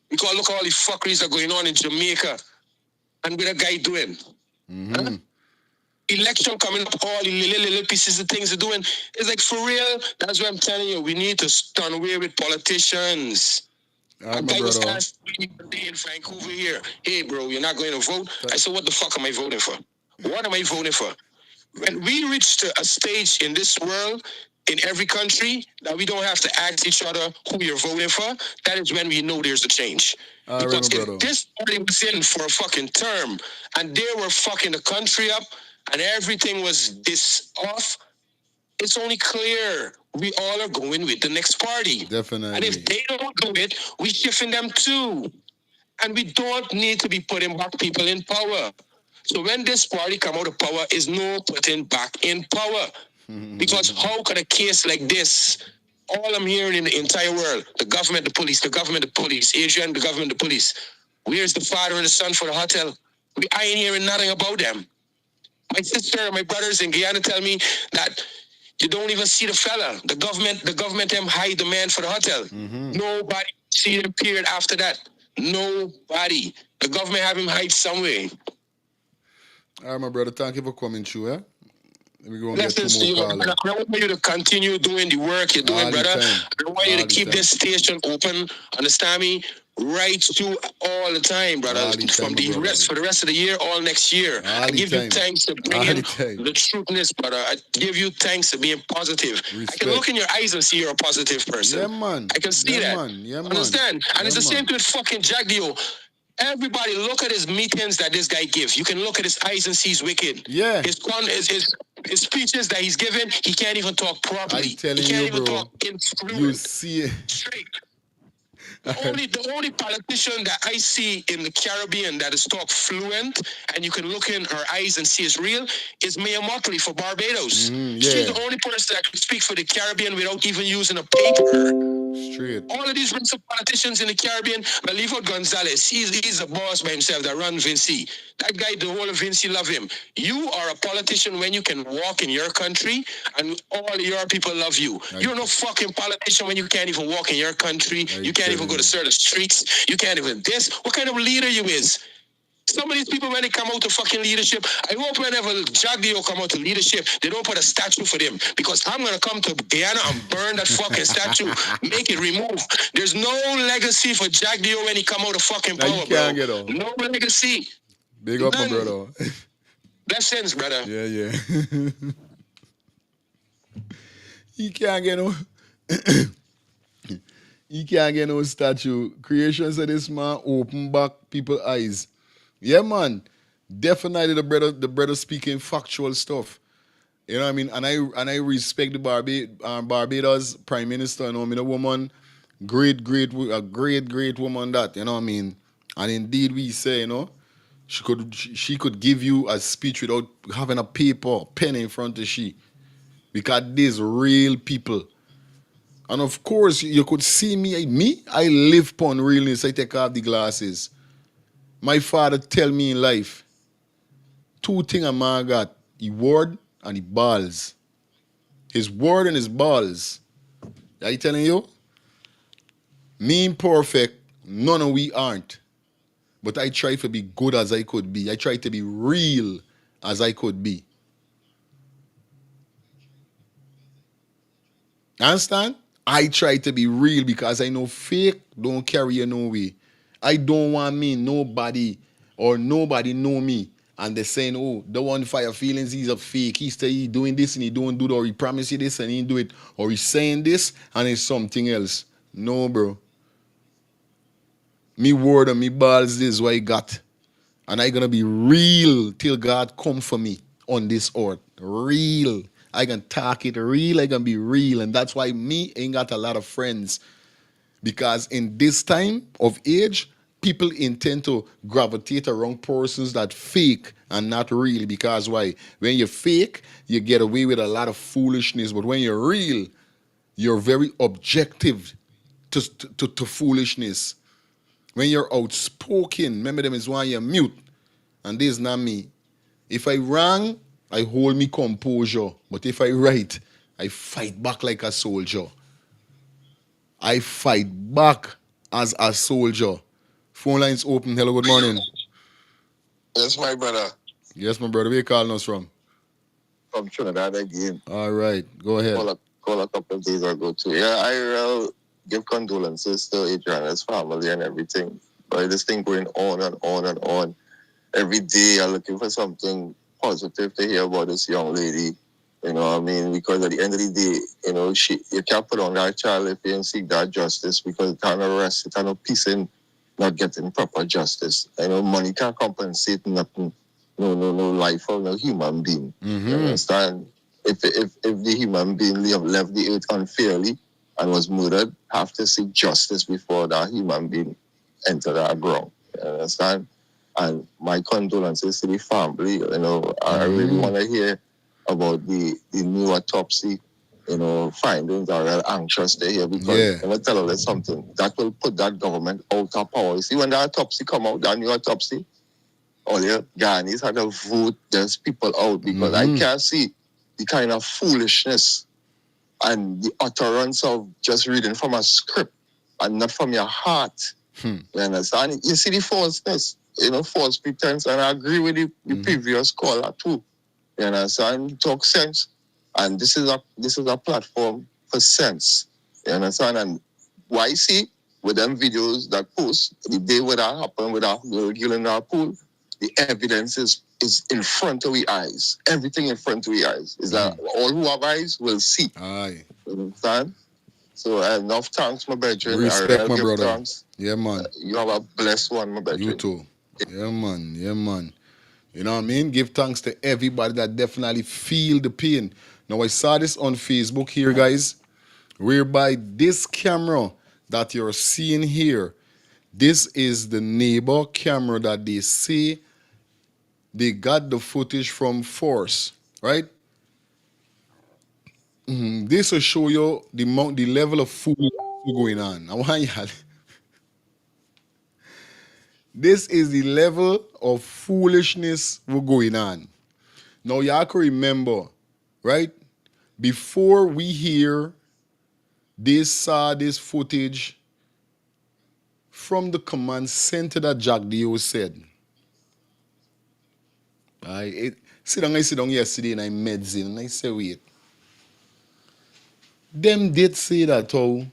Because look at all the fuckeries that are going on in Jamaica. And what a guy doing. Huh? Election coming up, all the little pieces of things they're doing. It's like, for real, that's what I'm telling you. We need to stand away with politicians. A guy was asking me one day in Vancouver here, hey, bro, you're not going to vote? I said, what the fuck am I voting for? What am I voting for? When we reach a stage in this world, in every country, that we don't have to ask each other who you're voting for, that is when we know there's a change. Because if this party was in for a fucking term, and they were fucking the country up, and everything was this off, it's only clear we all are going with the next party. Definitely. And if they don't do it, we shifting them too. And we don't need to be putting back people in power. So when this party come out of power, is no putting back in power. Because how could a case like this, all I'm hearing in the entire world, the government, the police, Adrian, the government, the police, where's the father and the son for the hotel? I ain't hearing nothing about them. My sister and my brothers in Guyana tell me that you don't even see the fella. The government them hide the man for the hotel. Nobody see him period after that. Nobody. The government have him hide somewhere. All right, my brother, thank you for coming through, Let me go and get Listen, two more callers. I want you to continue doing the work you're doing, brother. I want you to keep this station open, understand me? Right through all the time, brother. From the rest for the rest of the year, all next year. I give you thanks to bringing the truthness, brother. I give you thanks for being positive. I can look in your eyes and see you're a positive person. Yeah, man. I can see that. Understand? And it's the same with fucking Jagdio. Everybody look at his meetings that this guy gives. You can look at his eyes and see he's wicked. Yeah. His speeches that he's given, he can't even talk properly. I'm telling he can't you, even bro. talk fluent. You see it. Straight. The only politician that I see in the Caribbean that is talk fluent and you can look in her eyes and see is real is Mia Motley for Barbados. She's the only person that can speak for the Caribbean without even using a paper. Straight. All of these rich politicians in the Caribbean, but leave out Gonzalez. He's a boss by himself that run Vinci. That guy, the whole of Vinci love him. You are a politician when you can walk in your country and all your people love you. You're no fucking politician when you can't even walk in your country. You can't even go to certain streets. You can't even this. What kind of leader you is? Some of these people, when they come out to fucking leadership, I hope whenever Jack Dio come out to leadership, they don't put a statue for them. Because I'm going to come to Guyana and burn that fucking statue, make it remove. There's no legacy for Jack Dio when he come out of fucking power, you can't get out. No legacy. Big up, my brother. Blessings, brother. Yeah. He can't get no... He can't get no statue. Creations of this man open back people's eyes. Yeah, man. Definitely the brother speaking factual stuff. You know what I mean? And I respect the Barbados Prime Minister. You know what I mean? A woman, great woman that, you know what I mean? And indeed we say, you know, she could give you a speech without having a paper, pen in front of she. Because these real people. And of course, you could see me, I live upon realness. I take off the glasses. My father tell me in life, two things a man got, his word and his balls. His word and his balls. I telling you? Me imperfect, none of we aren't. But I try to be good as I could be. I try to be real as I could be. Understand? I try to be real because I know fake don't carry you no way. I don't want me, nobody know me. And they're saying, oh, the one fire feelings, he's a fake. He say he doing this and he don't do it, or he promise you this and he didn't do it, or he's saying this and it's something else. No, bro. Me word and me balls, this is what I got. And I gonna be real till God come for me on this earth. Real. I can talk it real, I can be real. And that's why me ain't got a lot of friends. Because in this time of age, people intend to gravitate around persons that fake and not real. Because why? When you're fake, you get away with a lot of foolishness. But when you're real, you're very objective to foolishness. When you're outspoken, remember them is why you're mute. And this is not me. If I wrong, I hold me composure. But if I right, I fight back like a soldier. I fight back as a soldier. Phone lines open. Hello, good morning. Yes, my brother. Yes, my brother. Where you calling us from? From Trinidad again. All right, go ahead. Call a couple of days ago too. Yeah, I give condolences to Adrianna's family and everything. But this thing going on and on and on. Every day I'm looking for something positive to hear about this young lady. You know what I mean? Because at the end of the day, you know, you can't put on that child if you don't seek that justice, because it can't rest, it can't peace in not getting proper justice. You know, money can't compensate nothing. No life of no human being. Mm-hmm. You understand? If the human being left the earth unfairly and was murdered, have to seek justice before that human being enter that ground. You understand? And my condolences to the family. You know, I really want to hear about the new autopsy, you know, findings. Are real anxious to hear, because I'm going to tell you something that will put that government out of power. You see, when the autopsy come out, that new autopsy, all your Ghanaians had to vote those people out, because I can't see the kind of foolishness and the utterance of just reading from a script and not from your heart. You understand? You see the falseness, you know, false pretense, and I agree with the previous caller too. You understand? Talk sense, and this is a platform for sense. You understand? And why see with them videos that post the day where that happened with our girl in our pool, the evidence is in front of our eyes. Everything in front of our eyes is that all who have eyes will see. Aye. You understand? So enough thanks, my brethren. Respect, my brother. Thanks. Yeah, man. You have a blessed one, my brethren. You too. Yeah, man. Yeah, man. You know what I mean? Give thanks to everybody that definitely feel the pain. Now, I saw this on Facebook here, guys, whereby this camera that you're seeing here, this is the neighbor camera that they say they got the footage from Force, right? This will show you the level of food what's going on. I want y'all. This is the level of foolishness we're going on. Now y'all can remember, right? Before we hear this footage from the command center that Jack Dio said. I sit down yesterday and I meds in and I say, wait. Them did say that how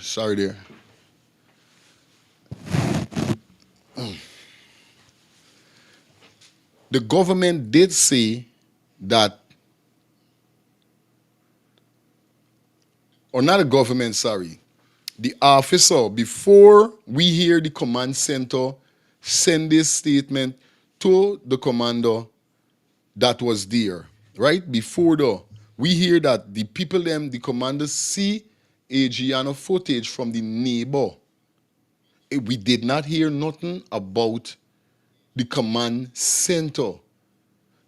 sorry there. The government did say that, or not the government, sorry. The officer, before we hear the command center send this statement to the commander that was there, right? Before we hear that the people them, the commanders see Adrianna footage from the neighbor. We did not hear nothing about the command center.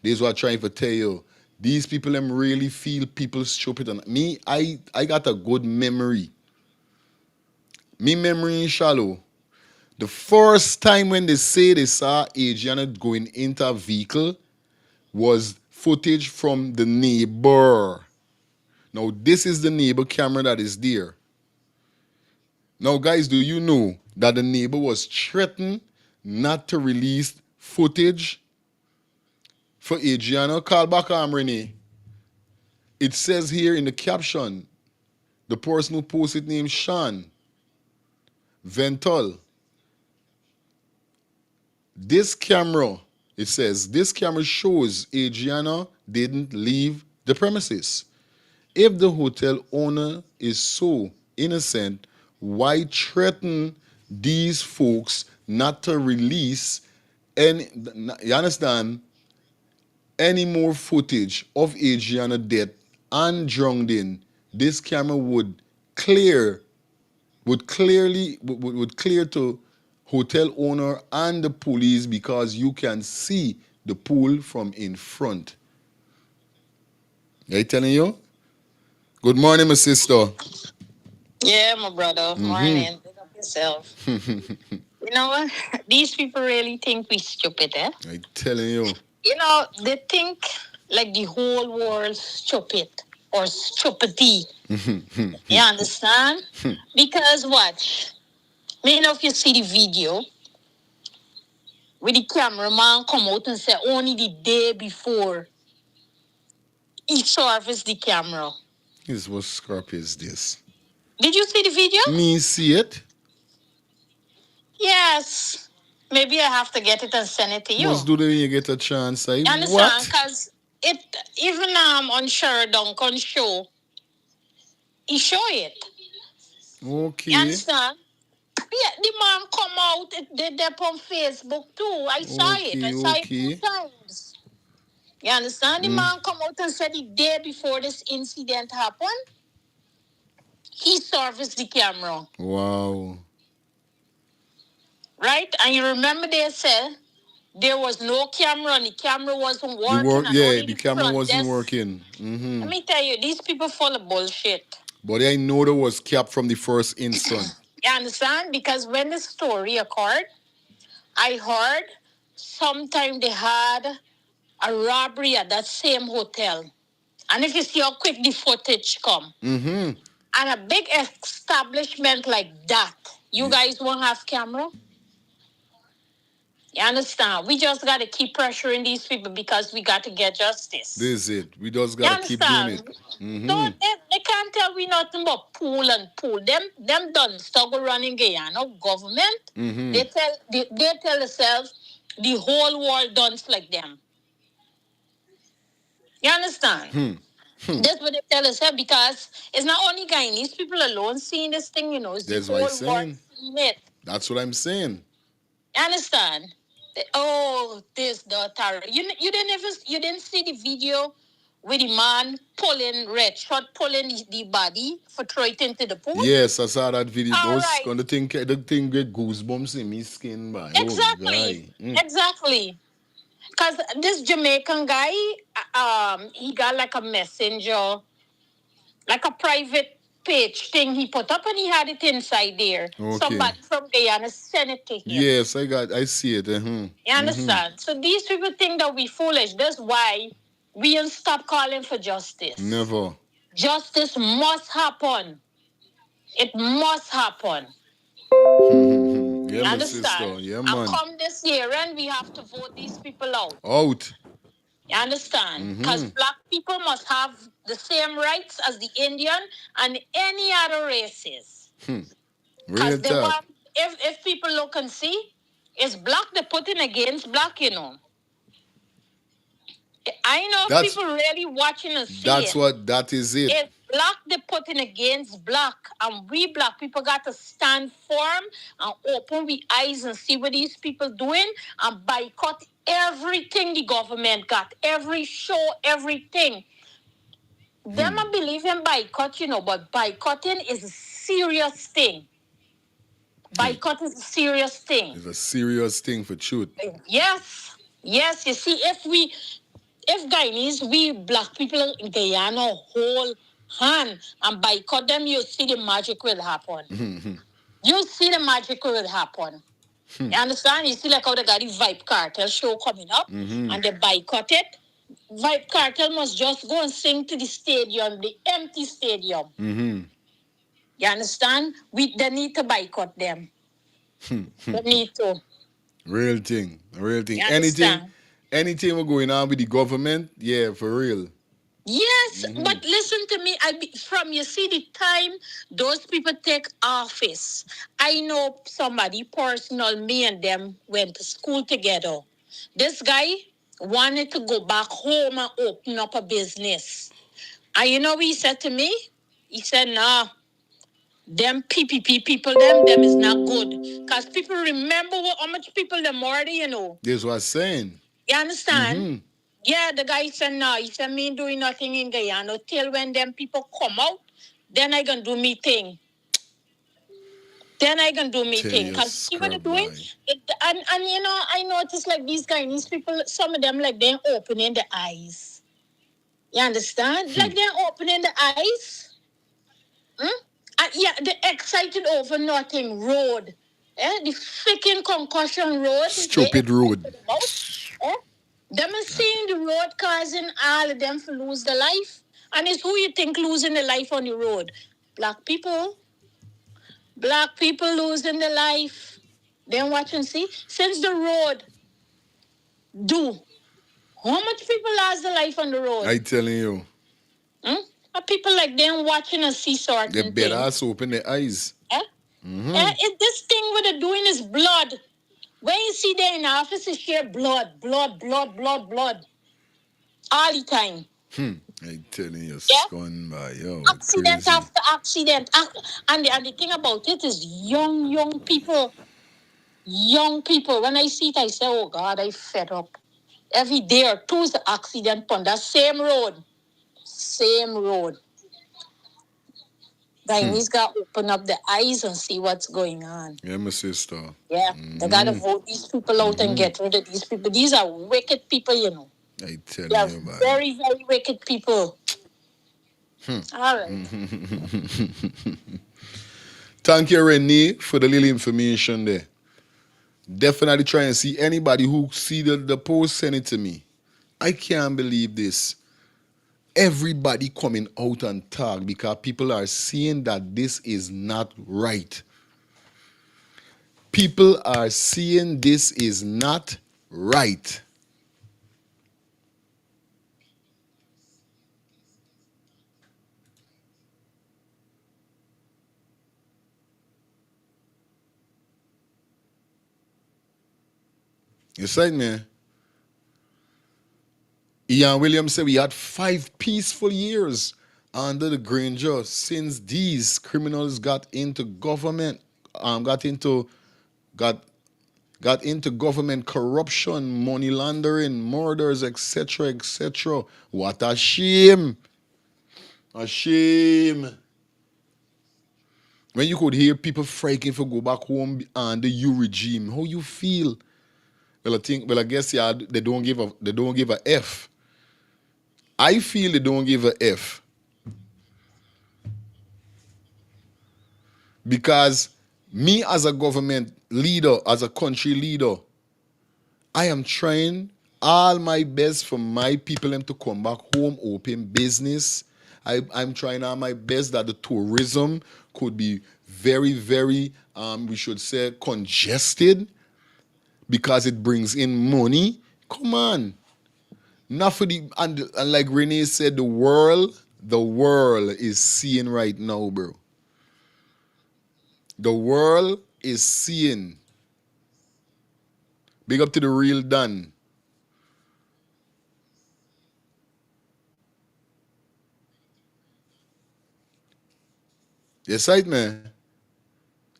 This is what I'm trying to tell you. These people them really feel people stupid. And me, I got a good memory. Me memory is shallow. The first time when they say they saw Adrianna going into a vehicle was footage from the neighbor. Now, this is the neighbor camera that is there. Now, guys, do you know that the neighbor was threatened not to release footage for Adrianna? Call back Renee. It says here in the caption, the person who posted named Sean Vental. This camera, it says, this camera shows Adrianna didn't leave the premises. If the hotel owner is so innocent, why threaten these folks not to release any, you understand, any more footage of Adrianna death and drowning? This camera would clear to hotel owner and the police because you can see the pool from in front. I telling you? Good morning, my sister. Yeah, my brother. Morning. Pick up yourself. You know what? These people really think we stupid, eh? I telling you. You know, they think like the whole world's stupid or stupidity. You understand? Because what? Me know if you see the video with the cameraman come out and say only the day before he serviced the camera. This what scrap is this? Did you see the video? Me see it. Yes. Maybe I have to get it and send it to you. Must do that when you get a chance. You understand? Because it even on Sheridan on show, he show it. Okay. You understand? Yeah, the man come out, they on Facebook too. I saw it. I saw it 2 times. You understand? The man come out and said the day before this incident happened, he serviced the camera. Wow. Right? And you remember they said there was no camera and the camera wasn't working. The camera wasn't working. Let me tell you, these people full of bullshit. But I know there was cap from the first instant. You understand? Because when the story occurred, I heard sometime they had a robbery at that same hotel. And if you see how quick the footage come. And a big establishment like that, you guys won't have camera? You understand? We just got to keep pressuring these people because we got to get justice. This is it. We just got to keep doing it. So they can't tell we nothing but pool and pool. Them done struggle running Guyana government. They tell themselves the whole world done like them. You understand? That's what they tell us because it's not only Guyanese people alone seeing this thing, you know, it's the whole world seeing it. That's what I'm saying. You understand? This the terror. You didn't see the video with the man pulling the body for throw it into the pool? Yes, I saw that video. The thing get goosebumps in my skin, man. Exactly. Exactly. Because this Jamaican guy, he got like a messenger, like a private page thing he put up, and he had it inside there. Okay. Somebody from Guyana sent it to him. Yes, I see it. You understand? So these people think that we foolish. That's why we don't stop calling for justice. Never. Justice must happen. It must happen. Yeah, You my understand? sister. Yeah, And man. come this year, and we have to vote these people out. Out. You understand? Because black people must have the same rights as the Indian and any other races. Real Because they talk. want, if people look and see, it's black they're putting against black, you know. I know people really watching and seeing. That is it. It's black they're putting against black. And we black people got to stand firm and open we eyes and see what these people doing and boycott everything the government got. Every show, everything. Them I believe in boycott, you know, but boycotting is a serious thing. Boycott is a serious thing. It's a serious thing for truth. Yes. Yes, you see, if Guyanese, we black people in Guyana hold hand and boycott them, you'll see the magic will happen. You'll see the magic will happen. You understand? You see like how they got the Vibe Cartel show coming up and they boycott it. Vibe Cartel must just go and sing to the stadium, the empty stadium. You understand? They need to boycott them. They need to. Real thing. Real thing. You understand? Anything we're going on with the government, yeah, for real. Yes, but listen to me. From you see the time those people take office. I know somebody personal. Me and them went to school together. This guy wanted to go back home and open up a business. And you know what he said to me? He said, "Nah, them PPP people, them is not good. Because people remember how much people them already, you know." That's what I'm saying. You understand? Yeah, the guy said, "No, he said, me doing nothing in Guyana till when them people come out, then I gonna do me thing. Then I gonna do me thing." Because see what they're doing? And you know, I noticed like these Guyanese people, some of them like they're opening the eyes. You understand? Like they're opening the eyes. Yeah, they're excited over nothing road. The freaking concussion road. Stupid road. Them are seeing the road causing all of them to lose their life. And it's who you think losing their life on the road? Black people. Black people losing their life. Then watch and see. Since the road how much people lost their life on the road? I telling you. People like them watching and see certain They better things. open their eyes. This thing what they're doing is blood. When you see them in office, it's sheer blood. All the time. I telling you, scone by yo. Accident Crazy. after accident. And the thing about it is young people. Young people. When I see it, I say, oh God, I fed up. Every day or two is the accident on that same road. Guyanese got to open up the eyes and see what's going on. Yeah, my sister. Yeah, they got to vote these people out and get rid of these people. These are wicked people, you know. I tell They are you, man. very, very wicked people. All right. Thank you, Renee, for the little information there. Definitely try and see anybody who see the post, send it to me. I can't believe this. Everybody coming out and talk because people are seeing that this is not right. People are seeing this is not right. You said, man. Ian Williams said we had 5 peaceful years under the Granger since these criminals got into government, got into government corruption, money laundering, murders, etc., etc. What a shame! A shame. When you could hear people freaking for go back home and the U regime, how you feel? I guess yeah, they don't give a F. I feel they don't give a F because me as a government leader, as a country leader, I am trying all my best for my people them to come back home, open business. I'm trying all my best that the tourism could be very, very, we should say, congested because it brings in money. Come on. Not for the, and like Renee said, the world is seeing right now, bro. The world is seeing. Big up to the real Dan. Yes, right, man.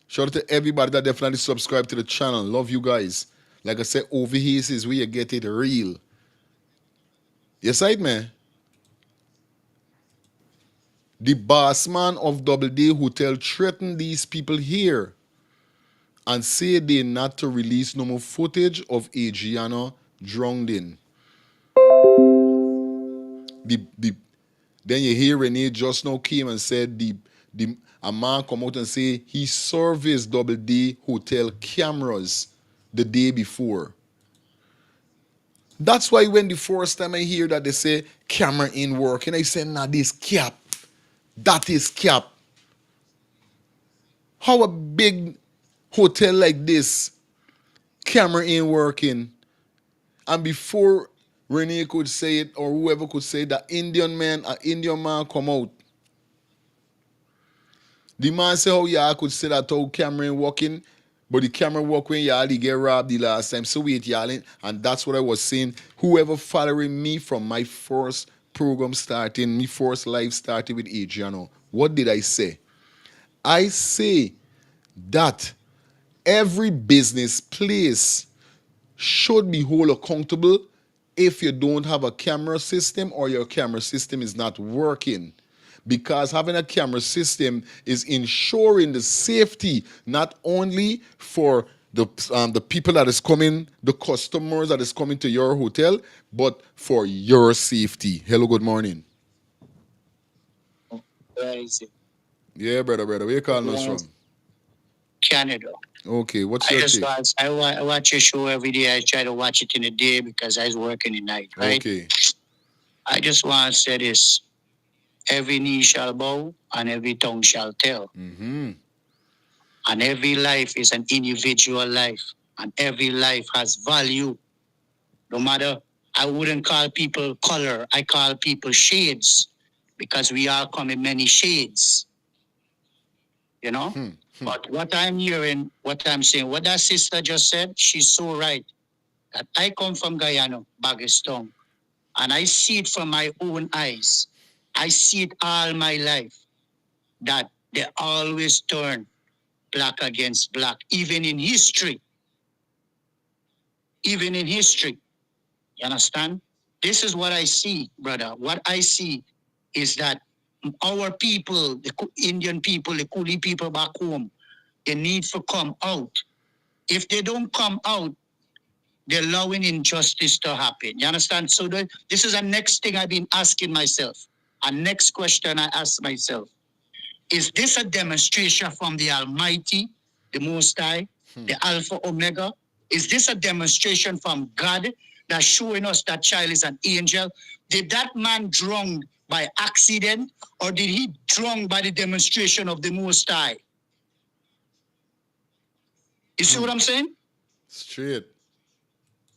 Shout out to everybody that definitely subscribe to the channel. Love you guys. Like I said, over here is where you get it real. Yes, right, man. The boss man of Double D Hotel threatened these people here and said they not to release no more footage of Adrianna drowning. Then you hear Renee just now came and said a man come out and say he serviced Double D Hotel cameras the day before. That's why when the first time I hear that they say camera ain't working, I say, nah, this cap. That is cap. How a big hotel like this, camera ain't working. And before Renee could say it or whoever could say it, an Indian man come out. The man say, oh yeah, I could say that how camera ain't working, but the camera work when y'all get robbed the last time. So wait, y'all, and that's what I was saying. Whoever following me from my first program starting, my first live starting with Adrianna, what did I say? I say that every business place should be held accountable if you don't have a camera system or your camera system is not working. Because having a camera system is ensuring the safety not only for the people that is coming, the customers that is coming to your hotel, but for your safety. Hello, good morning. Where is it? Yeah, brother. Where you calling us from? Canada. Okay, what's your take? I watch your show every day. I try to watch it in the day because I was working at night, right? Okay. I just want to say this. Every knee shall bow and every tongue shall tell. Mm-hmm. And every life is an individual life. And every life has value. No matter, I wouldn't call people color. I call people shades. Because we all come in many shades. You know? But what I'm hearing, what I'm saying, what that sister just said, she's so right. That I come from Guyana, Bagestone, and I see it from my own eyes. I see it all my life, that they always turn black against black, even in history. Even in history. You understand? This is what I see, brother. What I see is that our people, the Indian people, the Kuli people back home, they need to come out. If they don't come out, they're allowing injustice to happen. You understand? So this is the next thing I've been asking myself. A next question I ask myself. Is this a demonstration from the Almighty, the Most High, the Alpha Omega? Is this a demonstration from God that's showing us that child is an angel? Did that man drown by accident or did he drown by the demonstration of the Most High? You see what I'm saying? Straight.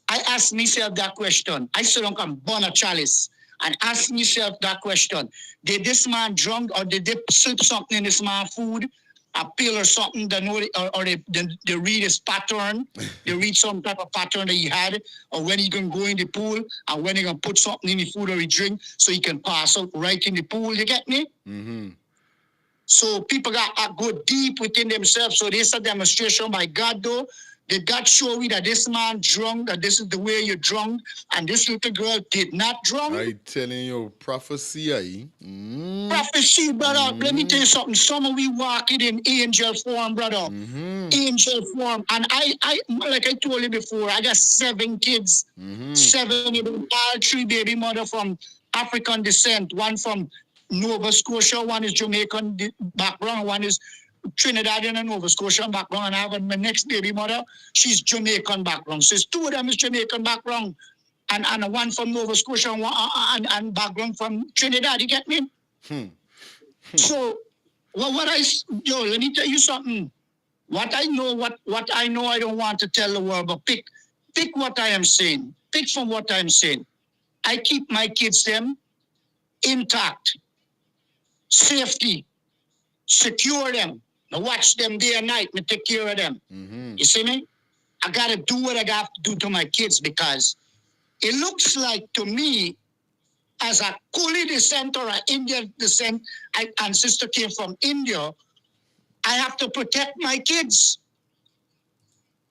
I ask myself that question. I still don't come burn a chalice and ask myself that question. Did this man drunk or did they slip something in this man's food? A pill or something that know or they read his pattern. They read some type of pattern that he had, or when he can go in the pool and when he can put something in the food or he drink so he can pass out right in the pool. You get me? Mm-hmm. So people got to go deep within themselves. So this is a demonstration by God though Did God show me that this man drunk, that this is the way you drunk, and this little girl did not drunk? I telling you, prophecy, Prophecy, brother. Let me tell you something. Some of we walk it in angel form, brother. Angel form. And I, like I told you before, I got 7 kids. 7 of them, all 3 baby mother from African descent. One from Nova Scotia, one is Jamaican background, one is Trinidadian and Nova Scotian background. And I have my next baby mother, she's Jamaican background. So 2 of them is Jamaican background. And one from Nova Scotia and background from Trinidad. You get me? So, let me tell you something. What I know, I don't want to tell the world, but pick what I am saying. Pick from what I am saying. I keep my kids them intact, safety, secure them. I watch them day and night. I take care of them. You see me? I gotta do what I got to do to my kids because it looks like to me, as a Coolie descent or an Indian descent, ancestor came from India, I have to protect my kids.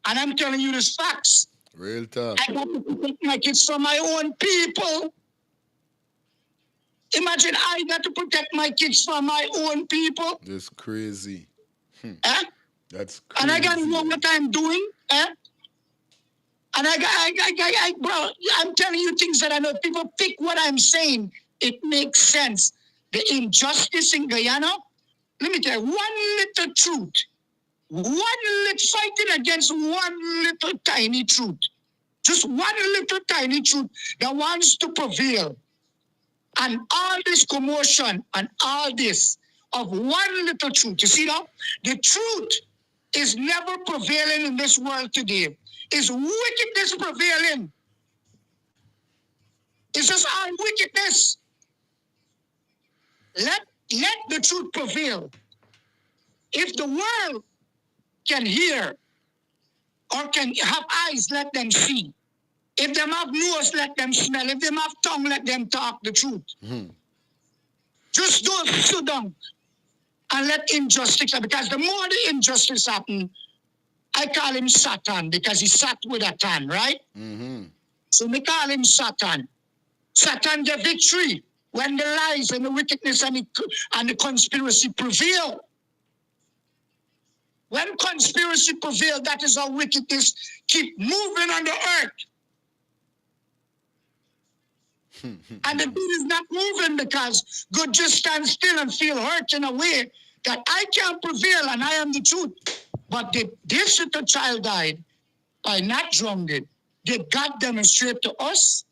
And I'm telling you this facts. Real tough. I have to protect my kids from my own people. Imagine I got to protect my kids from my own people. That's crazy. That's crazy. And I got to know what I'm doing. And bro, I'm telling you things that I know. People pick what I'm saying. It makes sense. The injustice in Guyana, let me tell you, one little truth. Fighting against one little tiny truth. Just one little tiny truth that wants to prevail. And all this commotion and all this of one little truth. You see that? The truth is never prevailing in this world today. Is wickedness prevailing? It's just our wickedness. Let the truth prevail. If the world can hear or can have eyes, let them see. If them have nose, let them smell. If them have tongue, let them talk the truth. Just don't sit down and let injustice happen. Because the more the injustice happen, I call him Satan because he sat with a tan, right? So we call him Satan. Satan get victory when the lies and the wickedness and the conspiracy prevail. When conspiracy prevail, that is how wickedness keep moving on the earth. And the beat is not moving because good just stand still and feel hurt in a way that I can't prevail and I am the truth. But did this little child died by not drowned it? Did God demonstrate to us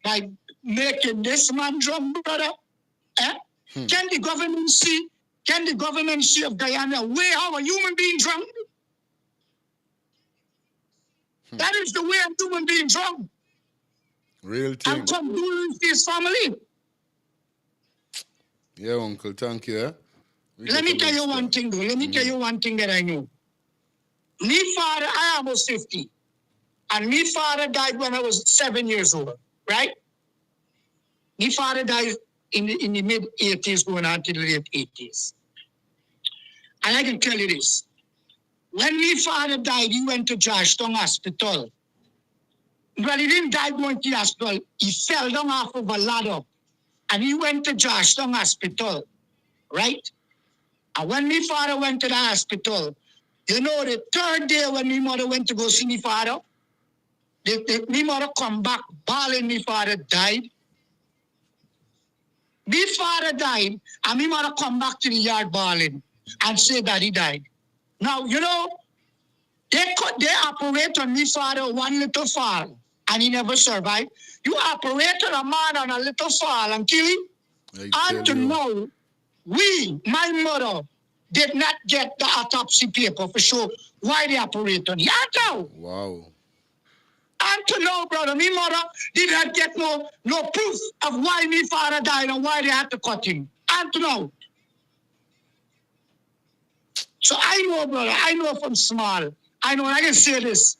by making this man drown, brother? Can the government see? Can the government see of Guyana way how a human being drowned? That is the way a human being drowned. Real thing. And condolence to his family. Yeah, Uncle, thank you. Let me tell you one thing, though. Let me tell you one thing that I know. Me father, I am almost 50. And me father died when I was 7 years old, right? Me father died in the mid-80s going on to the late 80s. And I can tell you this. When me father died, he went to Georgetown Hospital. Well, he didn't die going to the hospital. He fell down off of a ladder. And he went to Georgetown Hospital, right? And when my father went to the hospital, you know, the 3rd day when my mother went to go see my father, my mother come back bawling my father died. My father died, and my mother come back to the yard bawling and say that he died. Now, you know, they operate on my father one little fall, and he never survived. You operate on a man on a little fall and kill him. And to know, my mother, did not get the autopsy paper for sure why they operate on him. Wow. And to know, brother, my mother did not get no proof of why my father died and why they had to cut him. And to know. So I know, brother, I know from small. I know, and I can say this.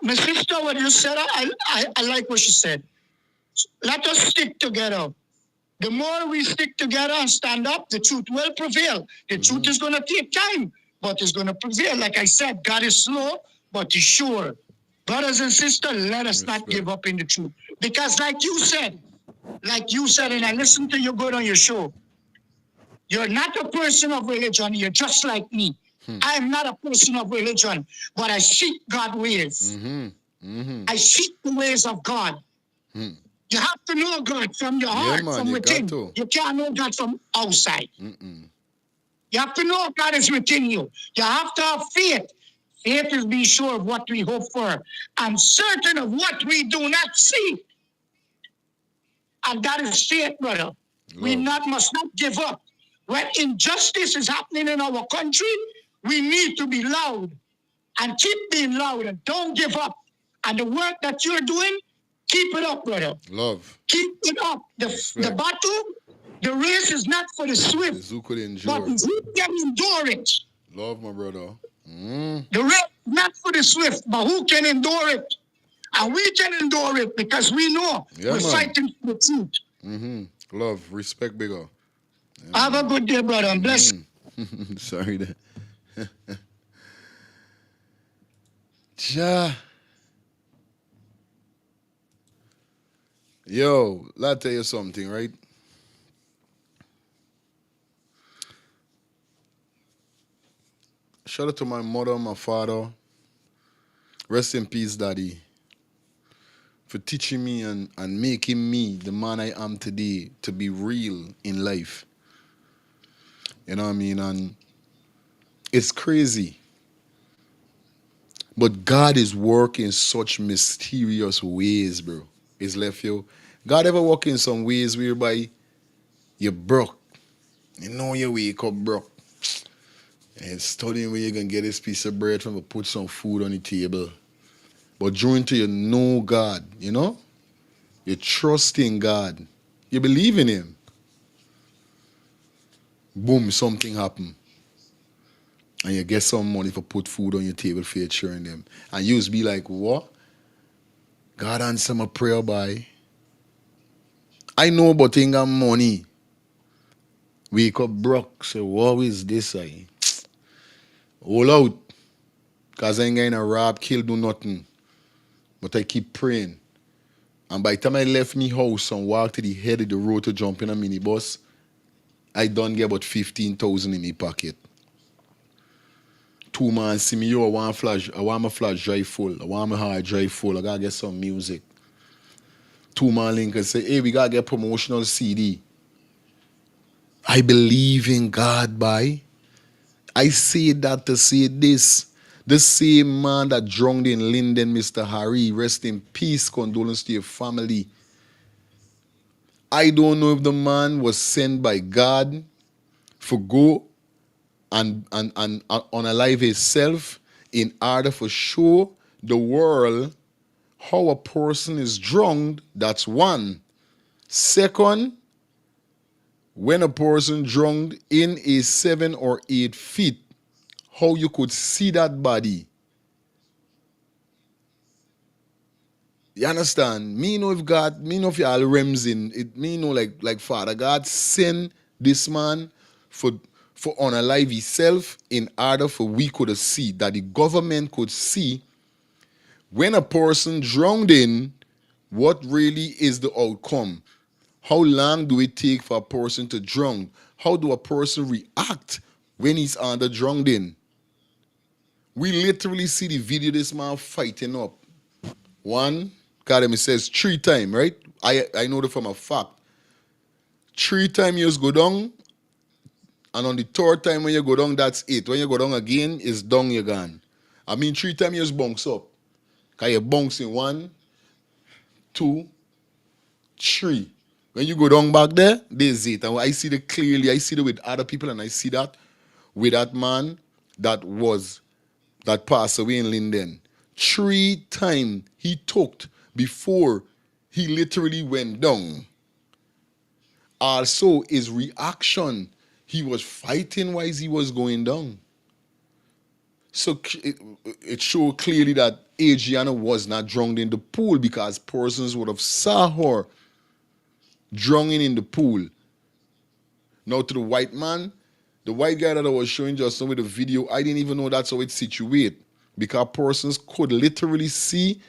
My sister, what you said, I like what she said. Let us stick together. The more we stick together and stand up, the truth will prevail. The truth is going to take time. but it's going to prevail. Like I said, God is slow, but he's sure. Brothers and sisters, let us not give up in the truth. Because like you said, and I listened to you good on your show, you're not a person of religion, you're just like me. I am not a person of religion, but I seek God's ways. I seek the ways of God. You have to know God from your heart, man, from you within. got to. You can't know God from outside. You have to know God is within you. You have to have faith. Faith is being sure of what we hope for and certain of what we do not see. And that is faith, brother. We must not give up. When injustice is happening in our country, we need to be loud and keep being loud and don't give up. And the work that you're doing, keep it up, brother. Love. Keep it up. The battle, the race is not for the swift, Who could but endure? who can endure it. Love, my brother. The race is not for the swift, but who can endure it? And we can endure it because we know we're fighting for the truth. Love, respect, bigger. Have a good day, brother. I'm blessed. Sorry that. Ja. Yo, let me tell you something, right? Shout out to my mother, my father. Rest in peace, daddy. For teaching me and making me the man I am today to be real in life. You know what I mean? And it's crazy. But God is working such mysterious ways, bro. It's left you. God ever work in some ways whereby you're broke. You know you wake up broke. And studying where you can get this piece of bread from to put some food on the table. But during to you know God, you know? You trust in God. You believe in him. Boom, something happen. And you get some money for put food on your table for your children them. And you just be like, what? God answer my prayer by. I know about thing and money. Wake up broke. So what is this? All out. Because I ain't gonna rob, kill, do nothing. But I keep praying. And by the time I left me house and walked to the head of the road to jump in a minibus, I done get about 15,000 in my pocket. Two man see me, yo, I want my flash drive full. I want my hard drive full. I gotta get some music. Two man link and say, hey, we gotta get promotional CD. I believe in God, by. I say that to say this. The same man that drowned in Linden, Mr. Harry, rest in peace, condolence to your family. I don't know if the man was sent by God for go and unalive himself in order for show the world how a person is drowned. That's one. Second, when a person drowned in a 7 or 8 feet, how you could see that body. You understand? Me know if God, me know if y'all rems in it. Me know like Father God send this man for unalive himself in order for we could see that the government could see when a person drowned in, what really is the outcome? How long do it take for a person to drown? How do a person react when he's under drowned in? We literally see the video this man fighting up. One, Academy says 3 times, right? I know that from a fact. 3 times you just go down, and on the 3rd time when you go down, that's it. When you go down again, it's down you gone. I mean 3 times you just bounce up. Because you bounce in 1, 2, 3. When you go down back there, there's it. And I see it clearly. I see it with other people, and I see that with that man that passed away in Linden. 3 times he took before he literally went down. Also, his reaction, he was fighting while he was going down. So it showed clearly that Adrianna was not drowned in the pool because persons would have saw her drowning in the pool. Now to the white man The white guy that I was showing just now with the video, I didn't even know that's how it's situated. Because persons could literally see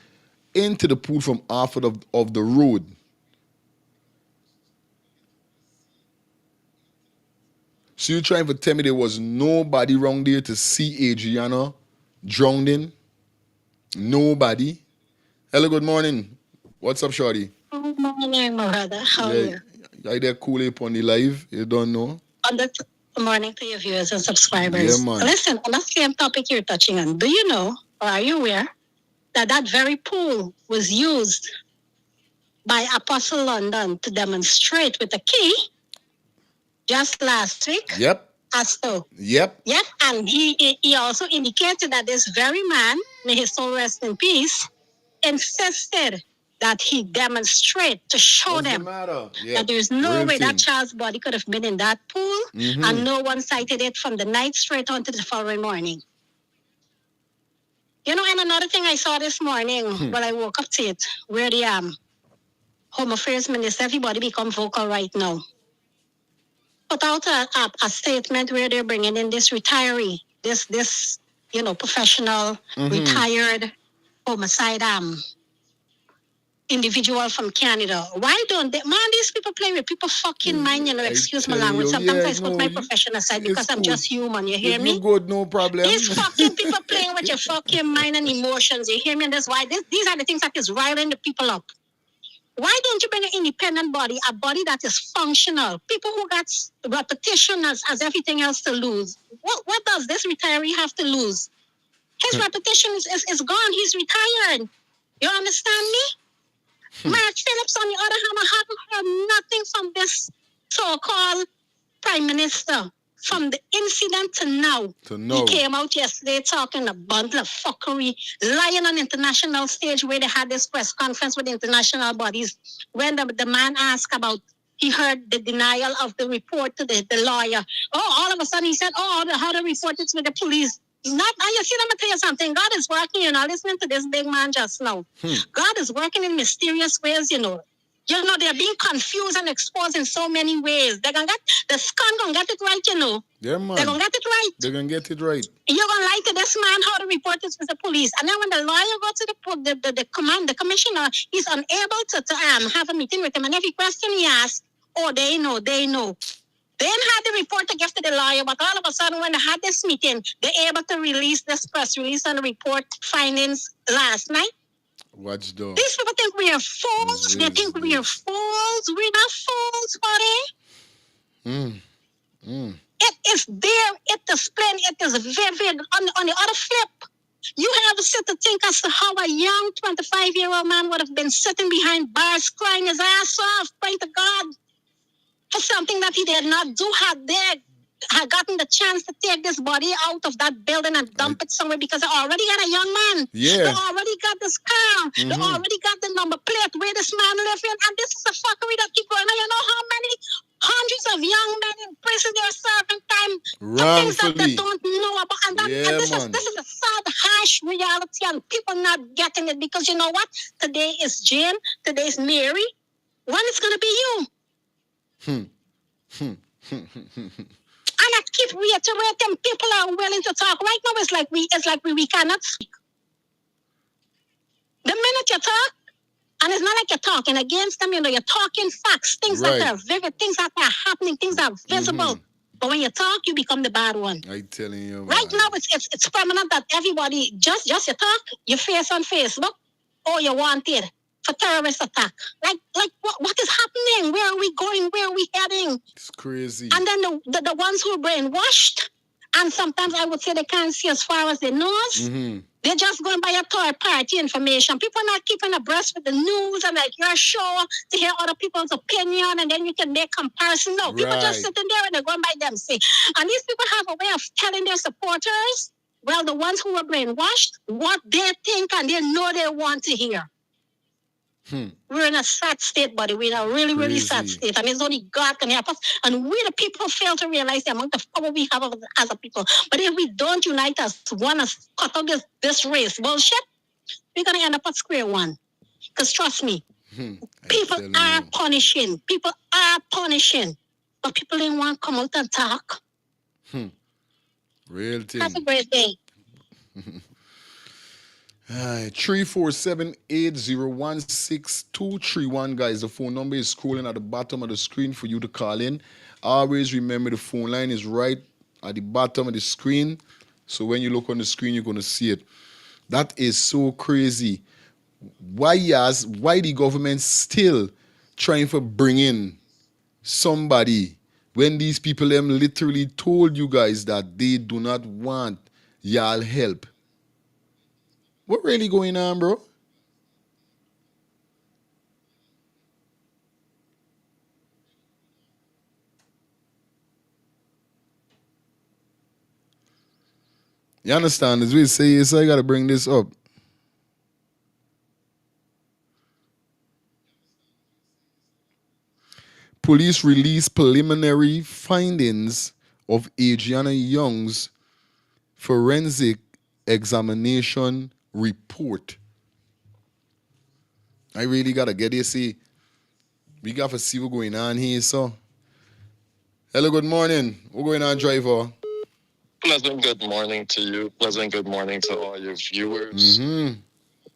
into the pool from half of the road. So you're trying to tell me there was nobody wrong there to see Adrianna drowning? Nobody? Hello, good morning. What's up, shorty? Good morning, my brother. How are you? Are you there cool up on the live? You don't know? Good morning to your viewers and subscribers. Yeah, man. Listen, on that same topic you're touching on, do you know or are you aware that that very pool was used by Apostle London to demonstrate with a key just last week? Yep. As so. Yep. Yep. And he also indicated that this very man, may his soul rest in peace, insisted that he demonstrate to show them that there's no way that child's body could have been in that pool, and no one sighted it from the night straight on to the following morning. You know, and another thing I saw this morning when I woke up to it, where the Home Affairs Minister, everybody become vocal right now. Put out a statement where they're bringing in this retiree, this professional, retired homicide individual from Canada. Why don't they? Man, these people play with people fucking mind, excuse my language. Sometimes I put my profession aside because I'm just human, you hear me? You good, no problem. These fucking people playing with your fucking mind and emotions, you hear me? And that's why these are the things that is riling the people up. Why don't you bring an independent body, a body that is functional? People who got repetition as everything else to lose. What does this retiree have to lose? His reputation is gone. He's retired. You understand me? Mark Phillips, on the other hand, I haven't heard nothing from this so-called prime minister. From the incident to now. He came out yesterday talking a bundle of fuckery, lying on international stage where they had this press conference with international bodies. When the man asked about, he heard the denial of the report to the lawyer. Oh, all of a sudden he said, how the report is with the police. You see, let me tell you something. God is working, listening to this big man just now. God is working in mysterious ways, they're being confused and exposed in so many ways. They're gonna get the scum gonna get it right, Yeah, man. They're gonna get it right. They're gonna get it right. You're gonna lie to this man how to report this to the police. And then when the lawyer goes to the commissioner, he's unable to have a meeting with him. And every question he asks, they know. They didn't have the report to give to the lawyer, but all of a sudden when they had this meeting, they're able to release this press release and report findings last night. Watch though. These people think we are fools. They think we are fools. We're not fools, buddy. It is there. It is plain. It is vivid. On the other flip, you have to sit to think as to how a young 25-year-old man would have been sitting behind bars crying his ass off, praying to God for something that he did not do, had gotten the chance to take this body out of that building and dump it somewhere because they already got a young man. Yeah. They already got this car. They already got the number plate where this man lives in. And this is a fuckery that keep going on. You know how many hundreds of young men in prison they're serving time for things that they don't know about. And this is a sad, harsh reality, and people not getting it because you know what? Today is Jane. Today is Mary. When it's gonna be you? And I keep reiterating, people are willing to talk. Right now, it's like we cannot speak. The minute you talk, and it's not like you're talking against them, you're talking facts, things that are vivid, things that are happening, things that are visible. But when you talk, you become the bad one. I'm telling you. Right now, it's permanent that everybody, just you talk, your face on Facebook, you're wanted for terrorist attack. Like what is happening? Where are we going? Where are we heading? It's crazy. And then the ones who are brainwashed, and sometimes I would say they can't see as far as their nose. They're just going by a third party information. People are not keeping abreast with the news and like your show to hear other people's opinion and then you can make comparison. No, people just sitting there and they're going by them. See, and these people have a way of telling their supporters, well, the ones who are brainwashed, what they think and they know they want to hear. We're in a sad state, buddy. We're in a really, really sad state. And it's only God can help us. And we, the people, fail to realize the amount of power we have as a people. But if we don't unite as one, as cut out this race bullshit, we're going to end up at square one. Because trust me, people are punishing. People are punishing. But people didn't want to come out and talk. Real thing. Have a great day. 347-801-6231, guys. The phone number is scrolling at the bottom of the screen for you to call in. Always remember the phone line is right at the bottom of the screen. So when you look on the screen, you're going to see it. That is so crazy. Why the government still trying to bring in somebody when these people them literally told you guys that they do not want y'all help? What really going on, bro? You understand? As we say, so I gotta bring this up. Police release preliminary findings of Adrianna Young's forensic examination report. I really gotta get this. See, we got to see what's going on here. So, hello, good morning. What's going on, driver? Pleasant good morning to you. Pleasant good morning to all your viewers,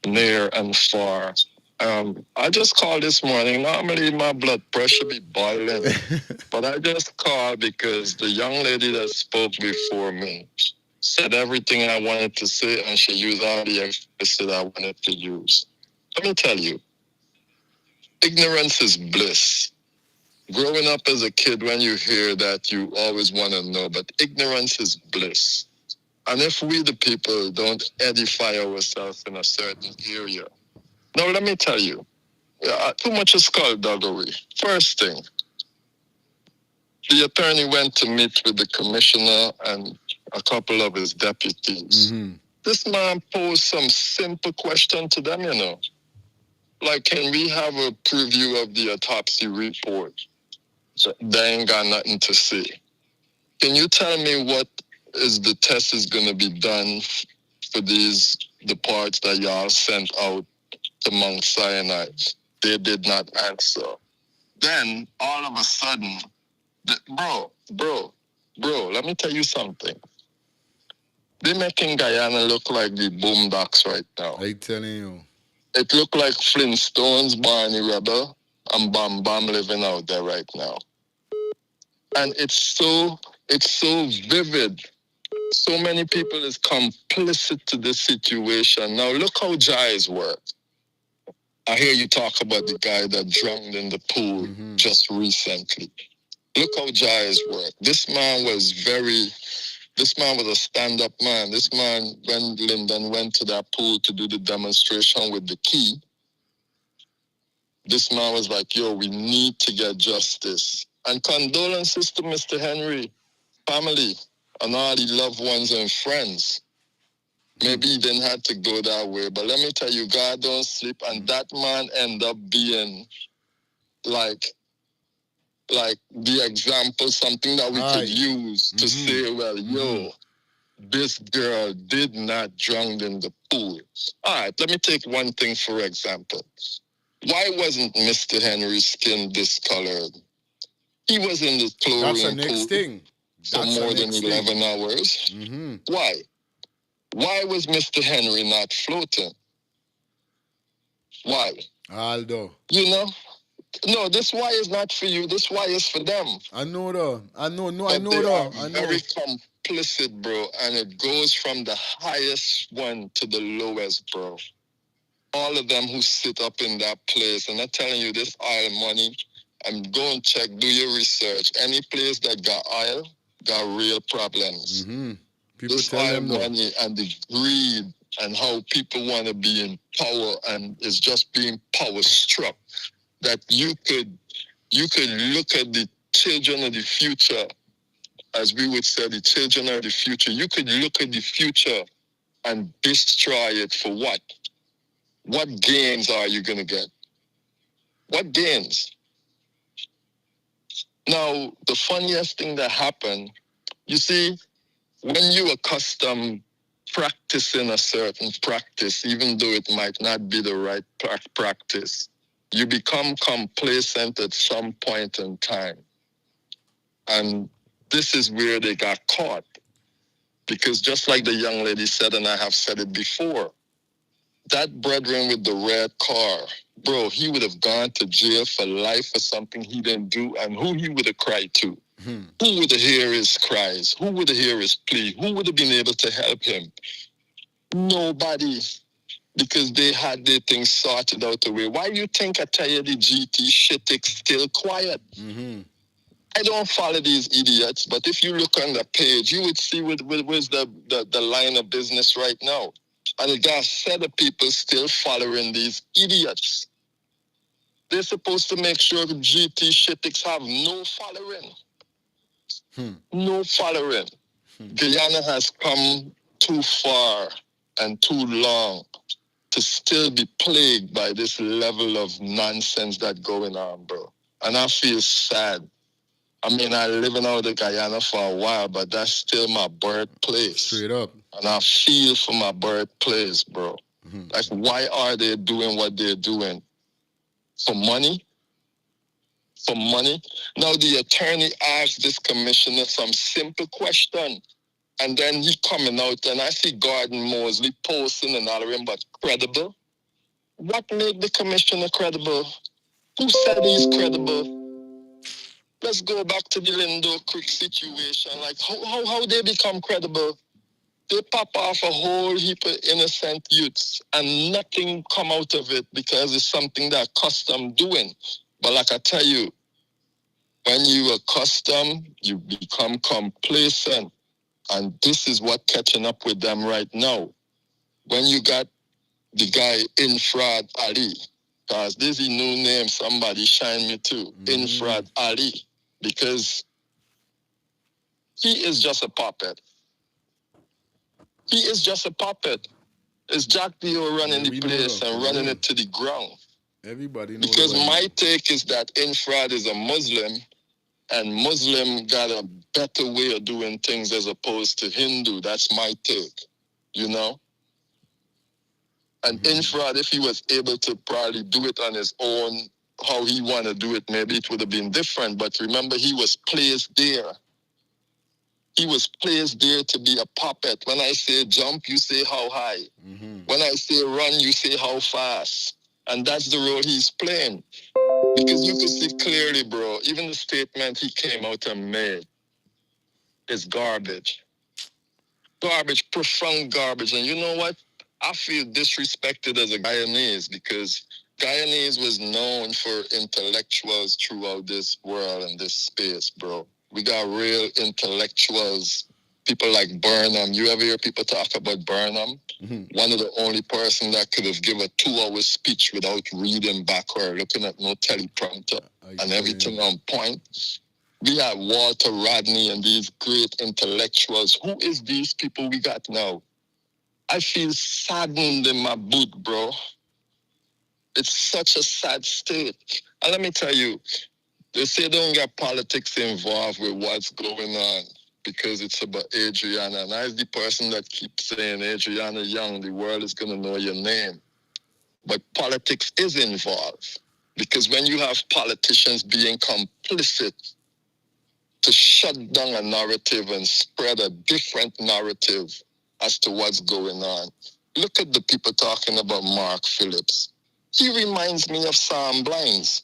near and far. I just called this morning. Normally, my blood pressure be boiling, but I just called because the young lady that spoke before me said everything I wanted to say, and she used all the explicit I wanted to use. Let me tell you, ignorance is bliss. Growing up as a kid, when you hear that, you always want to know, but ignorance is bliss. And if we, the people, don't edify ourselves in a certain area. Now, let me tell you, too much is skullduggery. First thing, the attorney went to meet with the commissioner and a couple of his deputies. This man posed some simple question to them, you know. Like, can we have a preview of the autopsy report? They ain't got nothing to say. Can you tell me what is the test is going to be done for the parts that y'all sent out to Mount Sinai? They did not answer. Then, all of a sudden, bro, let me tell you something. They're making Guyana look like the boondocks right now. I telling you. It look like Flintstones, Barney Rubble, and Bam Bam living out there right now. And it's so vivid. So many people is complicit to this situation. Now look how Jai's work. I hear you talk about the guy that drowned in the pool just recently. Look how Jai's work. This man was a stand-up man. This man, when Lyndon went to that pool to do the demonstration with the key, this man was like, yo, we need to get justice. And condolences to Mr. Henry, family, and all the loved ones and friends. Maybe he didn't have to go that way, but let me tell you, God don't sleep, and that man end up being like the example, something that we could use to say, well, yo, this girl did not drown in the pool. All right, let me take one thing for example. Why wasn't Mr. Henry's skin discolored? He was in the chlorine pool for more than 11 hours. Why? Why was Mr. Henry not floating? Why? Aldo. You know? No, this why is not for you. This why is for them. I know though. I know Very complicit, bro. And it goes from the highest one to the lowest, bro. All of them who sit up in that place. And I'm telling you, this oil money, and go and check, do your research. Any place that got oil got real problems. People This tell oil them though. money and the greed and how people want to be in power and is just being power struck. That you could look at the children of the future, as we would say, the children of the future. You could look at the future and destroy it for what? What gains are you going to get? What gains? Now, the funniest thing that happened, you see, when you accustom practicing a certain practice, even though it might not be the right practice, you become complacent at some point in time. And this is where they got caught. Because just like the young lady said, and I have said it before, that brethren with the red car, bro, he would have gone to jail for life for something he didn't do, and who he would have cried to? Who would have heard his cries? Who would have heard his plea? Who would have been able to help him? Nobody. Because they had their things sorted out the way. Why you think I tell you the GT shit is still quiet? I don't follow these idiots, but if you look on the page, you would see where's the line of business right now. And it got a set of people still following these idiots. They're supposed to make sure the GT shitix have no following. No following. Guyana has come too far and too long to still be plagued by this level of nonsense that's going on, bro. And I feel sad. I mean, I live in out of Guyana for a while, but that's still my birthplace. Straight up. And I feel for my birthplace, bro. Like, why are they doing what they're doing? For money? For money? Now, the attorney asked this commissioner some simple question. And then he coming out, and I see Gordon Mosley posting and hollering, but credible? What made the commissioner credible? Who said he's credible? Let's go back to the Lindo Creek situation. Like, how they become credible? They pop off a whole heap of innocent youths, and nothing come out of it because it's something they're accustomed doing. But like I tell you, when you accustomed, you become complacent. And this is what catching up with them right now. When you got the guy Infrared Ali, because this is a new name somebody shine me to, Infrared Ali, because he is just a puppet. He is just a puppet. It's Jack Dio running the place and running it to the ground. Everybody knows. Because my take is that Infrared is a Muslim, and Muslim got a better way of doing things as opposed to Hindu. That's my take, you know? And Infrared, if he was able to probably do it on his own, how he want to do it, maybe it would have been different. But remember, he was placed there. He was placed there to be a puppet. When I say jump, you say how high. When I say run, you say how fast. And that's the role he's playing. Because you can see clearly, bro, even the statement he came out and made is garbage. Garbage, profound garbage. And you know what? I feel disrespected as a Guyanese because Guyanese was known for intellectuals throughout this world and this space, bro. We got real intellectuals, people like Burnham. You ever hear people talk about Burnham? One of the only person that could have given a 2-hour speech without reading back or looking at no teleprompter and everything on point. We have Walter Rodney and these great intellectuals. Who is these people we got now? I feel saddened in my boot, bro. It's such a sad state. And let me tell you, they say don't get politics involved with what's going on because it's about Adrianna. And I'm the person that keeps saying, Adrianna Young, the world is going to know your name. But politics is involved because when you have politicians being complicit to shut down a narrative and spread a different narrative as to what's going on. Look at the people talking about Mark Phillips. He reminds me of Sam Blinds.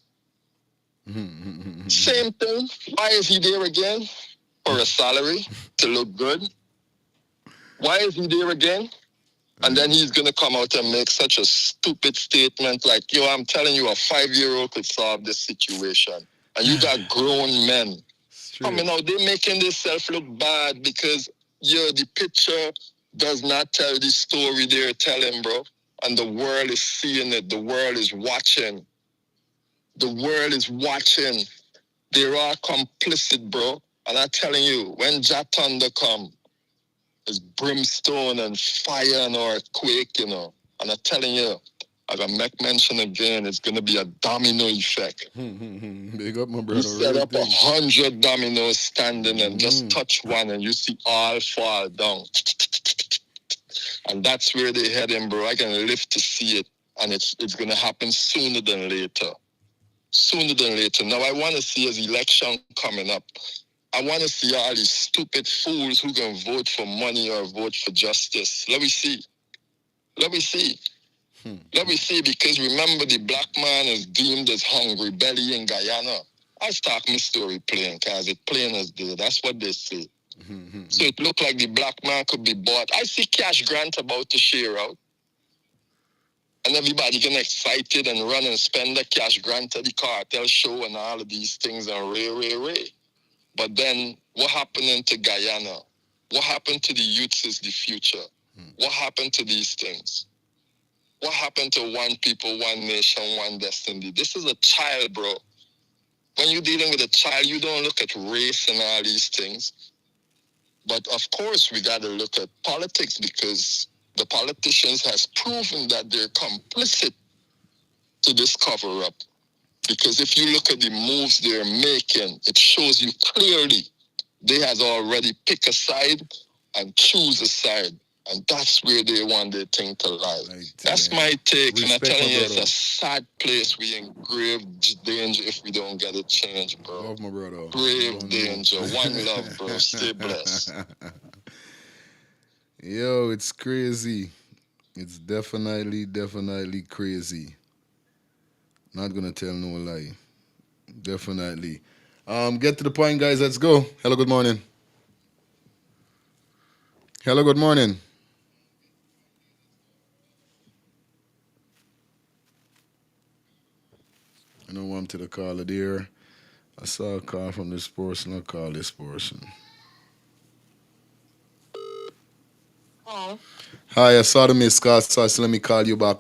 Same thing. Why is he there again? For a salary to look good? Why is he there again? And then he's going to come out and make such a stupid statement like, yo, I'm telling you, a 5-year-old could solve this situation. And you got grown men coming out. They're making themselves look bad because, the picture does not tell the story they're telling, bro. And the world is seeing it. The world is watching. The world is watching. They're all complicit, bro. And I'm telling you, when Jah Thunder come, it's brimstone and fire and earthquake, And I'm telling you, I got make mention again, it's going to be a domino effect. Big up, my brother. You set up 100 dominoes standing and just touch one and you see all fall down. And that's where they're heading, bro. I can live to see it. And it's going to happen sooner than later. Sooner than later. Now, I want to see as election coming up, I want to see all these stupid fools who can vote for money or vote for justice. Let me see. Let me see. Let me see, because remember, the black man is deemed as hungry belly in Guyana. I start my story plain, because it's plain as day. That's what they say. So it looked like the black man could be bought. I see cash grant about to share out. And everybody getting excited and run and spend the cash grant at the cartel show and all of these things and ray. But then what happened to Guyana? What happened to the youths is the future? What happened to these things? What happened to one people, one nation, one destiny? This is a child, bro. When you're dealing with a child, you don't look at race and all these things. But of course, we got to look at politics, because the politicians has proven that they're complicit to this cover-up. Because if you look at the moves they're making, it shows you clearly they has already picked a side and choose a side. And that's where they want their thing to lie. That's my take. And I'm telling you, it's a sad place. We in grave danger if we don't get it changed, bro. Love my brother. Grave danger. One love, bro. Stay blessed. Yo, it's crazy. It's definitely crazy. Not gonna tell no lie. Definitely. Get to the point, guys. Let's go. Hello, good morning. Hello, good morning. I know I'm to the caller there. I saw a call from this person. I'll call this person. Oh. Hi, I saw the missed call, so let me call you back.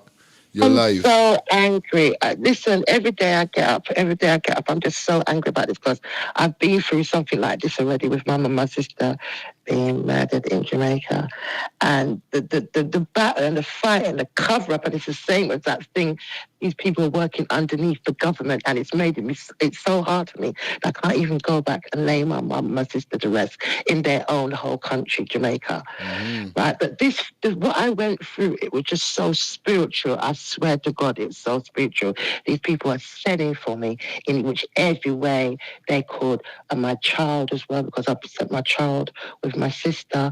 You're live. So angry. Listen, every day I get up, I'm just so angry about this, because I've been through something like this already with my mum and my sister being murdered in Jamaica. And the battle and the fight and the cover-up, and it's the same exact thing. These people are working underneath the government, and it's so hard for me that I can't even go back and lay my mum and my sister to rest in their own whole country, Jamaica. Right? But what I went through, it was just so spiritual. I swear to God, it's so spiritual. These people are setting for me in which every way they could. And my child as well, because I sent my child with my sister.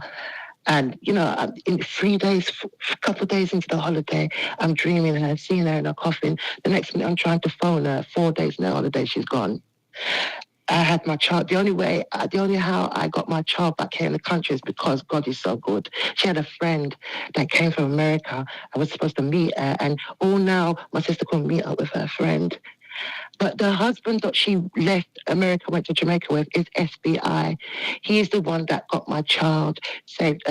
And, in 3 days, a couple of days into the holiday, I'm dreaming her, seeing her in her coffin. The next minute, I'm trying to phone her. 4 days in the holiday, she's gone. I had my child. The only how I got my child back here in the country is because God is so good. She had a friend that came from America. I was supposed to meet her, and now my sister couldn't meet up with her friend. But the husband that she left America, went to Jamaica with, is FBI. He is the one that got my child, saved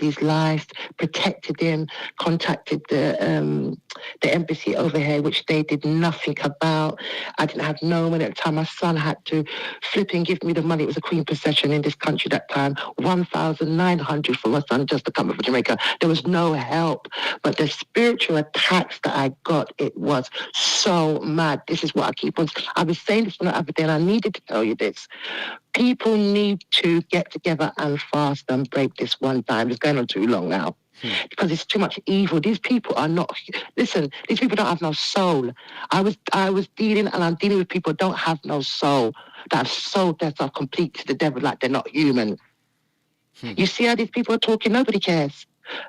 his life, protected him, contacted the embassy over here, which they did nothing about. I didn't have no money at the time. My son had to flip and give me the money. It was a Queen procession in this country that time, 1,900 for my son just to come up from Jamaica. There was no help. But the spiritual attacks that I got, it was so mad. This is what I was saying this the other day, and I needed to tell you this. People need to get together and fast and break this one time. It's going on too long now. Because it's too much evil. These people are not. Listen, these people don't have no soul. I was dealing, and I'm dealing with people who don't have no soul, that have sold themselves completely to the devil like they're not human. You see how these people are talking? Nobody cares.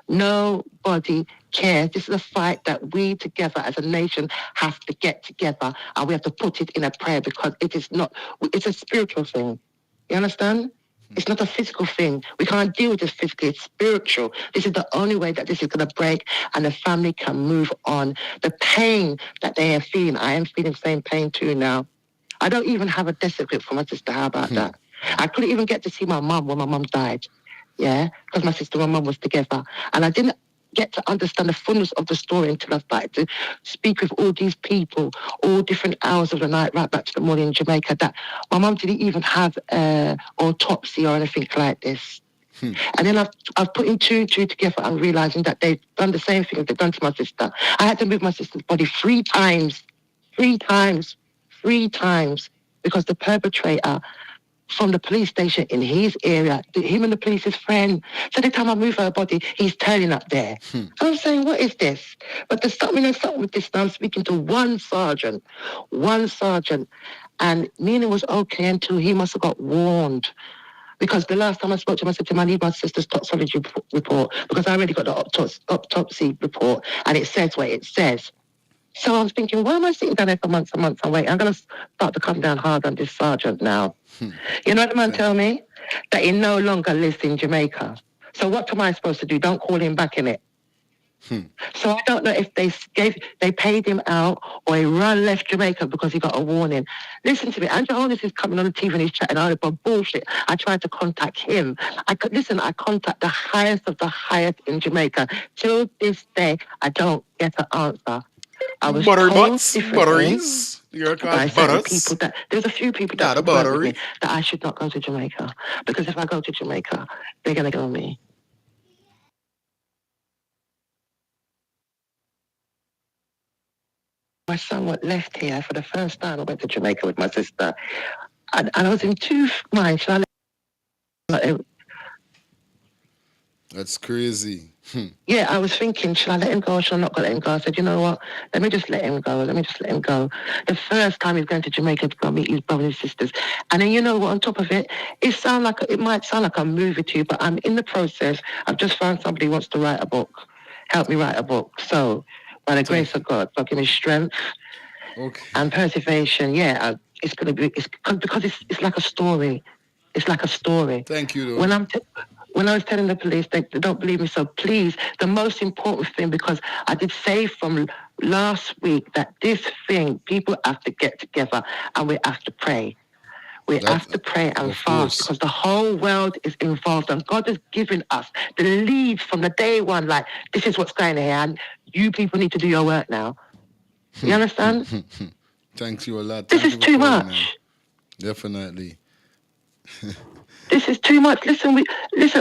Nobody cares. This is a fight that we together as a nation have to get together, and we have to put it in a prayer, because it's a spiritual thing. You understand? It's not a physical thing. We can't deal with this physically. It's spiritual. This is the only way that this is going to break and the family can move on. The pain that they are feeling, I am feeling the same pain too now. I don't even have a death certificate for my sister. How about that? I couldn't even get to see my mum when my mum died. Yeah, because my sister and my mum was together. And I didn't get to understand the fullness of the story until I started to speak with all these people, all different hours of the night, right back to the morning in Jamaica, that my mum didn't even have autopsy or anything like this. And then I've put in two together and realising that they've done the same thing they've done to my sister. I had to move my sister's body 3 times, because the perpetrator from the police station in his area. Him and the police is friend. So every time I move her body, he's turning up there. So I'm saying, what is this? But there's something with this. Now I'm speaking to one sergeant, and meaning was okay until he must have got warned. Because the last time I spoke to him, I said to him, I need my sister's toxicology report because I already got the autopsy report and it says what it says. So I was thinking, why am I sitting down there for months and months and waiting? I'm going to start to come down hard on this sergeant now. You know what the man tell me? That he no longer lives in Jamaica. So what am I supposed to do? Don't call him back in it. So I don't know if they paid him out or he left Jamaica because he got a warning. Listen to me, Andrew Holness is coming on the TV and he's chatting all about bullshit. I tried to contact him. I contact the highest of the highest in Jamaica. Till this day, I don't get an answer. I was told differently butteries. You're called butters. There's a few people that work with me that I should not go to Jamaica because if I go to Jamaica, they're gonna kill me. My son left here for the first time. I went to Jamaica with my sister, and I was in two minds. Should I let him? That's crazy. Yeah, I was thinking, should I let him go or should I not let him go? I said, you know what? Let me just let him go. The first time he's going to Jamaica to go meet his brothers and sisters. And then you know what, on top of it, it might sound like a movie to you, but I'm in the process. I've just found somebody who wants to write a book. Help me write a book. So, by the grace of God, God give me strength and perseveration. Yeah, it's going to be, because it's like a story. It's like a story. Thank you, though. When I was telling the police, they don't believe me. So please, the most important thing, because I did say from last week that this thing, people have to get together and we have to pray. We have to pray and fast because the whole world is involved and God has given us the lead from the day one, like, this is what's going on here and you people need to do your work now. You understand? Thanks you a lot. This is too much. Man. Definitely. This is too much. Listen,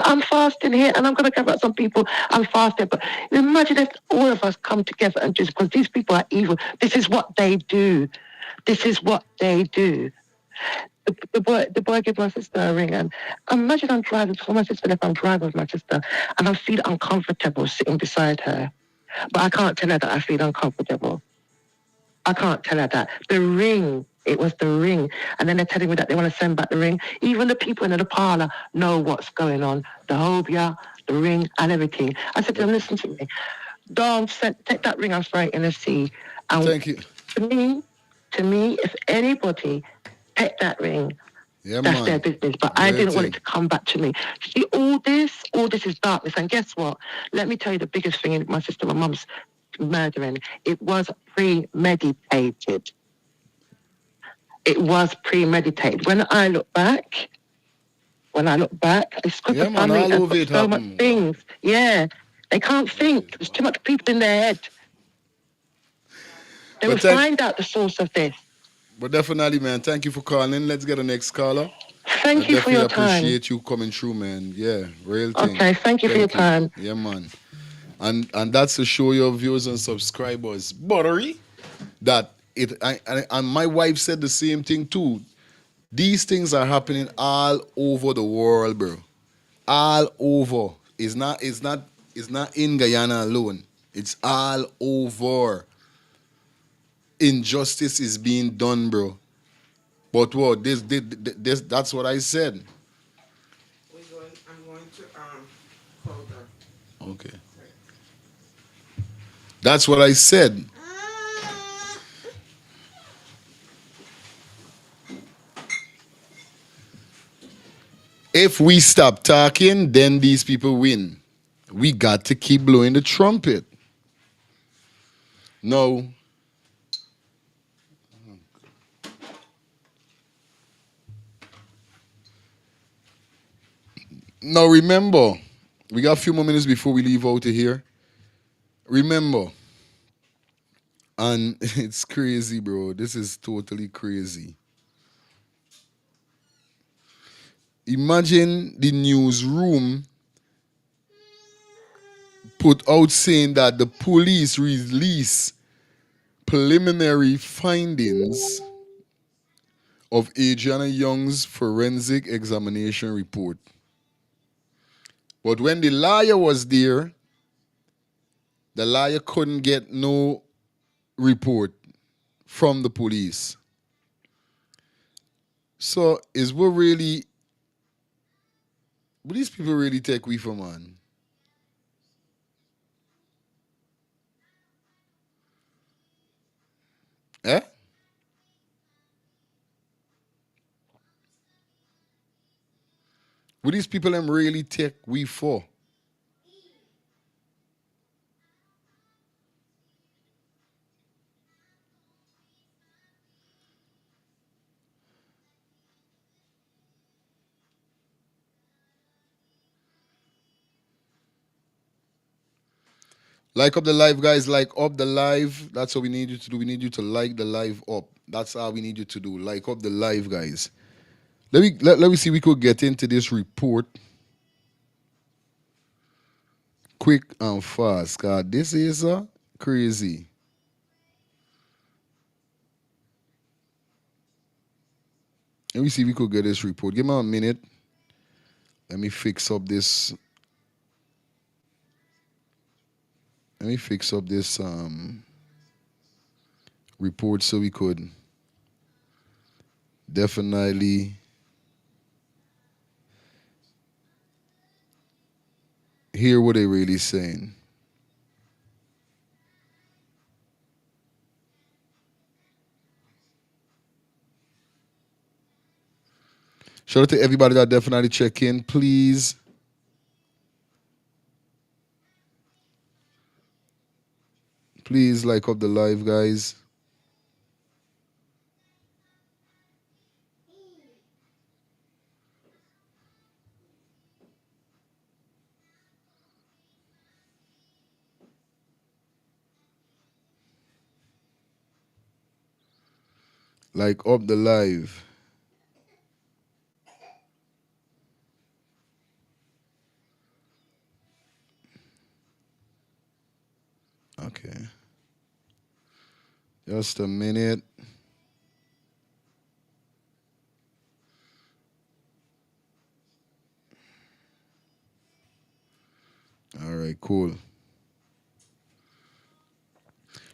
I'm fasting here and I'm going to cover out some people. I'm fasting. But imagine if all of us come together and just, because these people are evil. This is what they do. The boy gave my sister a ring and imagine I'm driving with my sister and I feel uncomfortable sitting beside her. But I can't tell her that I feel uncomfortable. I can't tell her that. It was the ring. And then they're telling me that they want to send back the ring. Even the people in the parlor know what's going on. The hobia, the ring, and everything. I said to them, listen to me. Don't take that ring and throw it in the sea. And thank you. To me, if anybody take that ring, that's their business. But I didn't want it to come back to me. See, all this is darkness. And guess what? Let me tell you the biggest thing in my sister, my mum's murdering. It was premeditated. When I look back, it's because the family has got so much things. Yeah, they can't think. There's too much people in their head. They will find out the source of this. But definitely, man, thank you for calling. Let's get the next caller. Thank you for your time. I appreciate you coming through, man. Yeah, real thing. Okay, thank you for your time. Yeah, man. And that's to show your viewers and subscribers, buttery, that and my wife said the same thing too. These things are happening all over the world, bro. All over. It's not in Guyana alone. It's all over. Injustice is being done, bro. But what this that's what I said. I'm going to hold on. Okay. That's what I said. If we stop talking, then these people win. We got to keep blowing the trumpet. No. Now remember, we got a few more minutes before we leave out of here. Remember, and it's crazy, bro. This is totally crazy. Imagine the newsroom put out saying that the police release preliminary findings of Adrianna Young's forensic examination report. But when the liar was there, the liar couldn't get no report from the police. So is what really, what these people really take we for, man? Eh? What these people them really take we for? Like up the live, guys. Like up the live. That's what we need you to do. We need you to like the live up. That's how we need you to do. Like up the live, guys. Let me see. We could get into this report quick and fast. God, this is crazy. Let me see if we could get this report. Give me a minute. Let me fix up this. Let me fix up this report so we could definitely hear what they're really saying. Shout out to everybody that definitely check in, please. Please like up the live, guys. Like up the live. Okay. Just a minute. All right, cool.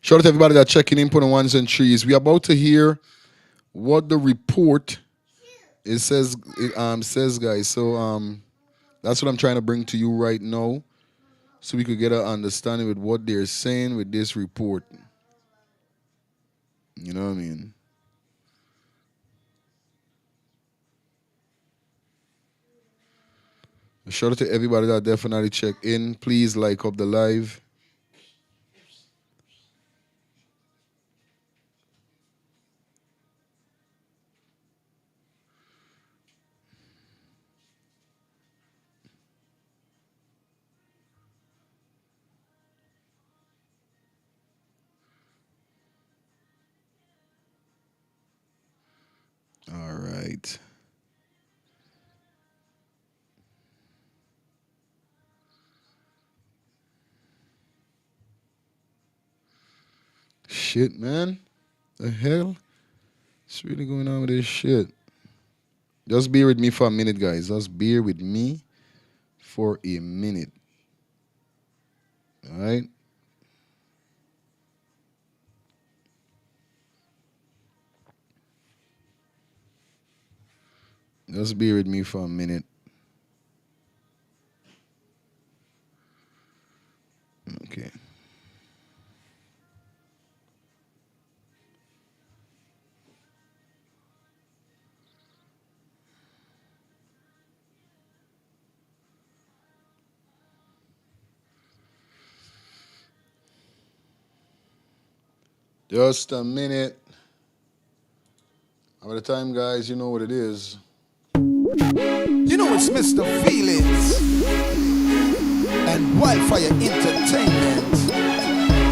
Shout out to everybody that checking in, putting ones and threes. We're about to hear what the report says, guys. So that's what I'm trying to bring to you right now, so we could get an understanding with what they're saying with this report. You know what I mean? Shout out to everybody that definitely check in. Please like up the live. All right. Shit, man. The hell? What's really going on with this shit? Just bear with me for a minute, guys. Just bear with me for a minute. All right? Just bear with me for a minute. Okay. Just a minute. By the time, guys, you know what it is. You know it's Mr. Feelings and Wildfire Entertainment.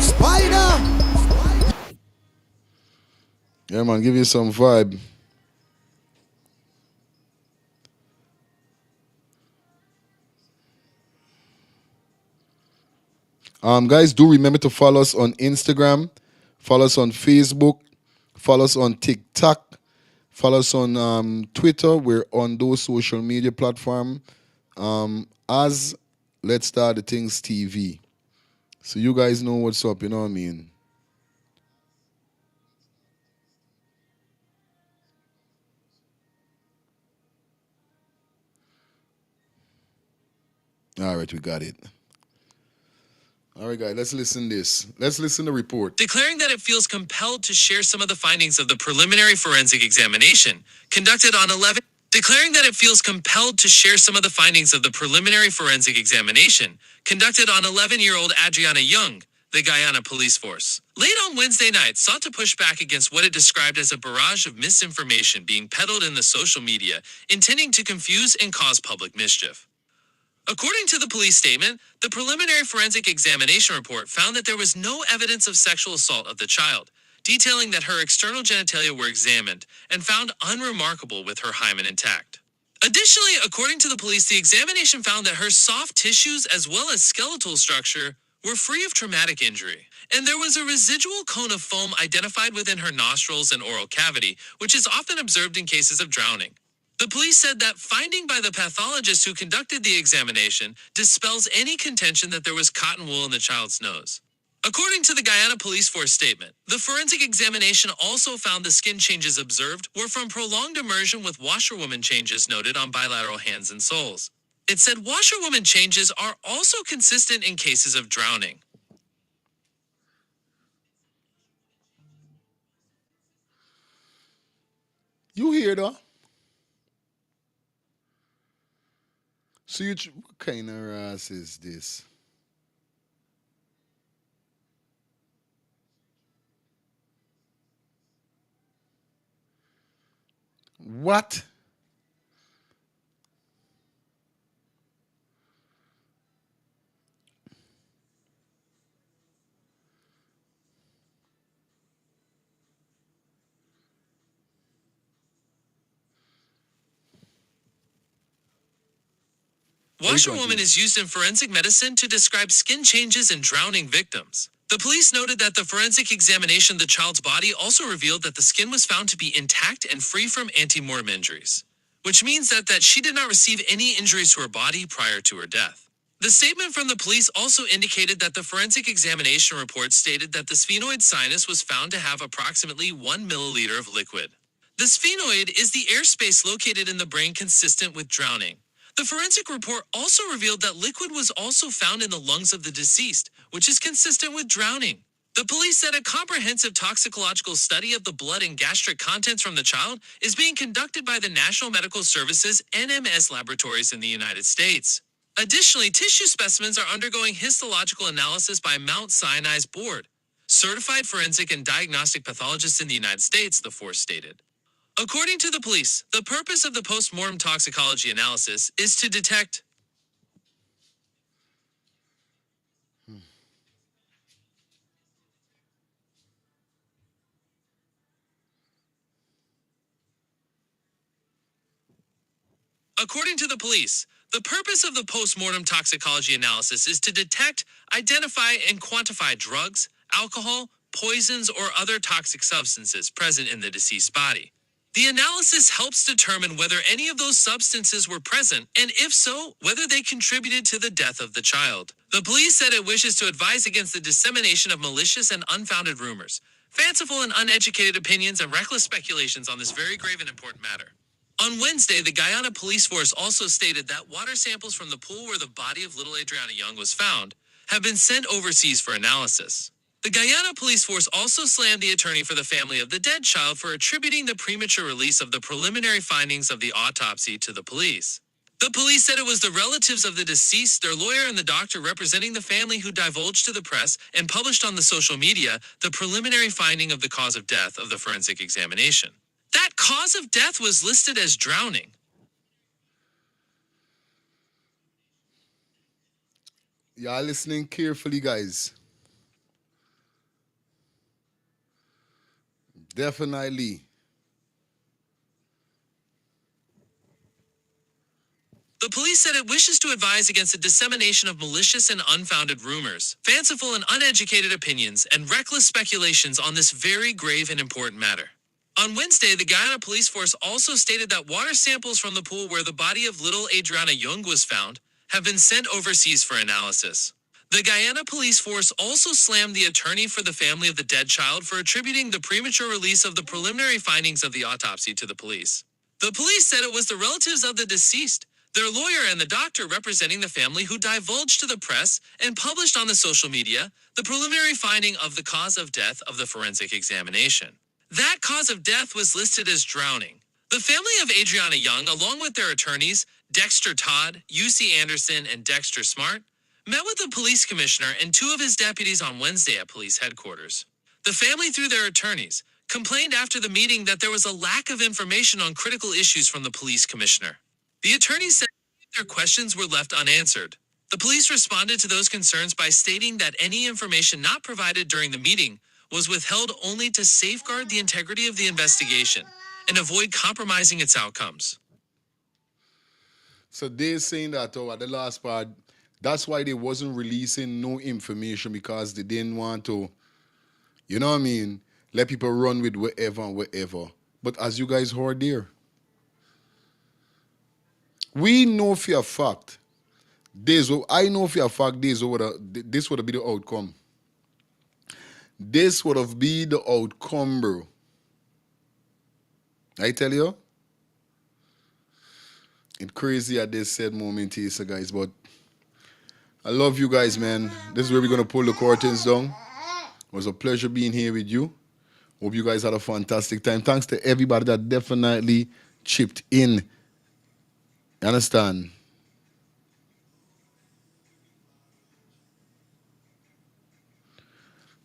Spider! Yeah, man, give you some vibe. Guys, do remember to follow us on Instagram, follow us on Facebook, follow us on TikTok, Follow us on Twitter. We're on those social media platforms as Let's Start the Things TV. So you guys know what's up, you know what I mean? All right, we got it. All right, guys, let's listen to this. Let's listen to the report. Declaring that it feels compelled to share some of the findings of the preliminary forensic examination conducted on 11. Declaring that it feels compelled to share some of the findings of the preliminary forensic examination conducted on 11-year-old Adrianna Young, the Guyana police force. Late on Wednesday night, sought to push back against what it described as a barrage of misinformation being peddled in the social media, intending to confuse and cause public mischief. According to the police statement, the preliminary forensic examination report found that there was no evidence of sexual assault of the child, detailing that her external genitalia were examined and found unremarkable with her hymen intact. Additionally, according to the police, the examination found that her soft tissues as well as skeletal structure were free of traumatic injury, and there was a residual cone of foam identified within her nostrils and oral cavity, which is often observed in cases of drowning. The police said that finding by the pathologist who conducted the examination dispels any contention that there was cotton wool in the child's nose. According to the Guyana Police Force statement, the forensic examination also found the skin changes observed were from prolonged immersion with washerwoman changes noted on bilateral hands and soles. It said washerwoman changes are also consistent in cases of drowning. You hear that? So what kind of ass is this? What? Washerwoman is used in forensic medicine to describe skin changes in drowning victims. The police noted that the forensic examination of the child's body also revealed that the skin was found to be intact and free from antemortem injuries, which means that she did not receive any injuries to her body prior to her death. The statement from the police also indicated that the forensic examination report stated that the sphenoid sinus was found to have approximately 1 milliliter of liquid. The sphenoid is the airspace located in the brain consistent with drowning. The forensic report also revealed that liquid was also found in the lungs of the deceased, which is consistent with drowning. The police said a comprehensive toxicological study of the blood and gastric contents from the child is being conducted by the National Medical Services NMS laboratories in the United States. Additionally, tissue specimens are undergoing histological analysis by Mount Sinai's board, certified forensic and diagnostic pathologists in the United States, the force stated. According to the police, the purpose of the post-mortem toxicology analysis is to detect According to the police, the purpose of the post-mortem toxicology analysis is to detect, identify, and quantify drugs, alcohol, poisons, or other toxic substances present in the deceased body. The analysis helps determine whether any of those substances were present, and if so, whether they contributed to the death of the child. The police said it wishes to advise against the dissemination of malicious and unfounded rumors, fanciful and uneducated opinions, and reckless speculations on this very grave and important matter. On Wednesday, the Guyana Police Force also stated that water samples from the pool where the body of little Adrianna Young was found have been sent overseas for analysis. The Guyana Police Force also slammed the attorney for the family of the dead child for attributing the premature release of the preliminary findings of the autopsy to the police. The police said it was the relatives of the deceased, their lawyer, and the doctor representing the family who divulged to the press and published on the social media the preliminary finding of the cause of death of the forensic examination. That cause of death was listed as drowning. Y'all listening carefully, guys. Definitely. The police said it wishes to advise against the dissemination of malicious and unfounded rumors, fanciful and uneducated opinions, and reckless speculations on this very grave and important matter. On Wednesday, the Guyana police force also stated that water samples from the pool where the body of little Adrianna Young was found have been sent overseas for analysis. The Guyana police force also slammed the attorney for the family of the dead child for attributing the premature release of the preliminary findings of the autopsy to the police. The police said it was the relatives of the deceased, their lawyer and the doctor representing the family who divulged to the press and published on the social media the preliminary finding of the cause of death of the forensic examination. That cause of death was listed as drowning. The family of Adrianna Young, along with their attorneys, Dexter Todd, UC Anderson, and Dexter Smart, met with the police commissioner and two of his deputies on Wednesday at police headquarters. The family, through their attorneys, complained after the meeting that there was a lack of information on critical issues from the police commissioner. The attorneys said their questions were left unanswered. The police responded to those concerns by stating that any information not provided during the meeting was withheld only to safeguard the integrity of the investigation and avoid compromising its outcomes. So they're saying that at the last part, that's why they wasn't releasing no information, because they didn't want to, you know what I mean, let people run with whatever and whatever. But as you guys heard there, we know for a fact, I know for a fact this would have been the outcome. This would have been the outcome, bro. I tell you, it's crazy at this said moment here, so guys, but I love you guys, man. This is where we're going to pull the curtains down. It was a pleasure being here with you. Hope you guys had a fantastic time. Thanks to everybody that definitely chipped in. You understand?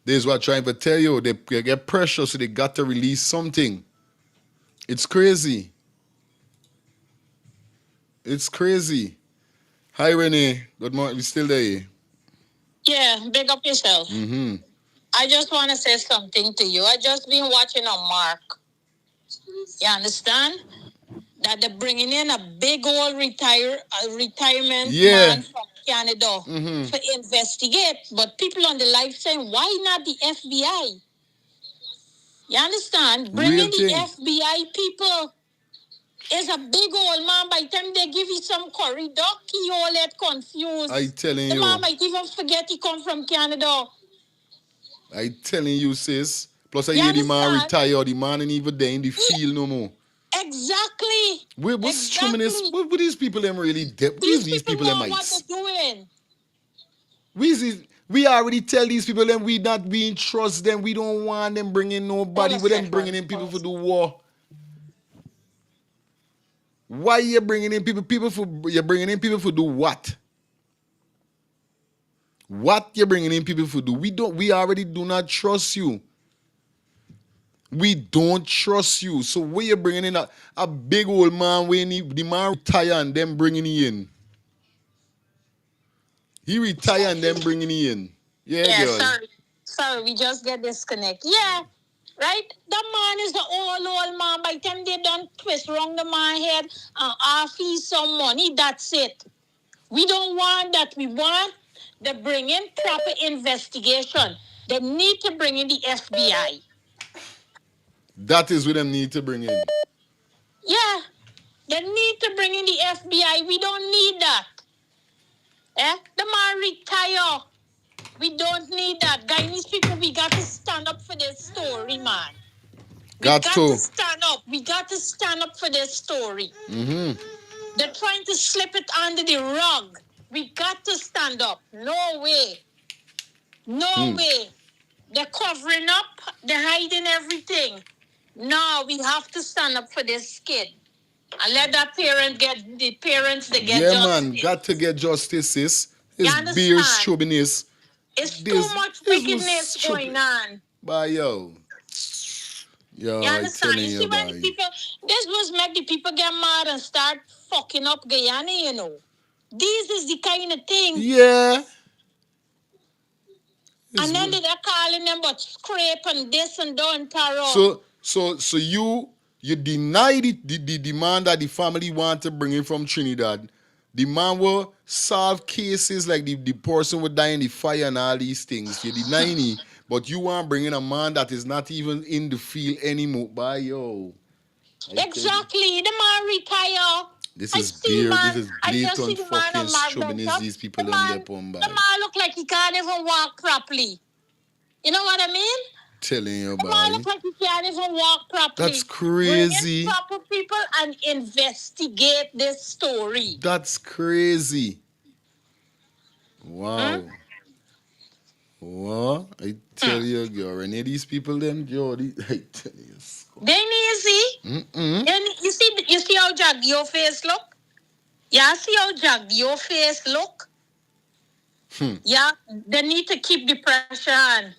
This is what I'm trying to tell you. They get pressure, so they got to release something. It's crazy. It's crazy. Hi, Renee. Good morning. You still there? Yeah, big up yourself. Mm-hmm. I just want to say something to you. I just been watching a Mark. You understand? That they're bringing in a big old retirement man from Canada to investigate. But people on the live saying, why not the FBI? You understand? Bringing the FBI people is a big old man. By the time they give you some curry duck, he all get confused. I telling the you. The man might even forget he come from Canada. I telling you, sis. Plus, I hear the man retire. The man ain't even there in the field no more. Exactly. What's exactly. What these people them really did? These people them know what they're doing. We already tell these people them we not being trust them. We don't want them bringing nobody. We them bringing in people for the war. Why you bringing in people? You're bringing in people for do what? What you bringing in people for do? We already do not trust you. We don't trust you. So where you bringing in a big old man when the man retire and them bringing in? He retire and them bringing in. Yeah, girl. Sorry, we just get disconnect. Yeah, right? The man is the old man. By the time they done twist wrong the man head and offer some money, that's it. We don't want that. We want the bring in proper investigation. They need to bring in the FBI. That is what them need to bring in. Yeah, they need to bring in the FBI. We don't need that. The man retire. We don't need that. Guyanese people, we got to stand up for this story, man. We got to stand up. We got to stand up for this story. Mm-hmm. They're trying to slip it under the rug. We got to stand up. No way. No way. They're covering up. They're hiding everything. No, we have to stand up for this kid. And let that parent get justice. Yeah, man. Got to get justice, sis. It's beers chauvinist. It's too much wickedness going on. Bye, yo. Yo, you understand? You see when people, this was make the people get mad and start fucking up Guyana, you know. This is the kind of thing. Yeah. And then they're calling them but scrape and this and that and tarot. So you deny the demand that the family want to bring in from Trinidad. The man will solve cases like the person would die in the fire and all these things. You deny it But you want bringing a man that is not even in the field anymore. By yo. Exactly. The man retire. This I is see beer. This man. is I just see blatant the man fucking on Mark chauvinist. Bishop. These people The them man, there on by. the man look like he can't even walk properly. You know what I mean? Telling you, The man boy. look like he can't even walk properly. That's crazy. Bring in proper people and investigate this story. That's crazy. Wow. What? I tell you, girl, any of these people, them, yo, I tell you. They easy. Then you see how jagged your face look? Yeah, see how jagged your face look? Yeah, they need to keep the pressure on.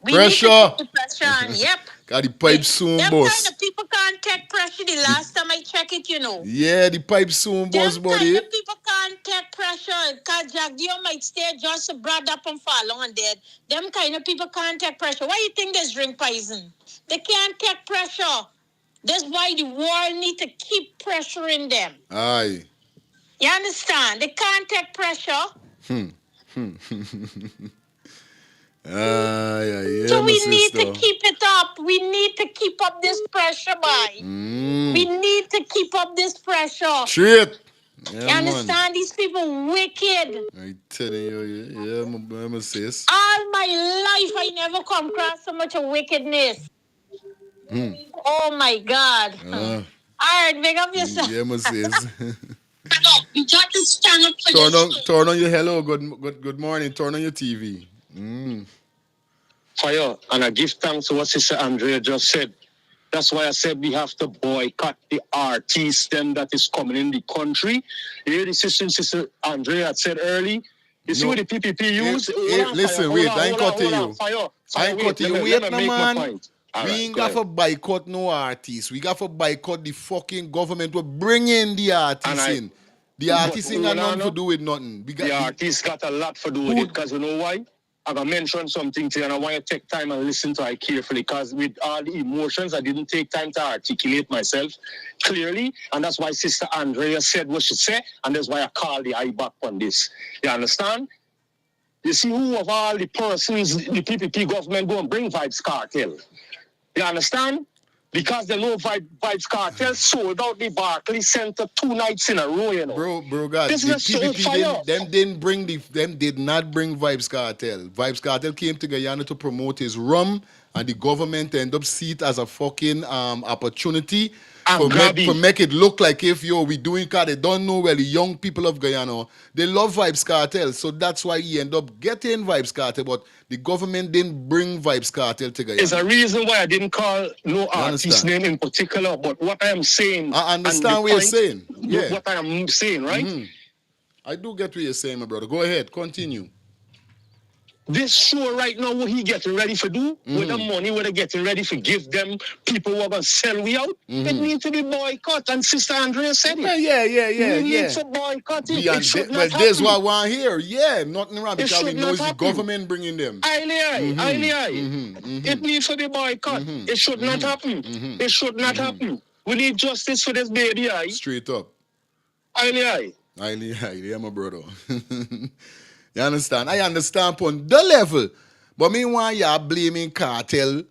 We Pressure. need to keep the pressure on. Yep. Got the pipe soon, Them boss. kind of people can't take pressure. The last time I check it, you know. Yeah, the pipe soon, boss, Them buddy. kind of people can't take pressure. Because Jagdio might stay just brought up and fall on dead. Them kind of people can't take pressure. Why you think they drink poison? They can't take pressure. That's why the world need to keep pressuring them. Aye. You understand? They can't take pressure. Yeah, so we my need sister. to keep it up. We need to keep up this pressure, boy. We need to keep up this pressure. Shit. Yeah, you understand? Man. These people wicked. I telling you, yeah, my sis. All my life, I never come across so much of wickedness. Oh my God. All right, big up yourself. Yeah, my sis. You got to stand up for turn on your hello. Good morning. Turn on your TV. Fire, and I give thanks to what Sister Andrea just said. That's why I said we have to boycott the artists them that is coming in the country. You hear the Sister Andrea had said early. You see what the PPP use? Listen, wait, I ain't cutting you. I ain't cutting you. Wait, no, man. We ain't got to boycott no artists. We got to boycott the fucking government. We're bringing the artists in. The artists ain't got nothing to do with nothing. The artists got a lot to do with it, because you know why? I'm going to mention something to you, and I want you to take time and listen to it carefully, because with all the emotions, I didn't take time to articulate myself clearly, and that's why Sister Andrea said what she said, and that's why I called the eye back on this. You understand? You see who of all the persons the PPP government go and bring Vibes Cartel? You understand? Because the low Vibes Cartel sold out the Barclays Center 2 nights in a row, you know. Bro, God, this the is so fire. Them did not bring Vibes Cartel. Vibes Cartel came to Guyana to promote his rum, and the government end up see it as a fucking opportunity for make it look like if we doing, because they don't know the young people of Guyana, they love Vibes Cartel, so that's why he end up getting Vibes Cartel, but the government didn't bring Vibes Cartel to Guyana. There's a reason why I didn't call no artist name in particular, but what I am saying, I understand what you're saying. Yeah. What I am saying, right? I do get what you're saying, my brother. Go ahead, continue. This show right now, what he getting ready to do with the money, what they getting ready to give them people who are going to sell we out, it needs to be boycott. And Sister Andrea said it. Yeah. We need to boycott it. It should not happen. There's what I want here. Yeah, nothing wrong, because we know it's the government bringing them. It needs to be boycott. It should not happen. It should not happen. We need justice for this baby. Straight up. Yeah, my brother. You understand? I understand upon the level. But meanwhile, you're blaming Cartel.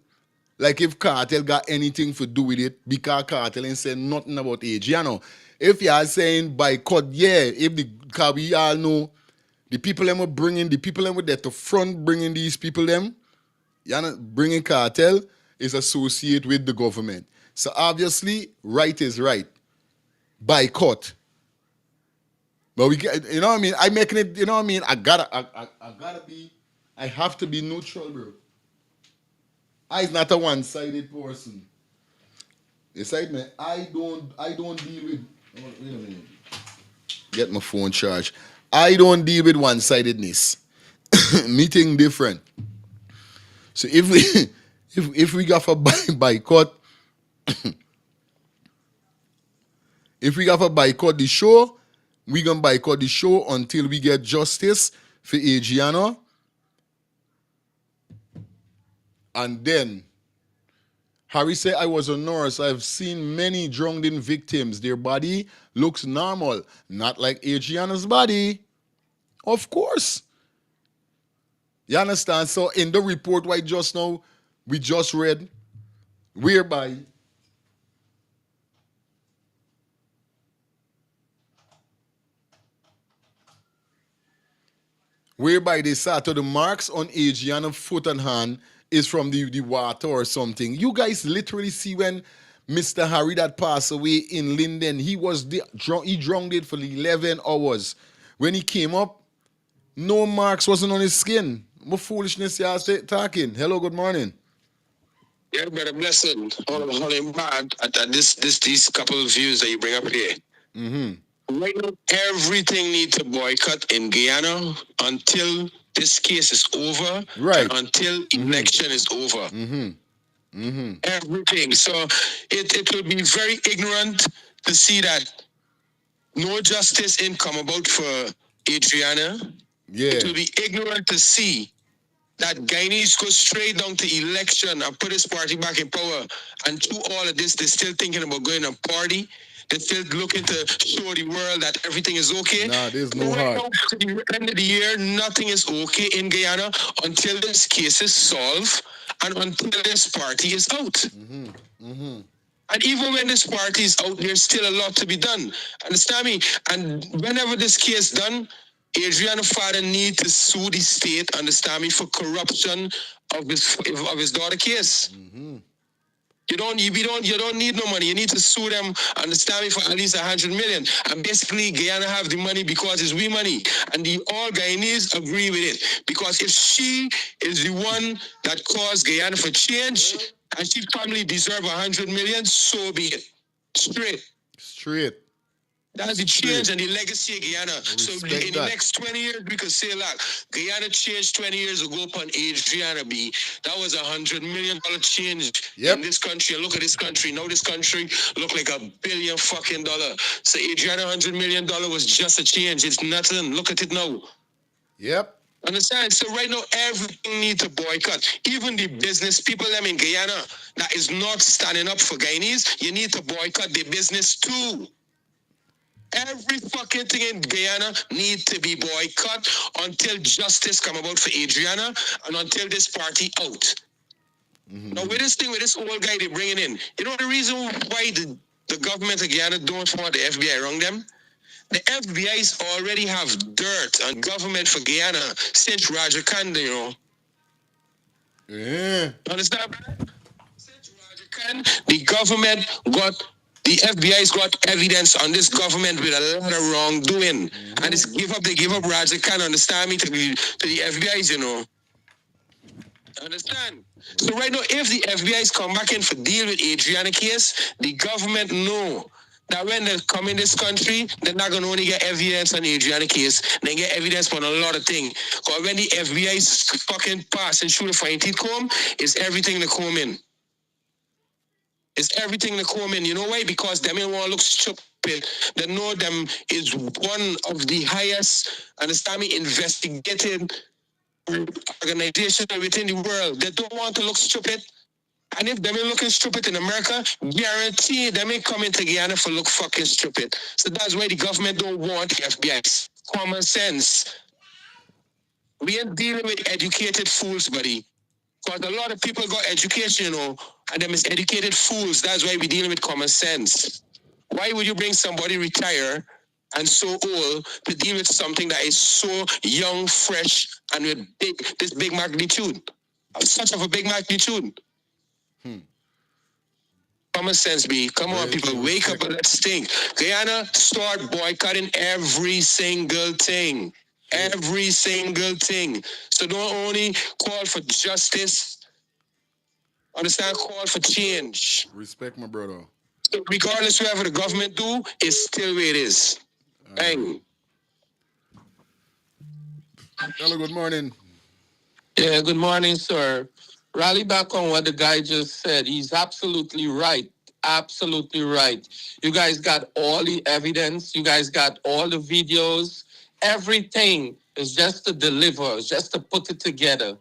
Like if Cartel got anything to do with it, because Cartel ain't saying nothing about Adrianna. If you are saying boycott, because we all know the people them were bringing, the people them were there to front bringing these people them, bringing Cartel is associated with the government. So obviously, right is right. Boycott. But we get, you know what I mean? I'm making it, you know what I mean? I have to be neutral, bro. I's not a one-sided person. Beside me, I don't deal with, wait a minute. Get my phone charged. I don't deal with one-sidedness. Me think different. So if we got for boycott, if we got for boycott the show, we gonna boycott the show until we get justice for Adrianna. And then Harry said, I was a nurse. I've seen many drowning victims. Their body looks normal. Not like Adrianna's body. Of course. You understand? So in the report right just now, we just read, whereby they say to the marks on Adrianna foot and hand is from the water or something. You guys literally see when Mr. Harry that passed away in Linden, he drowned it for 11 hours. When he came up, no marks wasn't on his skin. What foolishness you are talking? Hello, good morning. Yeah, brother, blessing. All mad at these couple of views that you bring up here. Right now, everything needs to boycott in Guyana until this case is over, right? And until election is over. Everything. So it will be very ignorant to see that no justice ain't come about for Adrianna. Yeah. It will be ignorant to see that Guyanese go straight down to election and put his party back in power. And through all of this, they're still thinking about going to party. They're still looking to show the world that everything is okay. Nah, there's no heart. To the end of the year, nothing is okay in Guyana until this case is solved and until this party is out. And even when this party is out, there's still a lot to be done. Understand me? And whenever this case done, Adrianna's father need to sue the state, understand me, for corruption of his daughter case. You don't need no money. You need to sue them, understand me, for at least 100 million. And basically, Guyana have the money because it's we money. And all Guyanese agree with it. Because if she is the one that caused Guyana for change, and she family deserve 100 million, so be it. Straight. That's the change and the legacy of Guyana. So in the next 20 years, we could say, like, Guyana changed 20 years ago upon Adrianna B. That was $100 million change in this country. And look at this country. Now this country look like $1 billion fucking dollar. So Adrianna $100 million was just a change. It's nothing. Look at it now. Yep. Understand? So right now, everything need to boycott. Even the business people them in Guyana that is not standing up for Guyanese, you need to boycott their business too. Every fucking thing in Guyana need to be boycott until justice come about for Adrianna and until this party out. Now with this old guy they bringing in, you know the reason why the government of Guyana don't want the FBI around them? The FBI's already have dirt on government for Guyana since Roger Khan, you know. Yeah. Understand? Since Roger Khan, the FBI's got evidence on this government with a lot of wrongdoing. And they give up Roger Khan, understand me, to the FBI's, you know. Understand? So right now, if the FBI's come back in for deal with Adrianna case, the government know that when they come in this country, they're not going to only get evidence on the Adrianna case, they get evidence on a lot of things. Because when the FBI's fucking pass and shoot a fine teeth comb, it's everything to come in. It's everything to come in. You know why? Because them ain't want to look stupid. They know them is one of the highest, understand me, investigated organization within the world. They don't want to look stupid. And if they ain't looking stupid in America, guarantee they may come into Guyana for look fucking stupid. So that's why the government don't want the FBI. Common sense. We ain't dealing with educated fools, buddy. Because a lot of people got education, you know, and them is educated fools. That's why we're dealing with common sense. Why would you bring somebody retire and so old to deal with something that is so young, fresh, and with this big magnitude? Such of a big magnitude. Common sense, B. Come on, people, wake up and let's think. Guyana, start boycotting every single thing. Every single thing. So don't only call for justice, understand, call for change. Respect my brother. So regardless whatever the government do, it's still where it is. Bang. Hello, good morning. Yeah, good morning, sir. Rally back on what the guy just said. He's absolutely right. Absolutely right. You guys got all the evidence. You guys got all the videos. Everything is just to deliver, just to put it together.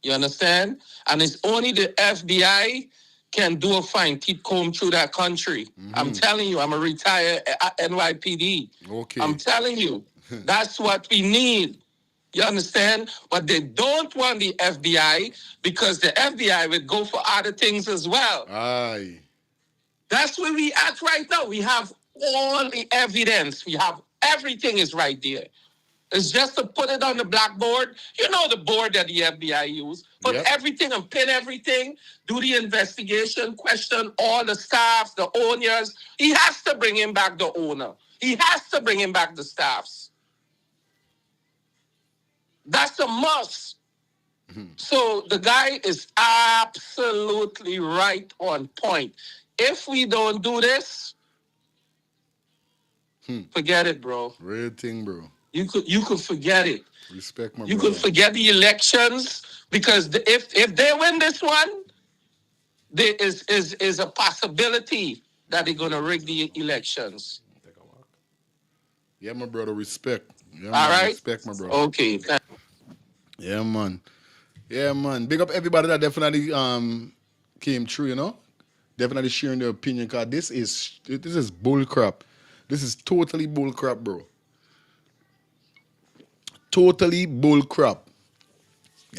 You understand? And it's only the FBI can do a fine teeth comb through that country. I'm telling you, I'm a retired NYPD. Okay. I'm telling you, that's what we need. You understand? But they don't want the FBI because the FBI would go for other things as well. Aye. That's where we at right now. We have all the evidence. We have everything is right there. It's just to put it on the blackboard. You know the board that the FBI use. Put everything and pin everything. Do the investigation. Question all the staffs, the owners. He has to bring him back the owner. He has to bring him back the staffs. That's a must. So the guy is absolutely right on point. If we don't do this, forget it, bro. Real thing, bro. You could forget it. Respect my You brother. could forget the elections because if they win this one, there is a possibility that they're gonna rig the elections. Yeah, my brother. Respect. Yeah, All man. right. Respect, my brother. Okay. Yeah, man. Yeah, man. Big up everybody that definitely came through. You know, definitely sharing their opinion. Cause this is bull crap. This is totally bull crap, bro. Totally bull crap.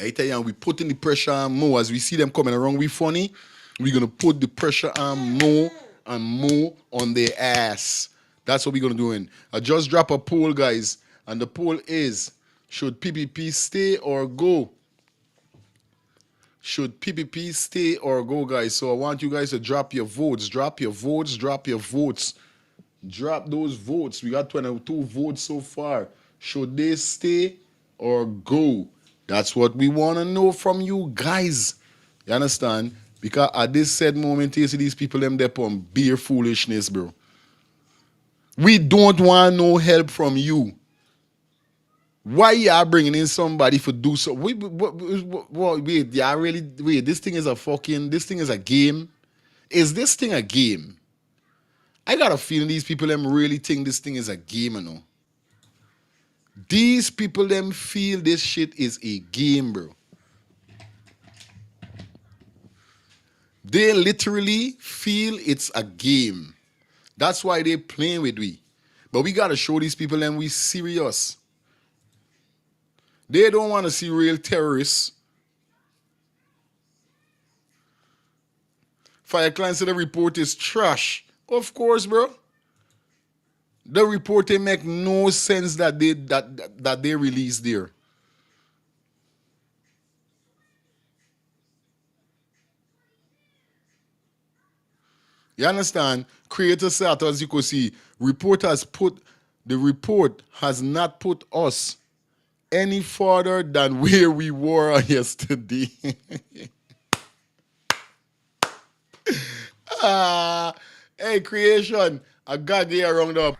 I tell you, we putting the pressure on more as we see them coming around. We funny. We're gonna put the pressure on more and more on their ass. That's what we're gonna do. I just drop a poll, guys, and the poll is: should PPP stay or go? Should PPP stay or go, guys? So I want you guys to drop your votes. Drop your votes. Drop your votes. Drop those votes. We got 22 votes so far. Should they stay or go? That's what we want to know from you guys. You understand? Because at this said moment, you see these people them there on bare foolishness, bro. We don't want no help from you. Why y'all bringing in somebody for do so? Wait, y'all really wait? This thing is a game. Is this thing a game? I got a feeling these people them really think this thing is a game, you know. These people them feel this shit is a game, bro. They literally feel it's a game. That's why they playing with we. But we gotta show these people them we serious. They don't want to see real terrorists. Fire Clan said the report is trash. Of course, bro. The report they make no sense that they released there. You understand? Creator said, as you could see, the report has not put us any further than where we were yesterday. Hey, creation, I got you around up.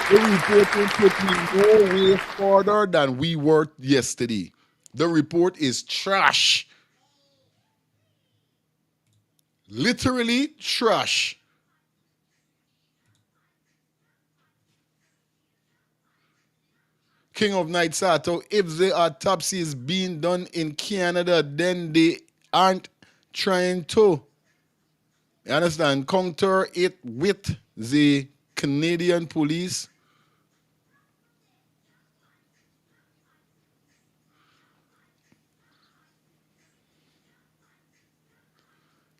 The report put me no way further than we were yesterday. The report is trash. Literally trash. King of Night Sato, if the autopsy is being done in Canada, then they aren't trying to, you understand, counter it with the Canadian police.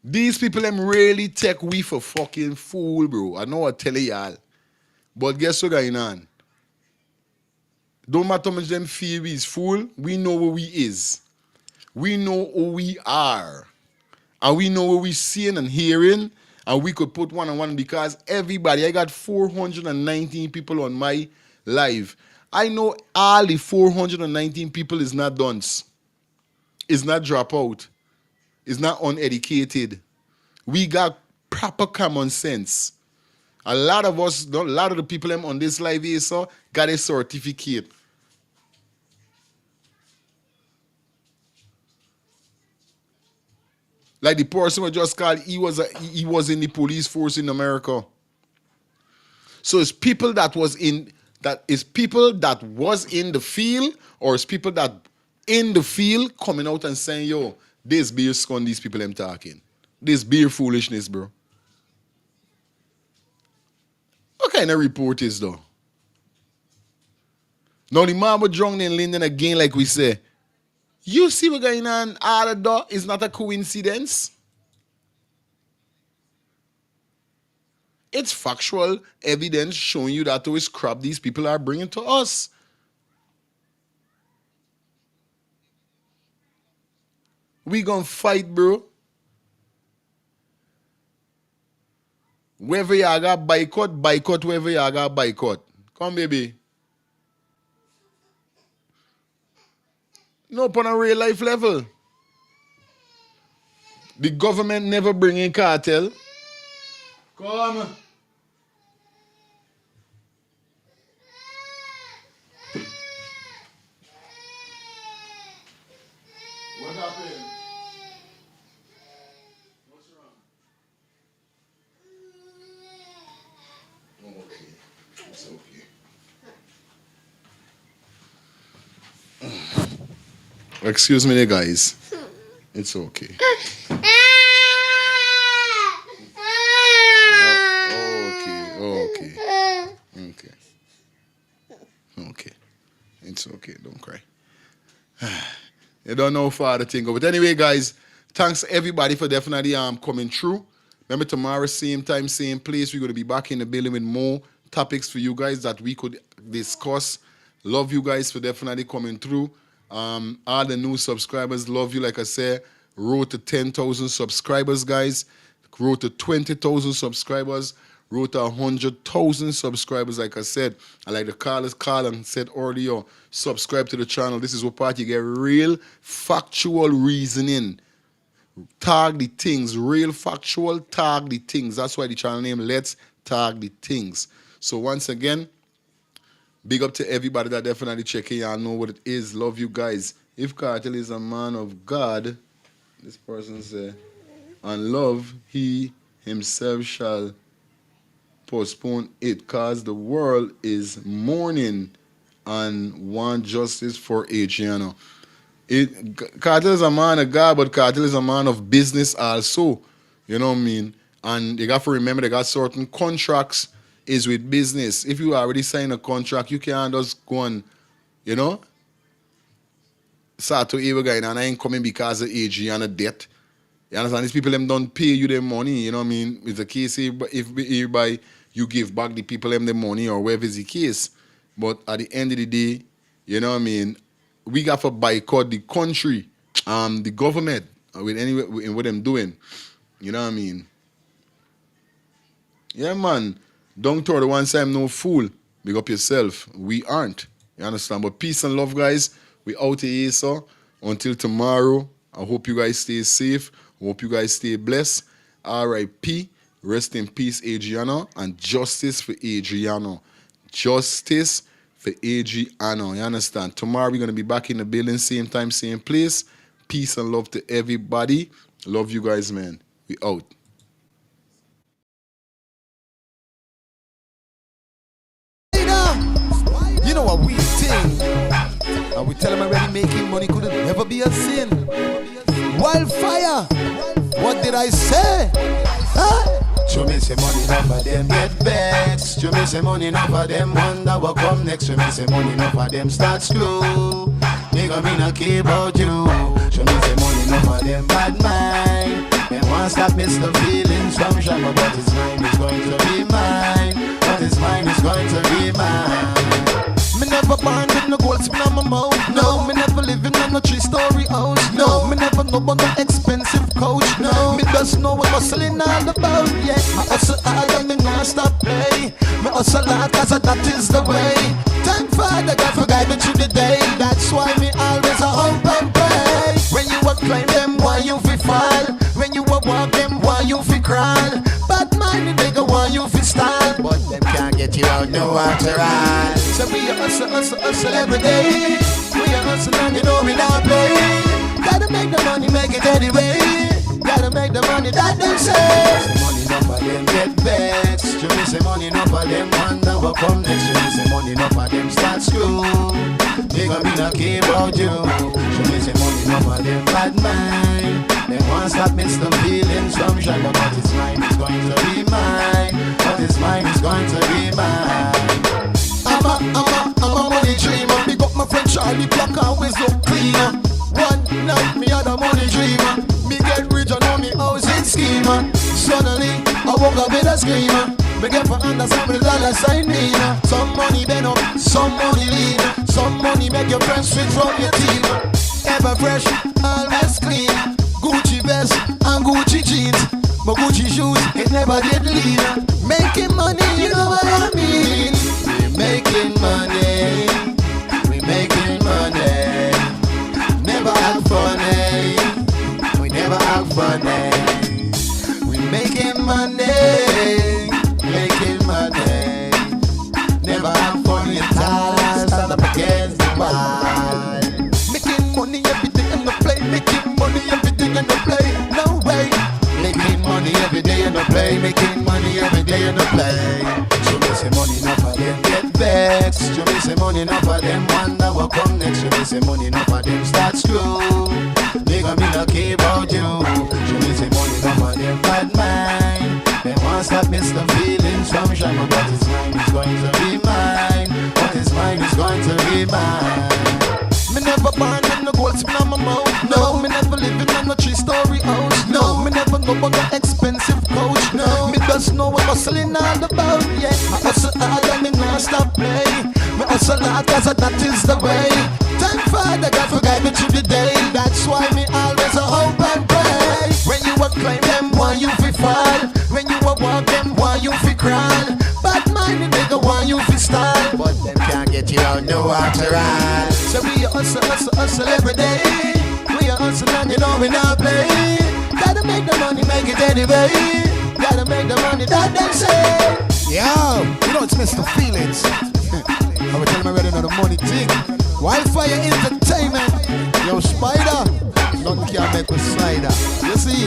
These people them really take we for fucking fool, bro. I know I tell y'all. But guess what going on? Don't matter how much them feel we is fool, we know who we is. We know who we are. And we know what we seeing and hearing. And we could put one on one because everybody, I got 419 people on my live. I know all the 419 people is not dunce. Is not dropout. Is not uneducated. We got proper common sense. A lot of the people on this live here so got a certificate. Like the person who just called, he was in the police force in America. So it's people that was in the field, or it's people that in the field coming out and saying, yo, this beer scone these people I'm talking. This beer foolishness, bro. What kind of report is though? Now the man was drunk in Linden again, like we say. You see what's going on all the door is not a coincidence. It's factual evidence showing you that those crap these people are bringing to us. We gonna fight, bro. Wherever you got boycott wherever you got boycott. Come, baby. No, upon a real life level. The government never bring in cartel. Come. What happened? What's wrong? Okay. It's okay. Excuse me there, guys. It's okay. Okay. It's okay. Don't cry. You don't know how far the thing go. But anyway, guys, thanks everybody for definitely coming through. Remember, tomorrow, same time, same place, we're going to be back in the building with more topics for you guys that we could discuss. Love you guys for definitely coming through. All the new subscribers, love you. Like I said, road to 10,000 subscribers, guys. Road to 20,000 subscribers. Road to 100,000 subscribers, like I said. I like the callers call and said earlier, subscribe to the channel. This is what part you get real factual reasoning. Tag the things, real factual, tag the things. That's why the channel name, Let's Tag the Things. So once again, big up to everybody that definitely checking. Y'all know what it is. Love you guys. If Cartel is a man of God, this person said, and love, he himself shall postpone it, cause the world is mourning and want justice for Adrianna. Cartel is a man of God, but Cartel is a man of business also. You know what I mean? And you got to remember they got certain contracts is with business. If you already signed a contract, you can't just go and, you know, start to evil guy and I ain't coming because of Adrianna debt. You understand? These people them don't pay you their money, you know what I mean? It's the case if by you give back the people them the money or whatever is the case. But at the end of the day, you know what I mean, we got to boycott the country, the government, with in what them doing. You know what I mean? Yeah, man. Don't throw the one time no fool. Big up yourself. We aren't. You understand? But peace and love, guys. We out here, so until tomorrow. I hope you guys stay safe. I hope you guys stay blessed. R.I.P. Rest in peace, Adrianna. And justice for Adrianna. Justice for Adrianna. You understand? Tomorrow we're going to be back in the building. Same time, same place. Peace and love to everybody. Love you guys, man. We out. You know what we think? And we tell them already making money could never be a sin. Wildfire, what did I say? Huh? Show me some money, none of them get vexed. Show me some money, none of them wonder what come next. Show me some money, none of them start slow. Nigga, me not care about you. Show me some money, none of them bad mind. They want stop Mr. Feelings from Shabba, but his mind is going to be mine. But his mind is going to be mine. Me never born with no gold spin on my mouth. No, me never living in a 3-story house. No, me never know about no expensive coach. No, me just know what hustling all about. Yeah, me hustle hard and me not stop play. Me hustle hard cause that is the way. Thank Father God for guiding me through the day. That's why me always a hope and pray. When you a climb them, why you fi fall? When you a walk them, why you fi crawl? Bad mind the nigga, why you fi stall? But them can't get you out no after all. So we a hustle every day. We a hustle and you know we not play. Gotta make the money, make it anyway. Gotta make the money that them say. Say money enough of them get vexed. You say money enough of them wonder what come next. You say money enough of them start school. Nigga me not care about you. You say money enough of them bad mind. They want won't stop Mr. Feelings from shine. But what is mine is going to be mine. What is mine is going to be mine. I'm a money dreamer. Big up my friend Charlie Block, always look cleaner. One night me had a money dreamer. Me get rich and know me housing schemer. Suddenly I woke up with a screamer. Me get for under $100 me. Some money bend up, some money lean. Some money make your friends switch from your team. Ever fresh, always clean. Gucci vest and Gucci jeans. My Gucci shoes, it never get lean. Making money, you know what I mean. We making money. We making money. Never act funny. We never act funny. We making money. Making money. Never act funny at all. Stand up against the wall. Making money every day in the play. Making money every day in the play. No way. Making money every day in the play. Making money every day in the play. So me say money enough for them get vexed. So me say money enough for them wonder what come next. So me say money enough for them start screw. Nigga me not care about you. So me say money enough for them bad mind. They won't stop Mr. Feelings from shine. But what is mine is going to be mine. What is mine is going to be mine. Me never born in the gold spin on my mouth. No, me never living on a 3-story house. No, me never go on an expensive coach. No, me just know what hustling all about. Yeah, I hustle hard and me not stop play. Me hustle hard cause that is the way. Thank Father God for guide me through the day. That's why me always a hope and pray. When you a climb them, why you fi fall? When you a walk them, why you fi crawl? Bad mind the nigga, why you fi stall? But them can't get you out no after all. So we a hustle every day. We a hustle and you know we not play. Gotta make the money, make it anyway. Gotta make the money that they say. Yo, you know it's Mr. Feelings. I will tell him I ready on the money thing. Wildfire Entertainment. Yo, Spider. Nothing can make a slider. You see,